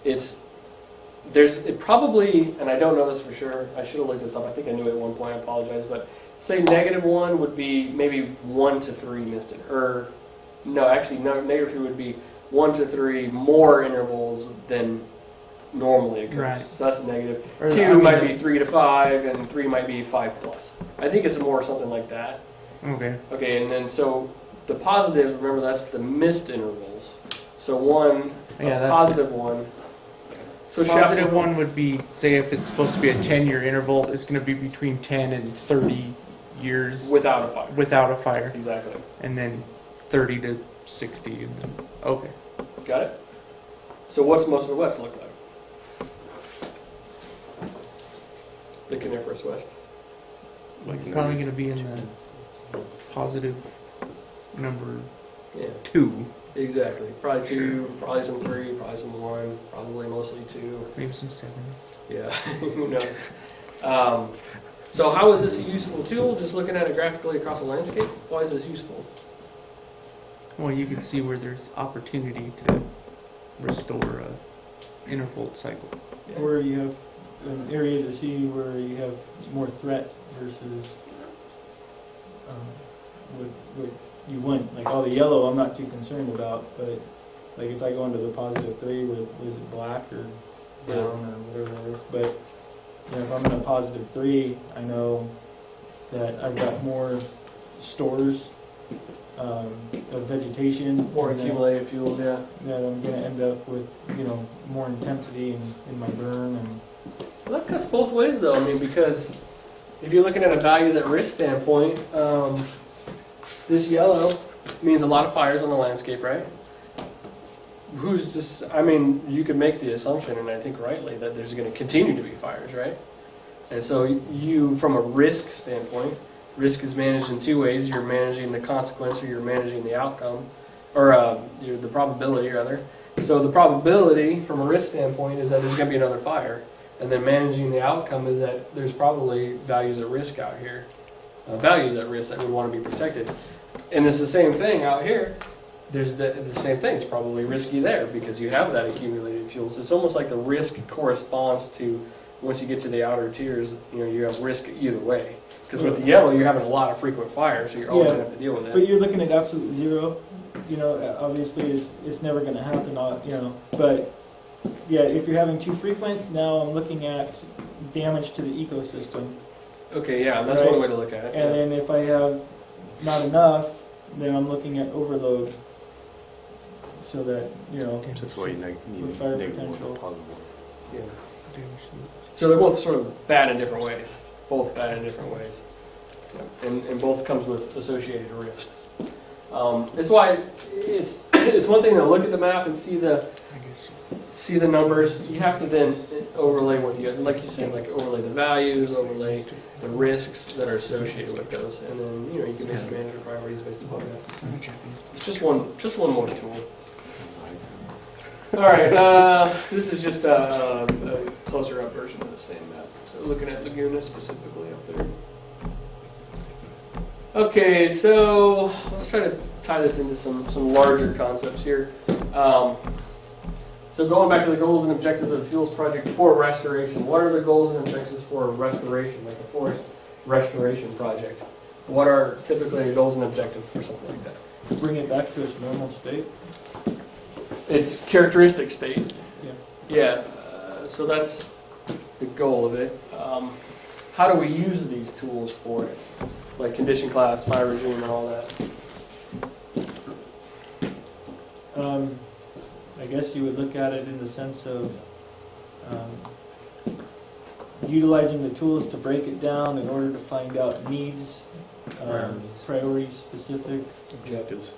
It probably, and I don't know this for sure. I should have looked this up. I think I knew it at one point. I apologize, but say -1 would be maybe 1 to 3 missed it, or no, actually no. -3 would be 1 to 3 more intervals than normally occurs. Right. So that's a negative. Or, 2 might be 3 to 5, and 3 might be 5+. I think it's more something like that. Okay. Okay, and then so the positives, remember that's the missed intervals. So one, Yeah, a that's positive one. So Positive one would be, say, if it's supposed to be a 10-year interval, it's going to be between 10 and 30 years without a fire. without a fire, Exactly. and then 30 to 60. And then, okay. Got it? So what's most of the West look like? The coniferous West. Like Probably going to be in the positive number Yeah, 2, exactly. Probably 2, probably some 3, probably some 1, probably mostly 2. maybe some 7s. Yeah, who knows? So how is this a useful tool? Just looking at it graphically across a landscape? Why is this useful? Well, you can see where there's opportunity to restore a interval cycle. Yeah. Where you have an area to see where you have more threat versus what you want. Like all the yellow, I'm not too concerned about, but like if I go into the +3, was it black or brown or whatever it is? But you know, if I'm in a +3, I know that I've got more stores of vegetation, More and accumulated fuels, yeah. that I'm going to end up with, more intensity in my burn. And Well, that cuts both ways, though. I mean, because if you're looking at a values at risk standpoint, this yellow means a lot of fires on the landscape, right? You could make the assumption, and I think rightly, that there's going to continue to be fires, right? And so you, from a risk standpoint, risk is managed in two ways. You're managing the consequence, or you're managing the outcome, or the probability, rather. So the probability, from a risk standpoint, is that there's going to be another fire. And then managing the outcome is that there's probably values at risk out here. Values at risk that would want to be protected. And it's the same thing out here. There's the same thing. It's probably risky there because you have that accumulated fuels. It's almost like the risk corresponds to, once you get to the outer tiers, you have risk either way. Because with the yellow, you're having a lot of frequent fires, so you're always going to have to deal with But it. you're looking at absolute zero. Obviously it's never going to happen. But yeah, if you're having too frequent, now I'm looking at damage to the ecosystem. Okay, yeah, that's Right. one way to look at it. And then if I have not enough, then I'm looking at overload. So that, That's why you need With fire negative one, potential. positive one. Yeah. So they're both sort of bad in different ways. Both bad in different ways. Yeah. And both comes with associated risks. It's why it's one thing to look at the map and see the numbers. You have to then overlay what the, like you said, like overlay the values, overlay the risks that are associated with those, and then you can basically manage your priorities based upon that. It's just one more tool. All right, this is just a closer up version of the same map. So looking at Laguna specifically up there. Okay, so let's try to tie this into some larger concepts here. So going back to the goals and objectives of the fuels project for restoration, what are the goals and objectives for restoration, like a forest restoration project? What are typically the goals and objectives for something like that? bring it back to its normal state. Its characteristic state. Yeah. Yeah, so that's the goal of it. How do we use these tools for it? Like condition class, fire regime, and all that. I guess you would look at it in the sense of utilizing the tools to break it down in order to find out needs, priorities specific. Objectives.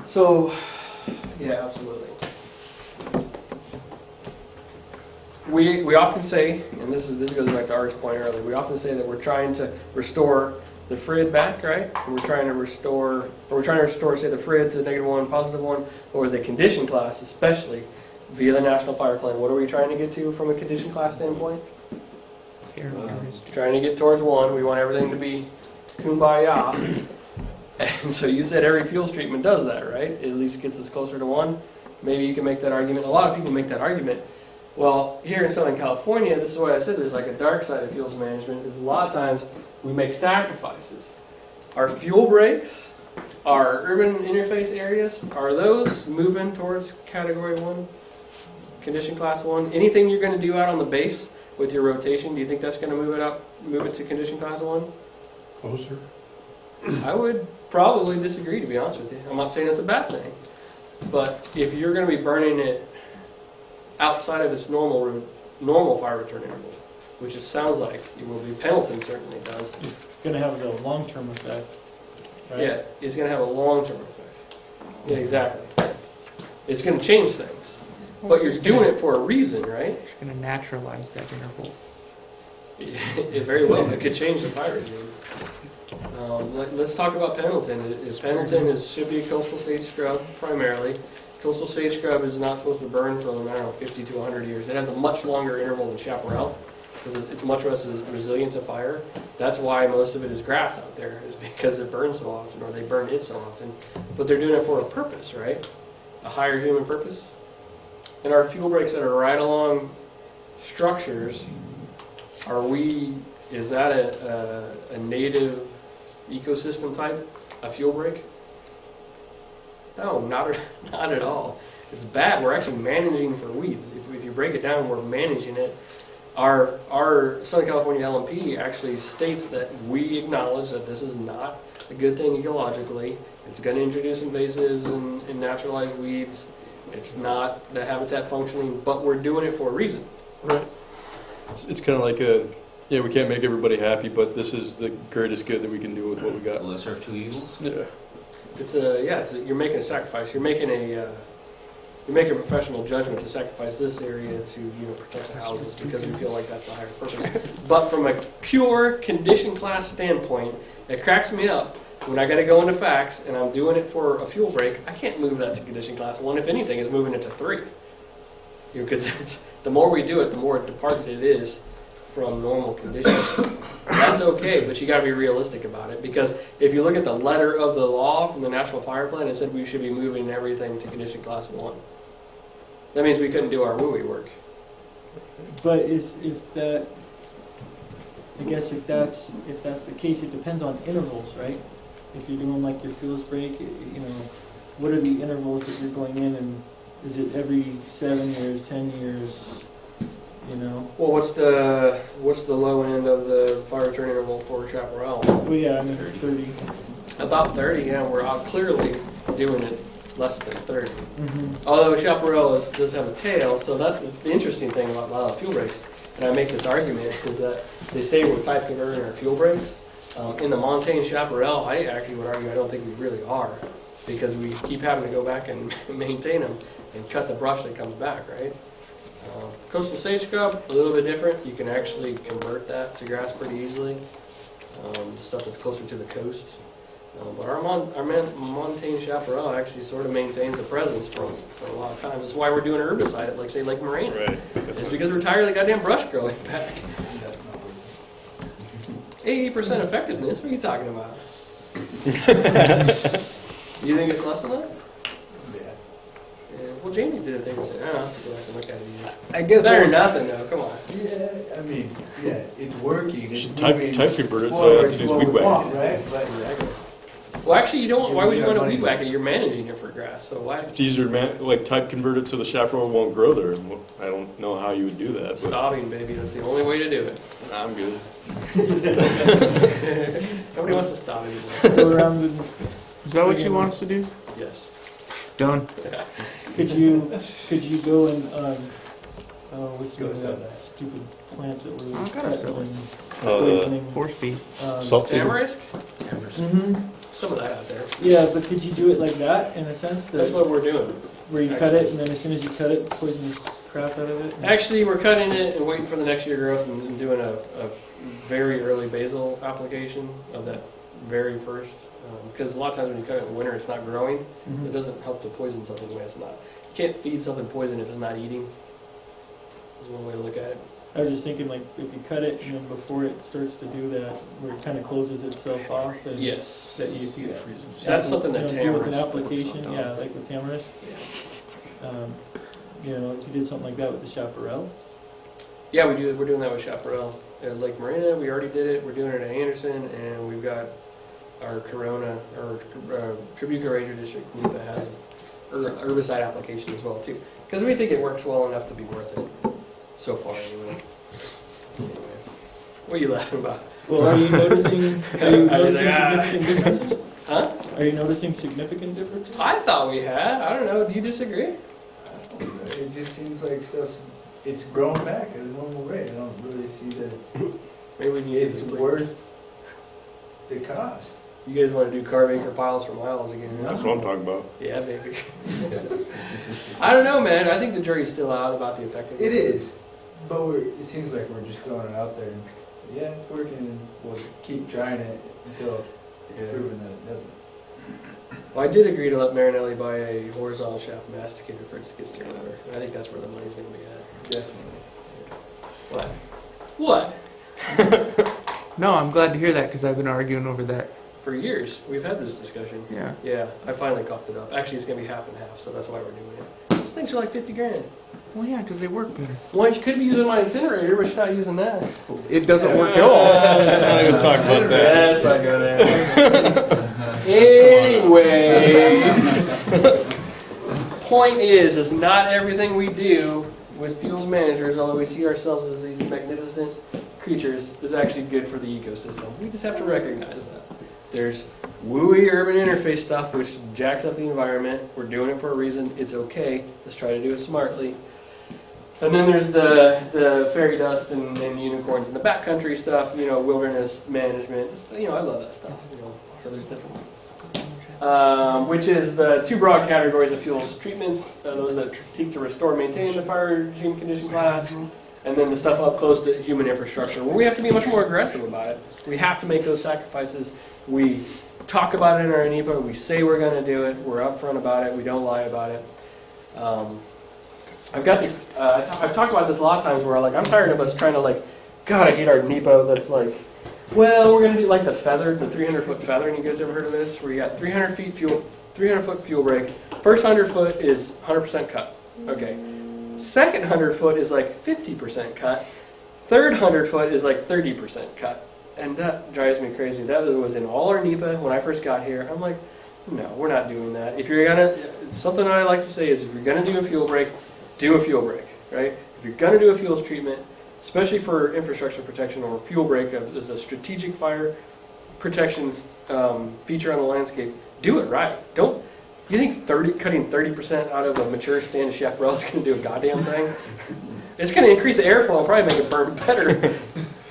So, yeah, absolutely. We often say, and this goes back to Art's point earlier, we often say that we're trying to restore the FRID back, right? And we're trying to restore, say, the FRID to -1, +1, or the condition class, especially via the National Fire Plan. What are we trying to get to from a condition class standpoint? Trying to get towards 1. We want everything to be kumbaya. And so you said every fuels treatment does that, right? It at least gets us closer to 1. Maybe you can make that argument. A lot of people make that argument. Well, here in Southern California, this is why I said there's like a dark side of fuels management, is a lot of times we make sacrifices. Our fuel breaks, our urban interface areas, are those moving towards category 1, condition class 1? Anything you're going to do out on the base with your rotation, do you think that's going to move it to condition class 1? Closer. I would probably disagree, to be honest with you. I'm not saying it's a bad thing. But if you're going to be burning it outside of its normal fire return interval, which it sounds like it will be, Pendleton certainly does. It's going to have a long-term effect, right? Yeah, it's going to have a long-term effect. Yeah, exactly. It's going to change things. But you're doing it for a reason, right? It's going to naturalize that interval. It very well. It could change the fire regime. Let's talk about Pendleton. Pendleton should be a coastal sage scrub primarily. Coastal sage scrub is not supposed to burn for, 50 to 100 years. It has a much longer interval than chaparral because it's much less resilient to fire. That's why most of it is grass out there, is because it burns so often, or they burn it so often. But they're doing it for a purpose, right? A higher human purpose. And our fuel breaks that are right along structures, is that a native ecosystem type, a fuel break? No, not at all. It's bad. We're actually managing for weeds. If you break it down, we're managing it. Our Southern California LMP actually states that we acknowledge that this is not a good thing ecologically. It's going to introduce invasives and naturalized weeds. It's not the habitat functioning, but we're doing it for a reason. Right. It's kind of like we can't make everybody happy, but this is the greatest good that we can do with what we got. The lesser of two evils. Yeah. You're making a sacrifice. You're making a professional judgment to sacrifice this area to protect the houses because we feel like that's the higher purpose. But from a pure condition class standpoint, it cracks me up when I got to go into facts and I'm doing it for a fuel break. I can't move that to condition class 1. If anything, it's moving it to 3. Because the more we do it, the more departed it is from normal conditions. That's okay, but you got to be realistic about it, because if you look at the letter of the law from the National Fire Plan, it said we should be moving everything to condition class 1. That means we couldn't do our WUI work. But if that's the case, it depends on intervals, right? If you're doing like your fuels break, what are the intervals that you're going in and Is it every 7 years, 10 years? You know? Well, what's the low end of the fire return interval for chaparral? Well, yeah, I mean 30. About 30, yeah. We're out clearly doing it less than 30. Mm-hmm. Although chaparral does have a tail, so that's the interesting thing about a lot of fuel breaks. And I make this argument is that they say we're type converting our fuel breaks. In the montane chaparral, I actually would argue I don't think we really are, because we keep having to go back and maintain them and cut the brush that comes back, right? Coastal sage scrub, a little bit different. You can actually convert that to grass pretty easily. The stuff that's closer to the coast. But our montane chaparral actually sort of maintains a presence for a lot of times. That's why we're doing herbicide at, like, say, Lake Morena. Right. It's because we're tired of the goddamn brush growing back. 80% effectiveness? What are you talking about? You think it's less than that? Yeah. Well, Jamie did a thing and said, I don't have to go back and look at it either. I guess Better than nothing, though. Come on. Yeah, I mean, yeah, it's working. It's Type moving convert it so forward I have to to do what weed we whack. want, right? But Exactly. Well, actually, you don't. Yeah, Why would you we want to got weed money. whack it? You're managing it for grass, so why It's easier to like type convert it so the chaparral won't grow there. I don't know how you would do that, but stopping, baby? That's the only way to do it. I'm good. Nobody wants to stop anymore. Go around and Is that what you want us to do? Yes. Done. could you go and what's Go the sell that. stupid plant that we're I gotta sell cutting it. and poisoning? 4 feet. Salt cedar. Tamarisk? Mm-hmm. Some of that out there. Yeah, but could you do it like that in a sense That's that what we're doing. where you cut it and then as soon as you cut it, poison the crap out of it? Actually, we're cutting it and waiting for the next year growth and doing a very early basil application of that very first. Because a lot of times when you cut it in winter, it's not growing. Mhm. It doesn't help to poison something when it's not. You can't feed something poison if it's not eating. Is one way to look at it. I was just thinking, like, if you cut it and then before it starts to do that, where it kind of closes itself off, and Yes. that you That's something that do with an tamarisk application, works on. yeah, like with tamarisk. You know, if you did something like that with the chaparral. Yeah, we do. We're doing that with chaparral at Lake Marina. We already did it. We're doing it at Anderson, and we've got our Corona or Tribuca Ranger District group that has herbicide application as well too, because we think it works well enough to be worth it. So far, anyway. What are you laughing about? Well, are you noticing significant differences? Huh? Are you noticing significant differences? I thought we had. I don't know. Do you disagree? it just seems like it's growing back at a normal rate. I don't really see that Maybe we need it's worth the cost. You guys want to do carve acre piles for miles again? That's what I'm talking about. Yeah, maybe. I don't know, man. I think the jury's still out about the effectiveness. It is, but it seems like we're just throwing it out there. And, yeah, it's working, and we'll keep trying it until it's proven that it doesn't. Well, I did agree to let Marinelli buy a horizontal shaft masticator for its skid steer lever. I think that's where the money's going to be at. Definitely. What? What? No, I'm glad to hear that because I've been arguing over that. For years, we've had this discussion. Yeah. Yeah, I finally coughed it up. Actually, it's going to be half and half, so that's why we're doing it. Those things are like 50 grand. Well, yeah, because they work better. Well, you could be using my incinerator, but you're not using that. It doesn't work at all. Let's not even talk about that. Let's not go there. Anyway, point is not everything we do with fuels managers, although we see ourselves as these magnificent creatures, is actually good for the ecosystem. We just have to recognize that. There's wooey urban interface stuff, which jacks up the environment. We're doing it for a reason. It's okay. Let's try to do it smartly. And then there's the fairy dust and unicorns in the backcountry stuff, wilderness management. I love that stuff. So there's different which is the two broad categories of fuels treatments, those that seek to restore and maintain the fire regime condition class, and then the stuff up close to human infrastructure, where we have to be much more aggressive about it. We have to make those sacrifices. We talk about it in our NEPA. We say we're going to do it. We're upfront about it. We don't lie about it. I've got this. I've talked about this a lot of times where I'm tired of us trying to God, I hate our NEPA. That's well, we're going to do the feathered, the 300-foot feathering. You guys ever heard of this? Where you got 300-foot fuel break. First 100 foot is 100% cut. Okay. Second 100 foot is 50% cut. Third 100 foot is 30% cut. And that drives me crazy. That was in all our NEPA when I first got here. I'm like, No, we're not doing that. If you're gonna, something I like to say is, if you're gonna do a fuel break, do a fuel break, right? If you're gonna do a fuels treatment, especially for infrastructure protection or fuel break as a strategic fire protection feature on the landscape, do it right. Don't. You think cutting 30% out of a mature stand of chaparral is going to do a goddamn thing? It's going to increase the airflow and probably make it burn better,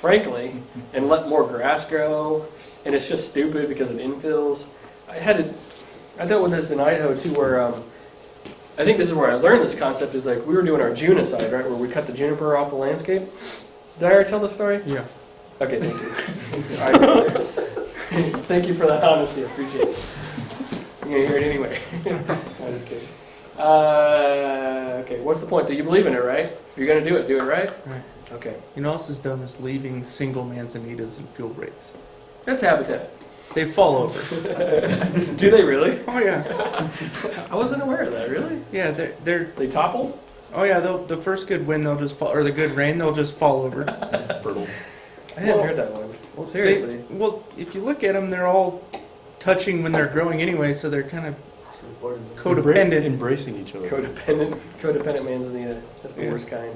frankly, and let more grass grow. And it's just stupid because of infills. I dealt with this in Idaho too, where I think this is where I learned this concept. Is like we were doing our junicide, right, where we cut the juniper off the landscape. Did I already tell the story? Yeah. Okay, thank you. All right. Thank you for that honesty. I appreciate it. You're gonna hear it anyway. I'm just kidding. Okay, what's the point? Do you believe in it, right? If you're gonna do it right? Right. Okay. You know what else is dumb is leaving single manzanitas in fuel breaks. That's habitat. They fall over. Do they really? Oh yeah. I wasn't aware of that, really? Yeah, They topple? Oh yeah, the first good wind they'll just fall, or the good rain they'll just fall over. I hadn't heard that one. Well, seriously. If you look at them, they're all touching when they're growing anyway, so they're kind of codependent. Embracing each other. Codependent manzanita. That's the worst kind.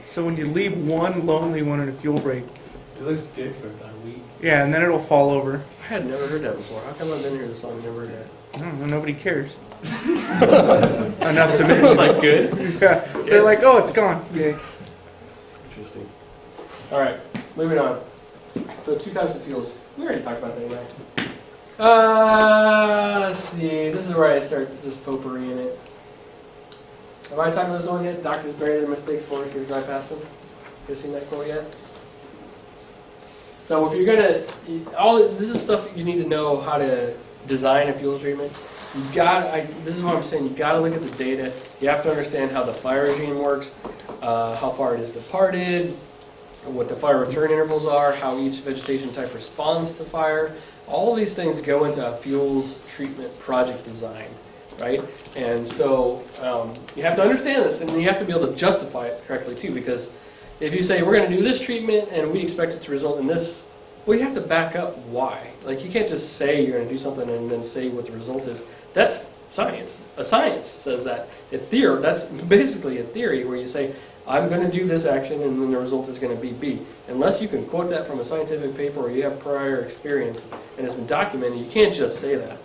So when you leave one lonely one in a fuel break, It looks good for about a week. yeah, and then it'll fall over. I had never heard that before. How come I've been here this long and never heard that? I don't know, nobody cares. Enough to mention. It's like good. Yeah. They're like, oh, it's gone. Yay. Interesting. All right, moving on. So 2 types of fuels. We already talked about that, right? Let's see. This is where I start this potpourri in it. Have I talked about this one yet? Doctors bury their mistakes, foresters drive past them. You seen that quote yet? So if you're gonna, this is stuff you need to know how to design a fuel treatment. This is what I'm saying. You got to look at the data. You have to understand how the fire regime works, how far it is departed, what the fire return intervals are, how each vegetation type responds to fire. All these things go into a fuels treatment project design, right? And so you have to understand this, and you have to be able to justify it correctly too, because if you say we're going to do this treatment and we expect it to result in this, well, you have to back up why. Like, you can't just say you're going to do something and then say what the result is. That's science. A science says that. That's basically a theory where you say, I'm going to do this action and then the result is going to be B. Unless you can quote that from a scientific paper or you have prior experience and it's been documented, you can't just say that.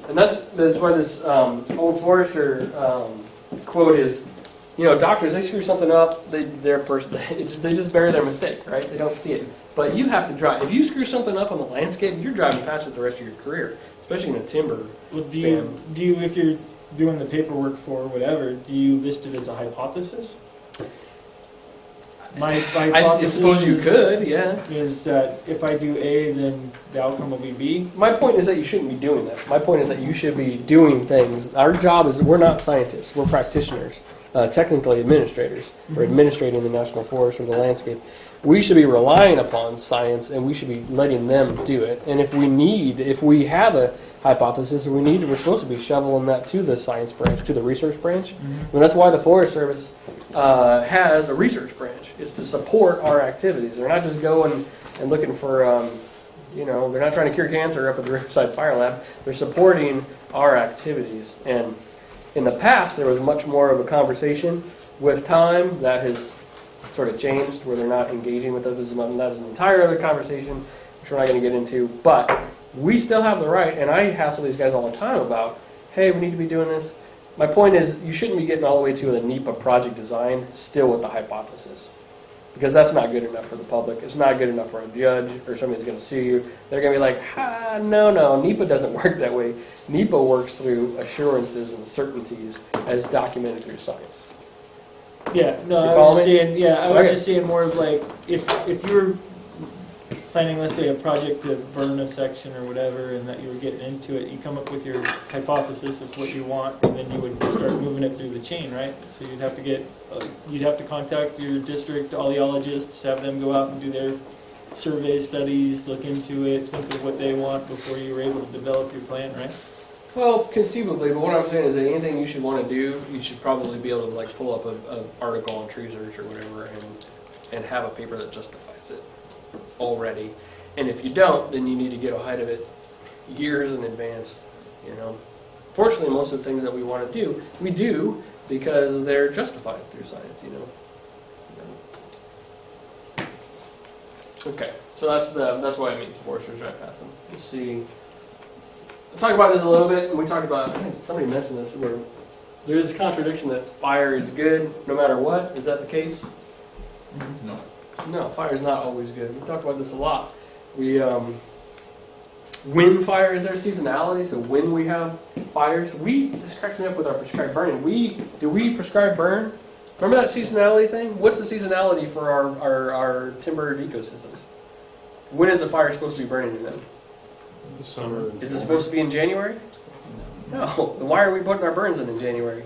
And that's why this old Forester quote is, you know, doctors, they screw something up, they just bury their mistake, right? They don't see it. But you have to drive. If you screw something up on the landscape, you're driving past it the rest of your career, especially in a timber Well, do you, if you're doing the paperwork for whatever, do you list it as a hypothesis? My hypothesis I suppose you could, yeah. Is that if I do A, then the outcome will be B? My point is that you shouldn't be doing that. My point is that you should be doing things. Our job is, we're not scientists, we're practitioners, technically administrators. We're administrating the national forest or the landscape. We should be relying upon science, and we should be letting them do it. And if we have a hypothesis, we're supposed to be shoveling that to the science branch, to the research branch. And that's why the Forest Service has a research branch. It's to support our activities. They're not just going and looking for, they're not trying to cure cancer up at the Riverside Fire Lab. They're supporting our activities. And in the past, there was much more of a conversation. With time, that has sort of changed, where they're not engaging with us. That's an entire other conversation, which we're not going to get into. But we still have the right, and I hassle these guys all the time about, hey, we need to be doing this. My point is, you shouldn't be getting all the way to the NEPA project design still with the hypothesis, because that's not good enough for the public. It's not good enough for a judge or somebody who's going to sue you. They're going to be like, no, NEPA doesn't work that way. NEPA works through assurances and certainties as documented through science. Yeah, no, You I follow was just me? saying, I was Okay. just saying more of like, if you were planning, let's say, a project to burn a section or whatever, and that you were getting into it, you come up with your hypothesis of what you want, and then you would start moving it through the chain, right? So you'd have to contact your district oleologists, have them go out and do their survey studies, look into it, think of what they want before you were able to develop your plan, right? Well, conceivably, but what I'm saying is that anything you should want to do, you should probably be able to like pull up an article on Tree Search or whatever and have a paper that justifies it already. And if you don't, then you need to get ahead of it years in advance You know, fortunately, most of the things that we want to do, we do because they're justified through science. You know. Okay, so that's what I mean. Foresters drive past them. You see, we'll talk about this a little bit, and we talked about. I think somebody mentioned this where there is a contradiction that fire is good no matter what. Is that the case? No. No, fire is not always good. We talked about this a lot. We when fire is there seasonality, so when we have fires, this cracks me up with our prescribed burning. Do we prescribe burn? Remember that seasonality thing? What's the seasonality for our timbered ecosystems? When is a fire supposed to be burning in them? Summer. Is it supposed to be in January? No. Then why are we putting our burns in January?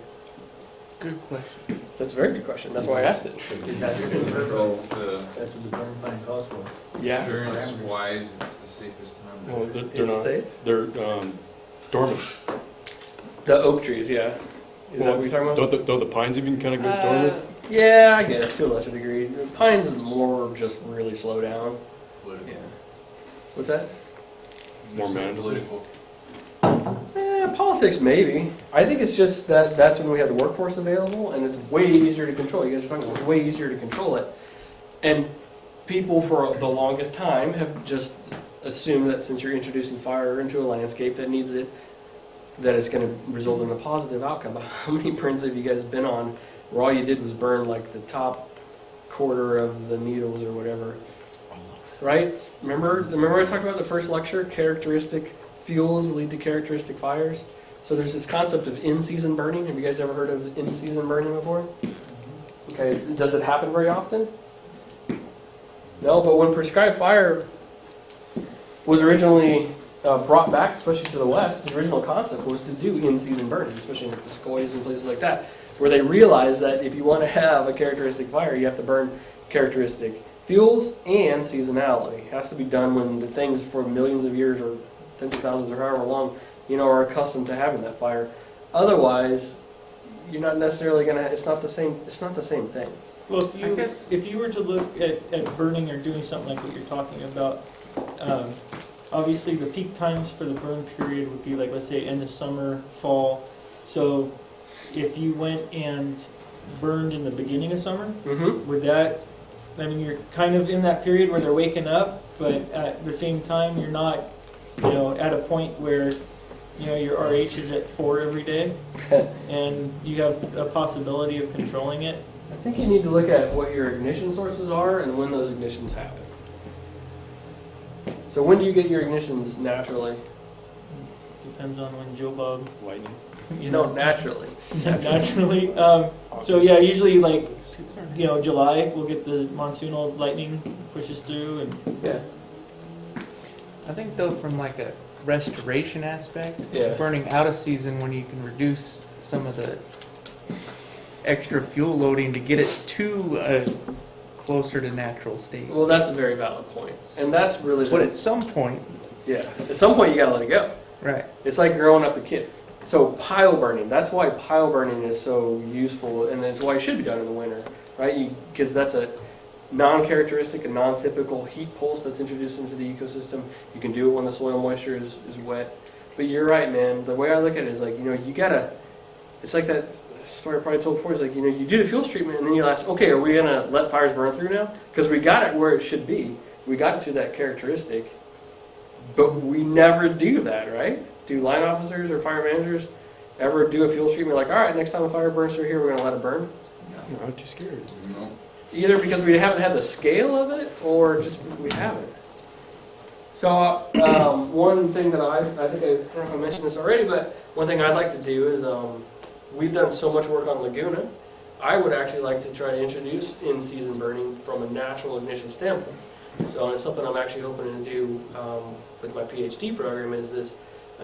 Good question. That's a very good question. That's why I asked it. Because That's what the burn plan calls for. Yeah. insurance wise, it's the safest time. Well, they're It's not. safe. They're dormant. The oak trees, yeah. Is that what you're talking about? Don't the pines even kind of go dormant? Yeah, I guess to a lesser degree. Pines more just really slow down. Political. Yeah. What's that? More manageable. Political. Politics maybe. I think it's just that's when we have the workforce available, and it's way easier to control. You guys are talking about it's way easier to control it, and people for the longest time have just assumed that since you're introducing fire into a landscape that needs it, that it's going to result in a positive outcome. But how many burns have you guys been on where all you did was burn like the top quarter of the needles or whatever? Right? Remember I talked about the first lecture, characteristic fuels lead to characteristic fires? So there's this concept of in-season burning. Have you guys ever heard of in-season burning before? Okay, does it happen very often? No, but when prescribed fire was originally brought back, especially to the West, the original concept was to do in-season burning, especially in the Sequoias and places like that, where they realized that if you want to have a characteristic fire, you have to burn characteristic fuels and seasonality. It has to be done when the things for millions of years or tens of thousands or however long, are accustomed to having that fire. Otherwise, you're not necessarily going to, it's not the same thing. Well, if you were to look at burning or doing something like what you're talking about, obviously the peak times for the burn period would be like, let's say, end of summer, fall. So if you went and burned in the beginning of summer, would that, you're kind of in that period where they're waking up, but at the same time you're not, at a point where, your RH is at 4 every day, and you have a possibility of controlling it. I think you need to look at what your ignition sources are and when those ignitions happen. So when do you get your ignitions naturally? Depends on when Joe Bob. Lightning. Naturally. Naturally. So yeah, usually like, July we'll get the monsoonal lightning pushes through and. Yeah. I think though from like a restoration aspect, Yeah. burning out of season when you can reduce some of the extra fuel loading to get it to a closer to natural state. Well, that's a very valid point. And that's really... But at some point... Yeah. At some point you gotta let it go. Right. It's like growing up a kid. So pile burning, that's why pile burning is so useful, and that's why it should be done in the winter, right? Because that's a non-characteristic and non-typical heat pulse that's introduced into the ecosystem. You can do it when the soil moisture is wet. But you're right, man. The way I look at it is like, you gotta... It's like that story I probably told before. It's like, you do the fuels treatment, and then you ask, okay, are we going to let fires burn through now? Because we got it where it should be. We got it to that characteristic. But we never do that, right? Do line officers or fire managers ever do a fuels treatment like, all right, next time a fire burns through here, we're going to let it burn? No, I'm too scared. No. Either because we haven't had the scale of it, or just we haven't. So one thing that I think, I don't know if I mentioned this already, but one thing I'd like to do is we've done so much work on Laguna. I would actually like to try to introduce in-season burning from a natural ignition standpoint. So it's something I'm actually hoping to do with my PhD program is this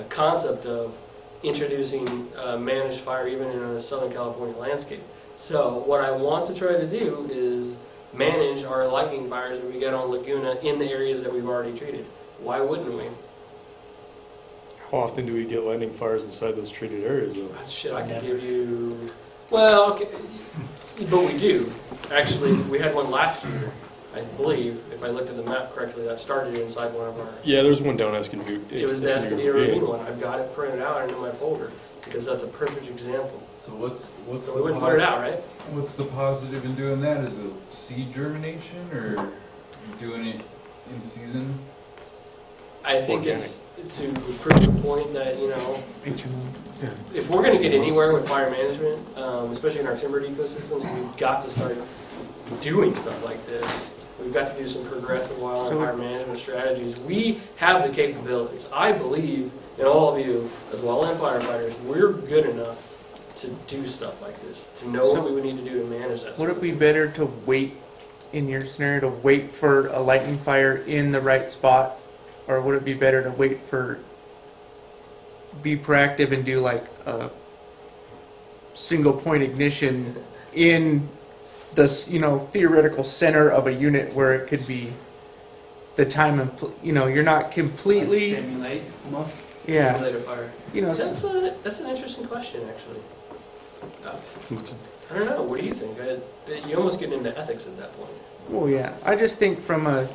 concept of introducing managed fire even in a Southern California landscape. So what I want to try to do is manage our lightning fires that we get on Laguna in the areas that we've already treated. Why wouldn't we? How often do we get lightning fires inside those treated areas, though? Shit, I can give you... Well, okay, but we do. Actually, we had one last year. I believe, if I looked at the map correctly, that started inside one of our. Yeah, there's one down Escondido. It was the Escondido Ravine one. I've got it printed out in my folder because that's a perfect example. So what's So we wouldn't put it out, right? What's the positive in doing that? Is it seed germination or you doing it in season? I think it's to prove the point that, you know, if we're going to get anywhere with fire management, especially in our timbered ecosystems, we've got to start doing stuff like this. We've got to do some progressive wildland fire management strategies. We have the capabilities. I believe in all of you as wildland firefighters, we're good enough to do stuff like this, to know what we would need to do to manage that. Would it be better to wait, in your scenario, to wait for a lightning fire in the right spot? Or would it be better to wait for, be proactive and do like a single point ignition in the, you know, theoretical center of a unit where it could be the time and, you know, you're not completely, Simulate almost? yeah, Simulate a fire. you know, That's an interesting question, actually. I don't know. What do you think? You almost get into ethics at that point. well, yeah. I just think from a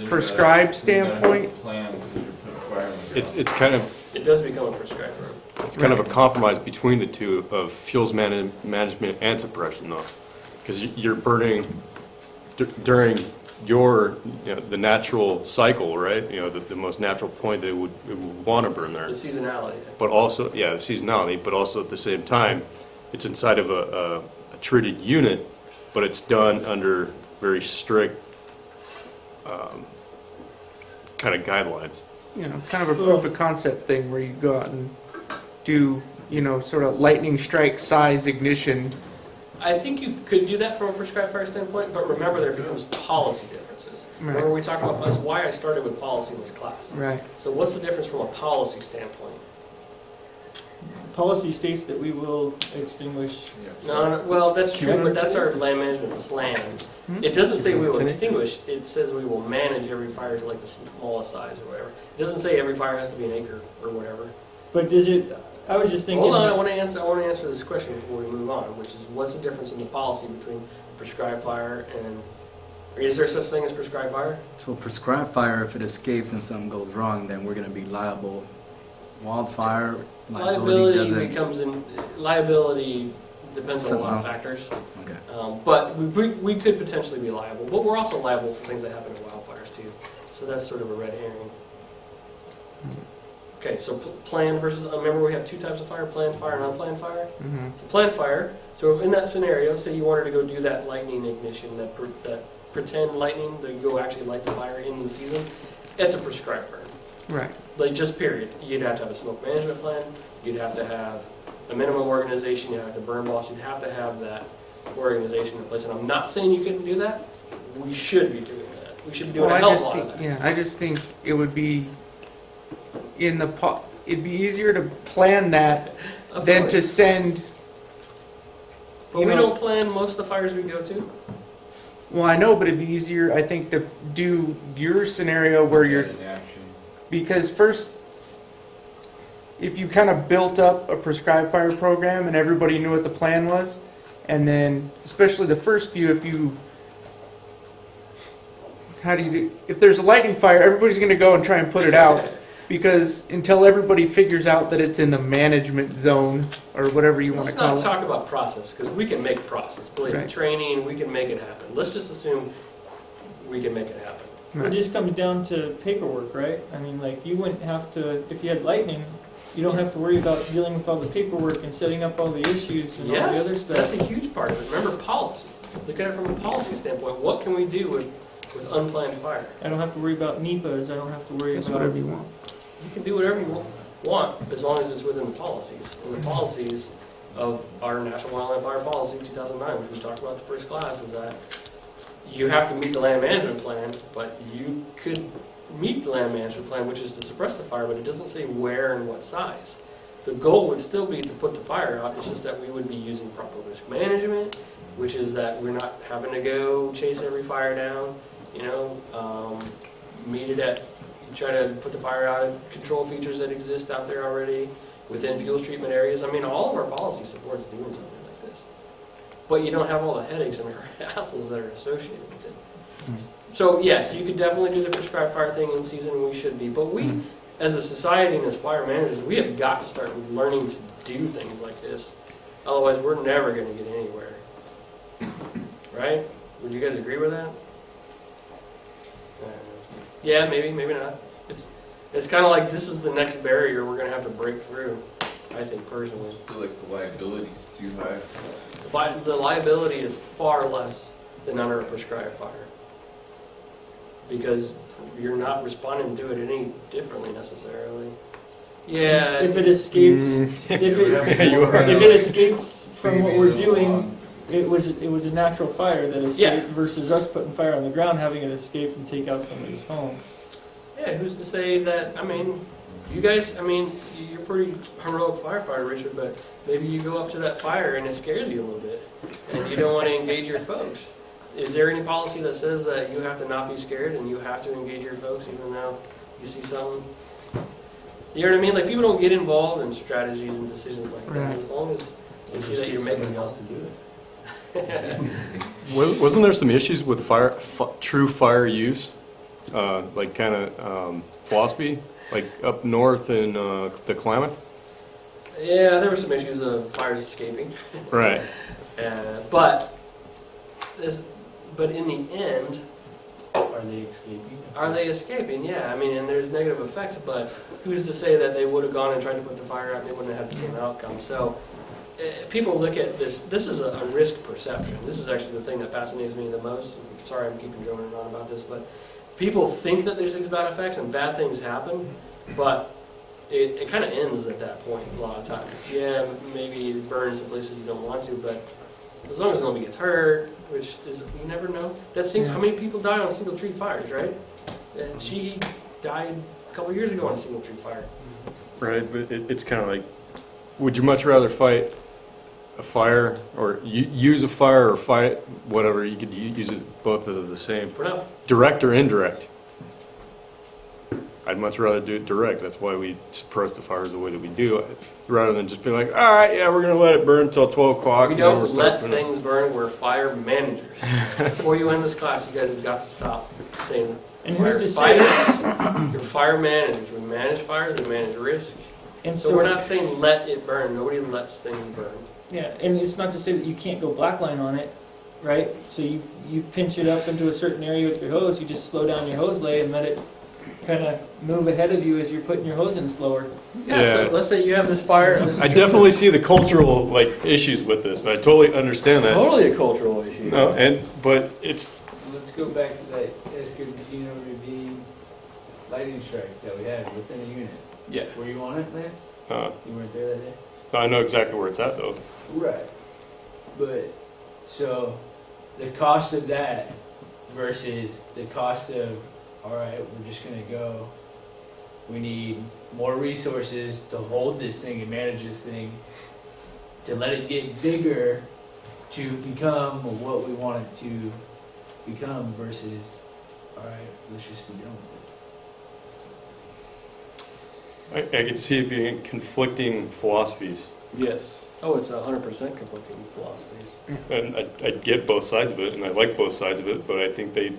prescribed standpoint, Plan because you're putting fire in the It's kind of It does become a prescribed road. It's kind of a compromise between the two of fuels management and suppression, though, because you're burning during your, you know, the natural cycle, right? You know, the most natural point that it would want to burn there. The seasonality. But also, yeah, the seasonality, but also at the same time, it's inside of a treated unit, but it's done under very strict kind of guidelines. you know, kind of a proof of concept thing where you go out and do, you know, sort of lightning strike size ignition. I think you could do that from a prescribed fire standpoint, but remember there becomes policy differences. Right. Remember we talked about that's why I started with policy in this class. Right. So what's the difference from a policy standpoint? Policy states that we will extinguish. No, well, that's true, but that's our land management plan. It doesn't say we will extinguish, it says we will manage every fire to like the smallest size or whatever. It doesn't say every fire has to be an acre or whatever. But does it, I was just thinking. Hold on, I want to answer this question before we move on, which is what's the difference in the policy between prescribed fire and, or is there such thing as prescribed fire? So prescribed fire, if it escapes and something goes wrong, then we're going to be liable. Wildfire Liability becomes liability depends on a lot of factors. Okay. But we could potentially be liable, but we're also liable for things that happen in wildfires too. So that's sort of a red herring. Okay, so planned versus, remember we have two types of fire, planned fire and unplanned fire? Mm-hmm. So planned fire, so in that scenario, say you wanted to go do that lightning ignition, that pretend lightning, that you go actually light the fire in the season, it's a prescribed burn. Right. Like just period. You'd have to have a smoke management plan, you'd have to have a minimum organization, you'd have to burn boss, you'd have to have that organization in place. And I'm not saying you couldn't do that, we should be doing that. We should be doing a hell of a lot of that. Yeah, I just think it would be in the it'd be easier to plan that than to send. But we don't plan most of the fires we go to. Well, I know, but it'd be easier, I think, to do your scenario where you're. Because first, if you kind of built up a prescribed fire program and everybody knew what the plan was, and then, especially the first few, if there's a lightning fire, everybody's going to go and try and put it out, because until everybody figures out that it's in the management zone, or whatever you want to call it. Let's not talk about process, because we can make process. Believe me, Right. training, we can make it happen. Let's just assume we can make it happen. It just comes down to paperwork, right? I mean, like, you wouldn't have to, if you had lightning, you don't have to worry about dealing with all the paperwork and setting up all the issues and all the other stuff. That's a huge part of it. Remember policy. Look at it from a policy standpoint. What can we do with unplanned fire? I don't have to worry about NEPAs, I don't have to worry That's about... whatever you want. You can do whatever you want, as long as it's within the policies. And the policies of our National Wildland Fire Policy 2009, which we talked about in the first class, is that you have to meet the land management plan, but you could meet the land management plan, which is to suppress the fire, but it doesn't say where and what size. The goal would still be to put the fire out, it's just that we would be using proper risk management, which is that we're not having to go chase every fire down, meet it at, try to put the fire out at control features that exist out there already, within fuels treatment areas. I mean, all of our policy supports doing something like this. but you don't have all the headaches and hassles that are associated with it. So yes, you could definitely do the prescribed fire thing in season, and we should be. But we, as a society and as fire managers, we have got to start learning to do things like this. Otherwise, we're never going to get anywhere. Right? Would you guys agree with that? Yeah, maybe, maybe not. It's kind of like this is the next barrier we're going to have to break through, I think, personally. I feel like the liability's too high. But the liability is far less than under a prescribed fire. Because you're not responding to it any differently necessarily. Yeah. If it escapes, if it escapes from what we're doing, it was a natural fire that escaped versus us putting fire on the ground, having it escape and take out somebody's home. Yeah, who's to say that, I mean, you guys, I mean, you're pretty heroic firefighter, Richard, but maybe you go up to that fire and it scares you a little bit, and you don't want to engage your folks. Is there any policy that says that you have to not be scared and you have to engage your folks even though you see something? You know what I mean? Like, people don't get involved in strategies and decisions like that as long as they see that you're making else to do it. Wasn't there some issues with true fire use? Like kind of philosophy, like up north in the Klamath? Yeah, there were some issues of fires escaping. Right. But in the end, Are they escaping? are they escaping? Yeah, I mean, and there's negative effects, but who's to say that they would have gone and tried to put the fire out and they wouldn't have had the same outcome? So people look at this. This is a risk perception. This is actually the thing that fascinates me the most. Sorry, I'm keeping droning on about this, but people think that there's these bad effects and bad things happen, but it kind of ends at that point a lot of times. Yeah, maybe it burns in places you don't want to, but as long as nobody gets hurt, which is, you never know. How many people die on single tree fires, right? And she died a couple years ago on a single tree fire. Right, but it's kind of like, would you much rather fight a fire or use a fire or fight whatever? You could use it both of the same. Fair enough. Direct or indirect? I'd much rather do it direct. That's why we suppress the fires the way that we do, rather than just be like, all right, yeah, we're going to let it burn until 12 o'clock. We don't let things burn. We're fire managers. Before you end this class, you guys have got to stop saying And who's to say firefighters. You're fire managers. We manage fires. We manage risk. And So we're not saying let it burn. Nobody lets things burn. Yeah, and it's not to say that you can't go blackline on it, right? So you pinch it up into a certain area with your hose. You just slow down your hose lay and let it kind of move ahead of you as you're putting your hose in slower. Yeah. So let's say you have this fire. I definitely see the cultural issues with this, and I totally understand that. Totally a cultural issue. No, but it's. Let's go back to that Escovino Ravine lightning strike that we had within a unit. Yeah. Were you on it, Lance? You weren't there that day? I know exactly where it's at, though. Right. But, so, the cost of that versus the cost of, all right, we're just going to go, we need more resources to hold this thing and manage this thing, to let it get bigger, to become what we want it to become versus, all right, let's just be done with it. I could see it being conflicting philosophies. Yes. Oh, it's 100% conflicting philosophies. And I get both sides of it, and I like both sides of it, but I think they.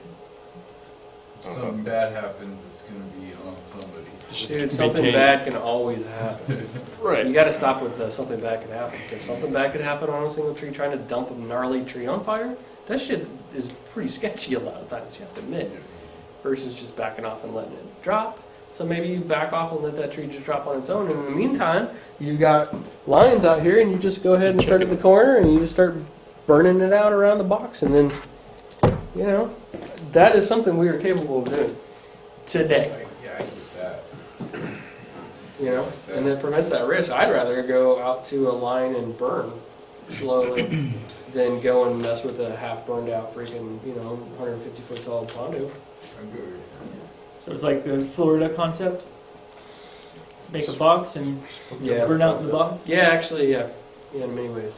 Something bad happens, it's going to be on somebody. Dude, something bad can always happen. Right. You got to stop with something bad can happen. Because something bad could happen on a single tree trying to dump a gnarly tree on fire. That shit is pretty sketchy a lot of times, you have to admit. Versus just backing off and letting it drop. So maybe you back off and let that tree just drop on its own. And in the meantime, you got lions out here, and you just go ahead and start at the corner, and you just start burning it out around the box. And then, you know, that is something we are capable of doing today. Yeah, I get that. You know, and it prevents that risk. I'd rather go out to a line and burn slowly than go and mess with a half burned out freaking, 150 foot tall condo. I'm good. So it's like the Florida concept. Make a box and Yeah. burn out the box. Yeah, actually, yeah. Yeah, in many ways.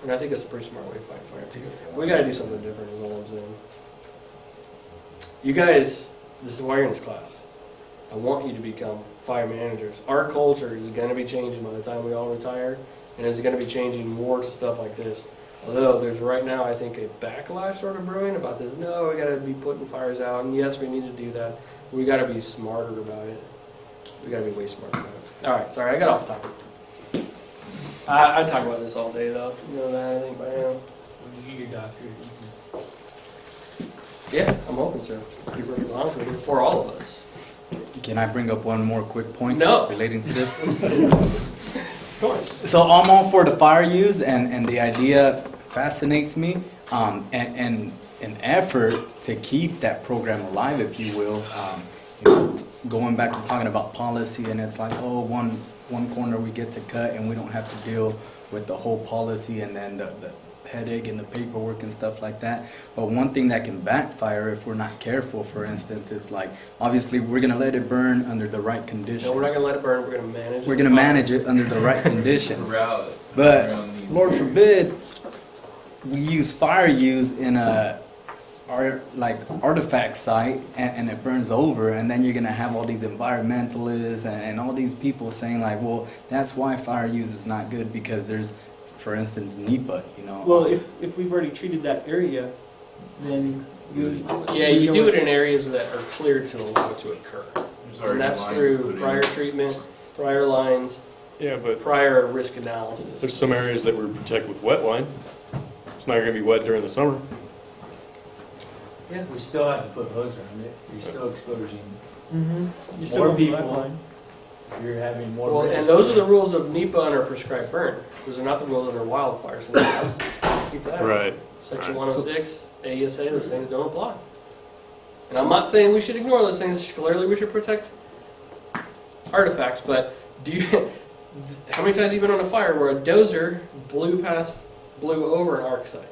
And I think that's a pretty smart way to fight fire too. We got to do something different is all I'm saying. You guys, this is why you're in this class. I want you to become fire managers. Our culture is going to be changing by the time we all retire, and it's going to be changing more to stuff like this. Although there's right now, I think, a backlash sort of brewing about this. No, we got to be putting fires out, and yes, we need to do that. We got to be smarter about it. We got to be way smarter about it. All right, sorry, I got off topic. I talk about this all day, though. You know that, I think, by now. When you get your doctorate, Yeah, I'm hoping so. Keep working on for it for all of us. Can I bring up one more quick point No. relating to this? Of course. So I'm all for the fire use, and the idea fascinates me, and an effort to keep that program alive, if you will. You know, going back to talking about policy, and it's like, oh, one corner we get to cut, and we don't have to deal with the whole policy, and then the headache and the paperwork and stuff like that. But one thing that can backfire if we're not careful, for instance, is like, obviously we're going to let it burn under the right conditions. No, we're not going to let it burn. We're going to manage it. We're going to manage it under the right conditions. Corral it. But Around these Lord areas. forbid we use fire use in a artifact site, and it burns over, and then you're gonna have all these environmentalists and all these people saying like, well, that's why fire use is not good, because there's, for instance, NEPA, you know. Well, if we've already treated that area, then Yeah, you do it in areas that are cleared to allow it to occur. There's And already that's lines through put in. prior treatment, prior lines, Yeah, but prior risk analysis. there's some areas that we protect with wet line. It's not gonna be wet during the summer. Yeah. we still have to put hose around it. You're still exposing. you're still More on the people. pipeline. You're having more Well, risk. and those are the rules of NEPA under prescribed burn. Those are not the rules under wildfire. So keep that in mind. Right. Section 106, AESA, those things don't apply. And I'm not saying we should ignore those things. Clearly, we should protect artifacts. But how many times have you been on a fire where a dozer blew over an arc site?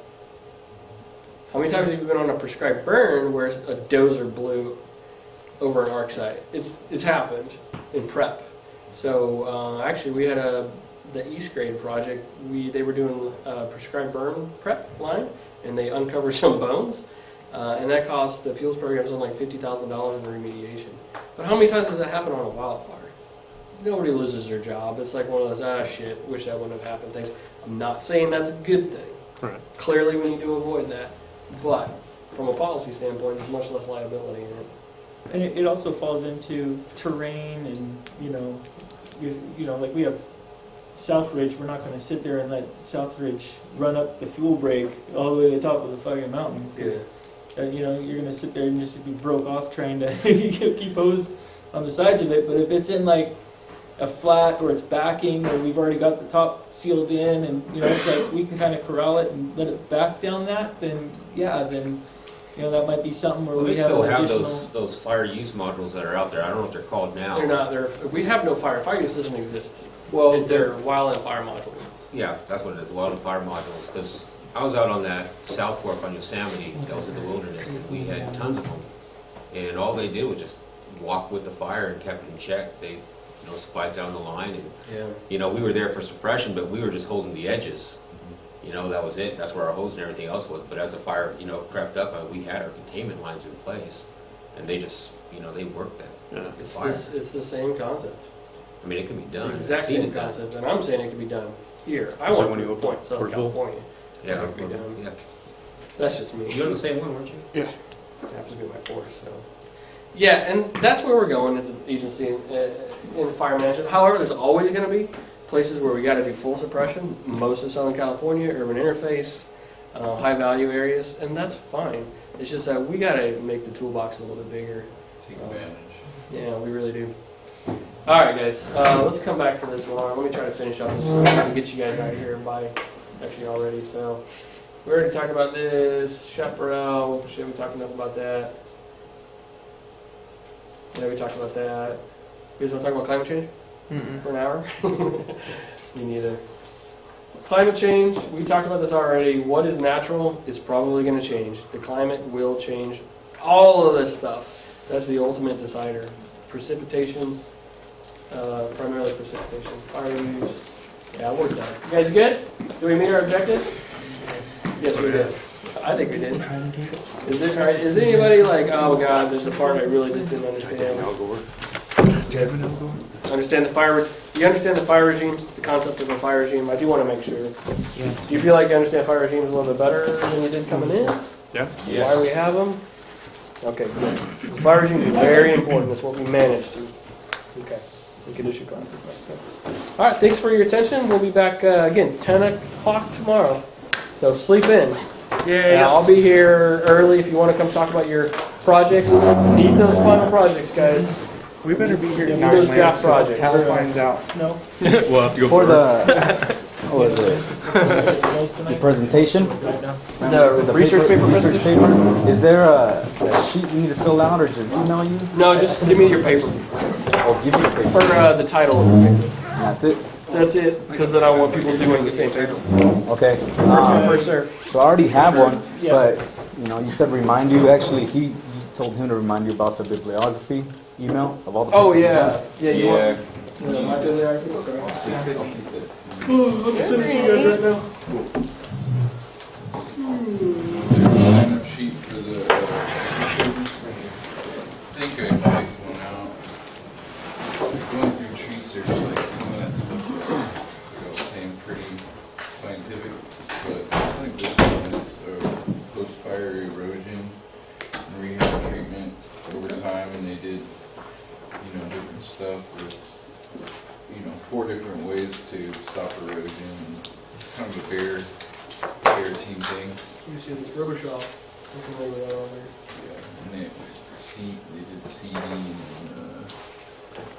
How many times have you been on a prescribed burn where a dozer blew over an arc site? It's happened in prep. So actually, we had the East Grade project. They were doing a prescribed burn prep line, and they uncovered some bones, and that cost the fuels program something like $50,000 in remediation. But how many times does that happen on a wildfire? Nobody loses their job. It's like one of those, shit, wish that wouldn't have happened things. I'm not saying that's a good thing. Right. Clearly, we need to avoid that. But from a policy standpoint, there's much less liability in it. And it also falls into terrain, and like we have Southridge. We're not going to sit there and let Southridge run up the fuel break all the way to the top of the fucking mountain, because you're going to sit there and just be broke off trying to keep hose on the sides of it. But if it's in like a flat, or it's backing, or we've already got the top sealed in, and it's like we can kind of corral it and let it back down that, then that might be something where Well, we they have still an have additional. those fire use modules that are out there. I don't know what they're called now. They're not. We have no fire. Fire use doesn't exist. Well, They're wildland fire modules. yeah, that's what it is, wildland fire modules, because I was out on that South Fork on Yosemite, that was in the wilderness, and we had tons of them. And all they did was just walk with the fire and kept it in check. They, spiked down the line, and, we were there for suppression, but we were just holding the edges. That was it. That's where our hose and everything else was. But as the fire, crept up, we had our containment lines in place, and they just, they worked that. Yeah. It's the same concept. I mean, it can be It's done. the exact I've seen same it done. concept, and I'm saying it can be done here. I So want when to you look point Southern Porterville? California. Yeah, It can be done. yeah. That's just me. You're on the same one, weren't you? It happens to be my force, so. Yeah, and that's where we're going as an agency in fire management. However, there's always going to be places where we got to do full suppression. Most of Southern California, urban interface, high value areas, and that's fine. It's just that we got to make the toolbox a little bit bigger. Take advantage. Yeah, we really do. All right, guys, let's come back to this one. Let me try to finish up this one and get you guys out of here by actually already. So we already talked about this. Chaparral, shit, we talked enough about that. Yeah, we talked about that. You guys want to talk about climate change for an hour? Me neither. Climate change, we talked about this already. What is natural is probably going to change. The climate will change. All of this stuff. That's the ultimate decider. Precipitation, primarily precipitation. Fire use. Yeah, we're done. You guys good? Did we meet our objective? Yes, we did. I think we did. Is anybody like, oh god, there's a part I really just didn't understand? Understand the fire. You understand the fire regimes, the concept of a fire regime. I do want to make sure. Yeah. Do you feel like you understand fire regimes a little bit better than you did coming in? Yeah. Why we have them? Okay, good. The fire regime is very important. That's what we managed to. Okay. We can issue classes and stuff. So. All right, thanks for your attention. We'll be back again 10 o'clock tomorrow. So sleep in. Yeah. I'll be here early if you want to come talk about your projects. Need those final projects, guys. We better be here Need tonight, those man, draft so projects. Cal finds out. Snow? We'll have to go For for the, what was it, Snows the tonight? presentation? Right now. The research paper Research presentation? paper? Is there a sheet we need to fill out or just email you? No, just give me your paper. I'll give you a paper. Or the title of the paper. That's it? That's it, because then I want people doing the same paper. Okay. First come, first serve. So I already have one, Yeah. but, you know, you said remind you, actually, you told him to remind you about the bibliography email of all the Oh, papers you yeah. have. Yeah, you want... My bibliography? Sorry. I'm sending it to you guys right now. Sign-up sheet for the, I think I typed one out. Going through tree search, like some of that stuff was, you know, saying pretty scientific, but I think this one is post-fire erosion and rehab treatment over time, and they did, you know, different stuff with, you know, 4 different ways to stop erosion, and it's kind of a bear team thing. You see this rubber shop. You can lay that on there. Yeah, and they did seeding and,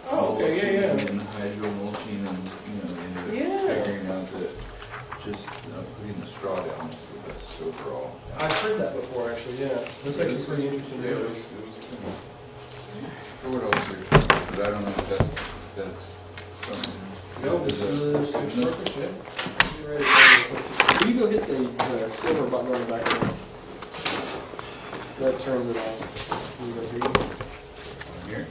Oh, okay, yeah, yeah. and hydro mulching, and, you know, they ended Yeah. up figuring out that just putting the straw down is the best overall. I've heard that before, actually, yeah. That's actually pretty interesting. Yeah, it was for what else there's, but I don't know if that's something. No, this is perfect, yeah. You're ready. Will you go hit the silver button on the back of it? That turns it off. You go here. Here?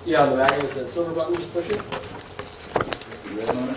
Yeah, on the back, it's that silver button, just push it. Red on it?